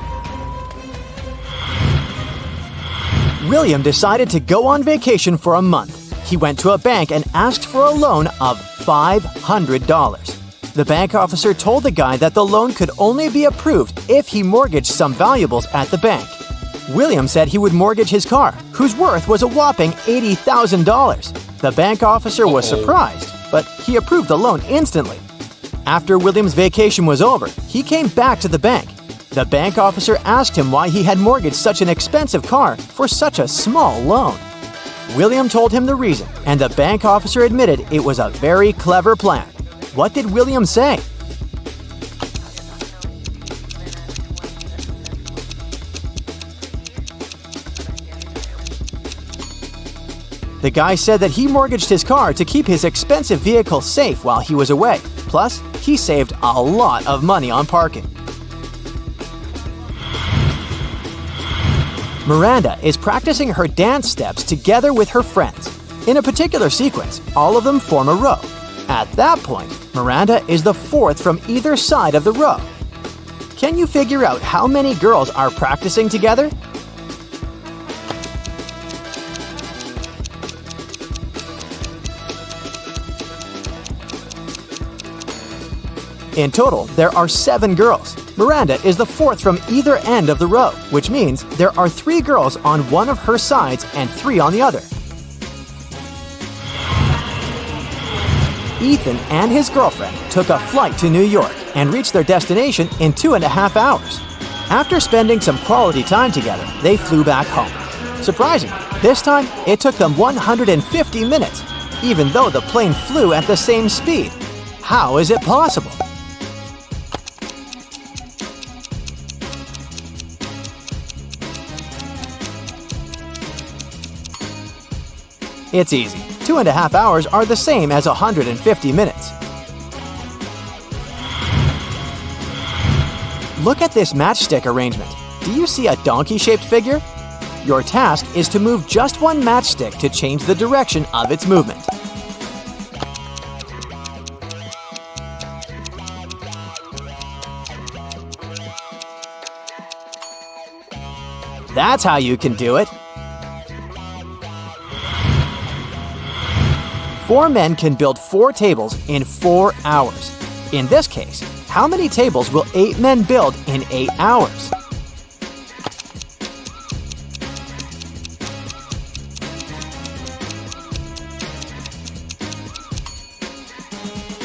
S2: William decided to go on vacation for a month. He went to a bank and asked for a loan of $500. The bank officer told the guy that the loan could only be approved if he mortgaged some valuables at the bank. William said he would mortgage his car, whose worth was a whopping $80,000. The bank officer was surprised, but he approved the loan instantly. After William's vacation was over, he came back to the bank. The bank officer asked him why he had mortgaged such an expensive car for such a small loan. William told him the reason, and the bank officer admitted it was a very clever plan. What did William say? The guy said that he mortgaged his car to keep his expensive vehicle safe while he was away. Plus, he saved a lot of money on parking. Miranda is practicing her dance steps together with her friends. In a particular sequence, all of them form a row. At that point, Miranda is the 4th from either side of the row. Can you figure out how many girls are practicing together? In total, there are 7 girls. Miranda is the 4th from either end of the row, which means there are 3 girls on one of her sides and 3 on the other. Ethan and his girlfriend took a flight to New York and reached their destination in 2.5 hours. After spending some quality time together, they flew back home. Surprisingly, this time it took them 150 minutes, even though the plane flew at the same speed. How is it possible? It's easy. 2.5 hours are the same as 150 minutes. Look at this matchstick arrangement. Do you see a donkey-shaped figure? Your task is to move just one matchstick to change the direction of its movement. That's how you can do it. 4 men can build 4 tables in 4 hours. In this case, how many tables will 8 men build in 8 hours?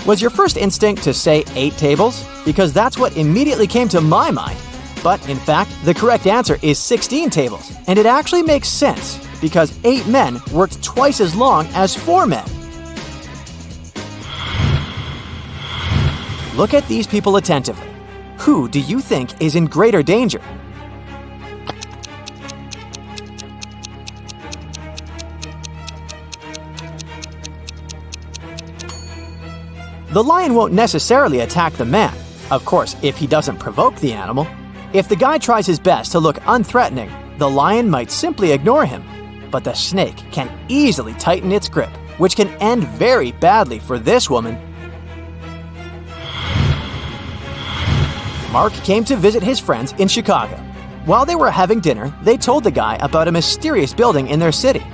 S2: Was your first instinct to say 8 tables? Because that's what immediately came to my mind. But in fact, the correct answer is 16 tables. And it actually makes sense, because 8 men worked twice as long as 4 men. Look at these people attentively. Who do you think is in greater danger? The lion won't necessarily attack the man, of course, if he doesn't provoke the animal. If the guy tries his best to look unthreatening, the lion might simply ignore him. But the snake can easily tighten its grip, which can end very badly for this woman. Mark came to visit his friends in Chicago. While they were having dinner, they told the guy about a mysterious building in their city.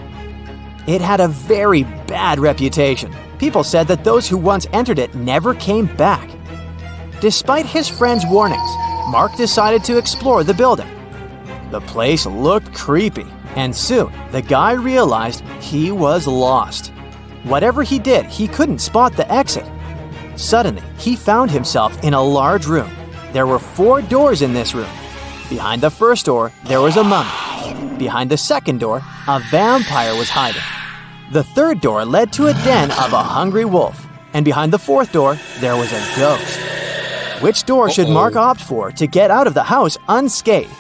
S2: It had a very bad reputation. People said that those who once entered it never came back. Despite his friend's warnings, Mark decided to explore the building. The place looked creepy, and soon the guy realized he was lost. Whatever he did, he couldn't spot the exit. Suddenly, he found himself in a large room. There were 4 doors in this room. Behind the first door, there was a mummy. Behind the second door, a vampire was hiding. The third door led to a den of a hungry wolf. And behind the fourth door, there was a ghost. Which door should Mark opt for to get out of the house unscathed?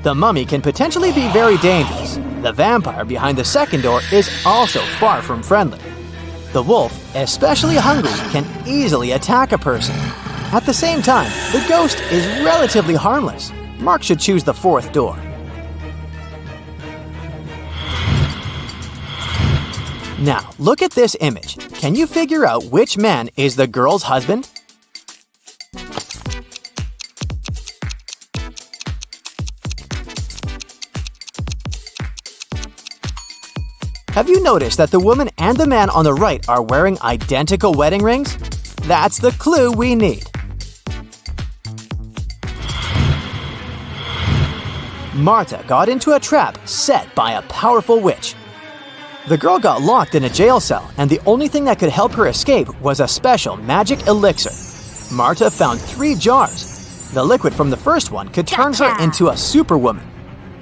S2: The mummy can potentially be very dangerous. The vampire behind the second door is also far from friendly. The wolf, especially hungry, can easily attack a person. At the same time, the ghost is relatively harmless. Mark should choose the fourth door. Now, look at this image. Can you figure out which man is the girl's husband? Have you noticed that the woman and the man on the right are wearing identical wedding rings? That's the clue we need. Marta got into a trap set by a powerful witch. The girl got locked in a jail cell, and the only thing that could help her escape was a special magic elixir. Marta found 3 jars. The liquid from the first one could turn her into a superwoman.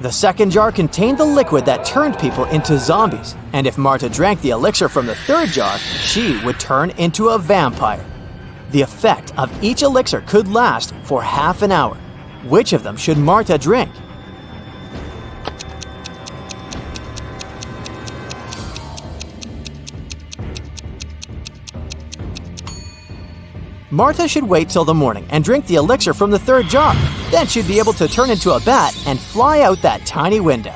S2: The second jar contained the liquid that turned people into zombies, and if Marta drank the elixir from the third jar, she would turn into a vampire. The effect of each elixir could last for half an hour. Which of them should Marta drink? Marta should wait till the morning and drink the elixir from the third jar. Then she'd be able to turn into a bat and fly out that tiny window.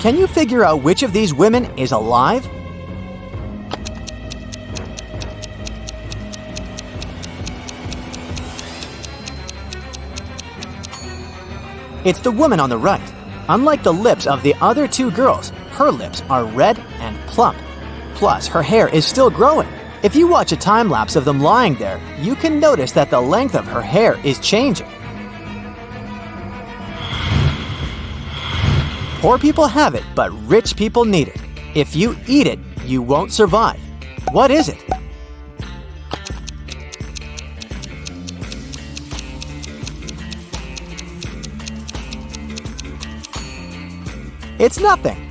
S2: Can you figure out which of these women is alive? It's the woman on the right. Unlike the lips of the other 2 girls, her lips are red and plump. Plus, her hair is still growing. If you watch a time-lapse of them lying there, you can notice that the length of her hair is changing. Poor people have it, but rich people need it. If you eat it, you won't survive. What is it? It's nothing.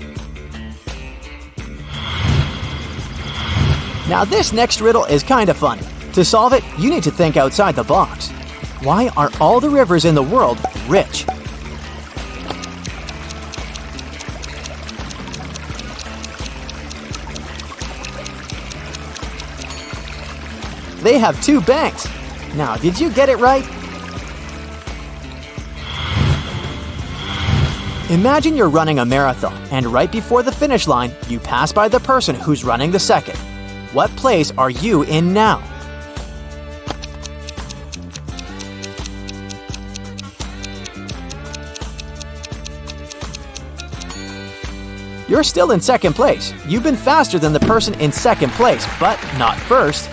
S2: Now this next riddle is kinda funny. To solve it, you need to think outside the box. Why are all the rivers in the world rich? They have 2 banks. Now, did you get it right? Imagine you're running a marathon, and right before the finish line, you pass by the person who's running the second. What place are you in now? You're still in second place. You've been faster than the person in second place, but not first.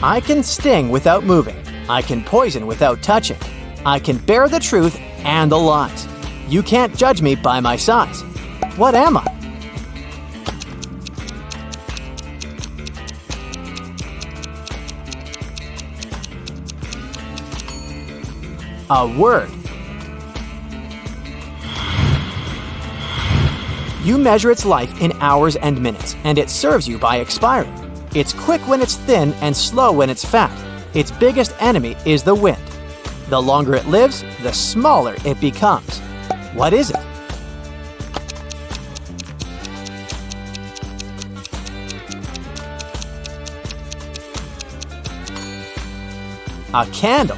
S2: I can sting without moving. I can poison without touching. I can bear the truth and the lies. You can't judge me by my size. What am I? A word. You measure its life in hours and minutes, and it serves you by expiring. It's quick when it's thin and slow when it's fat. Its biggest enemy is the wind. The longer it lives, the smaller it becomes. What is it? A candle.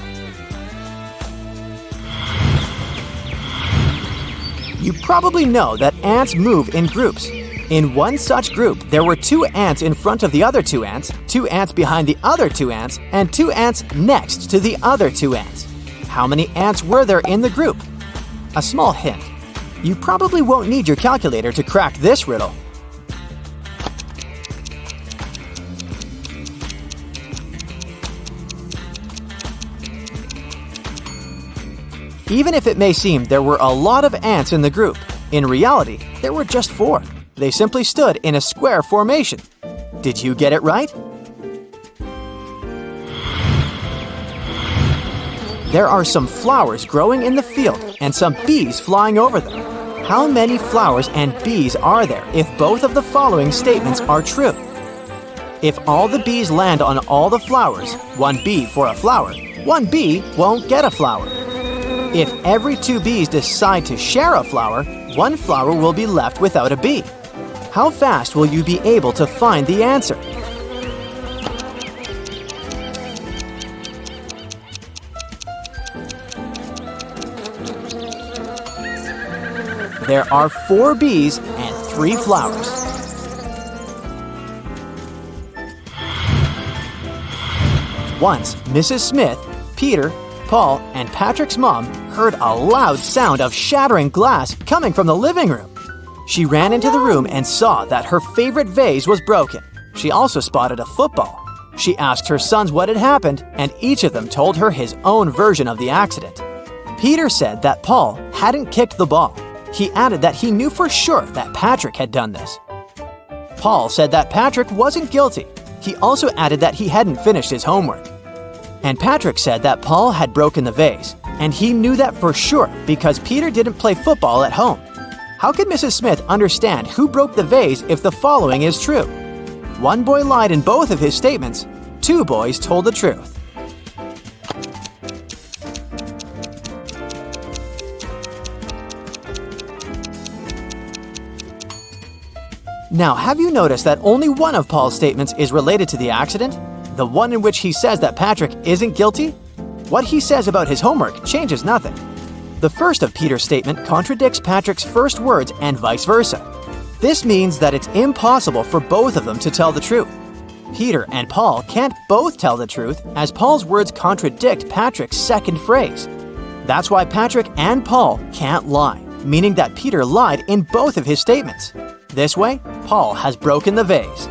S2: You probably know that ants move in groups. In one such group, there were 2 ants in front of the other 2 ants, 2 ants behind the other 2 ants, and 2 ants next to the other 2 ants. How many ants were there in the group? A small hint. You probably won't need your calculator to crack this riddle. Even if it may seem there were a lot of ants in the group, in reality, there were just 4. They simply stood in a square formation. Did you get it right? There are some flowers growing in the field and some bees flying over them. How many flowers and bees are there if both of the following statements are true? If all the bees land on all the flowers, 1 bee for a flower, 1 bee won't get a flower. If every 2 bees decide to share a flower, 1 flower will be left without a bee. How fast will you be able to find the answer? There are 4 bees and 3 flowers. Once, Mrs. Smith, Peter, Paul, and Patrick's mom heard a loud sound of shattering glass coming from the living room. She ran into the room and saw that her favorite vase was broken. She also spotted a football. She asked her sons what had happened, and each of them told her his own version of the accident. Peter said that Paul hadn't kicked the ball. He added that he knew for sure that Patrick had done this. Paul said that Patrick wasn't guilty. He also added that he hadn't finished his homework. And Patrick said that Paul had broken the vase, and he knew that for sure because Peter didn't play football at home. How could Mrs. Smith understand who broke the vase if the following is true? 1 boy lied in both of his statements. 2 boys told the truth. Now, have you noticed that only one of Paul's statements is related to the accident? The one in which he says that Patrick isn't guilty? What he says about his homework changes nothing. The first of Peter's statement contradicts Patrick's first words and vice versa. This means that it's impossible for both of them to tell the truth. Peter and Paul can't both tell the truth as Paul's words contradict Patrick's second phrase. That's why Patrick and Paul can't lie, meaning that Peter lied in both of his statements. This way, Paul has broken the vase.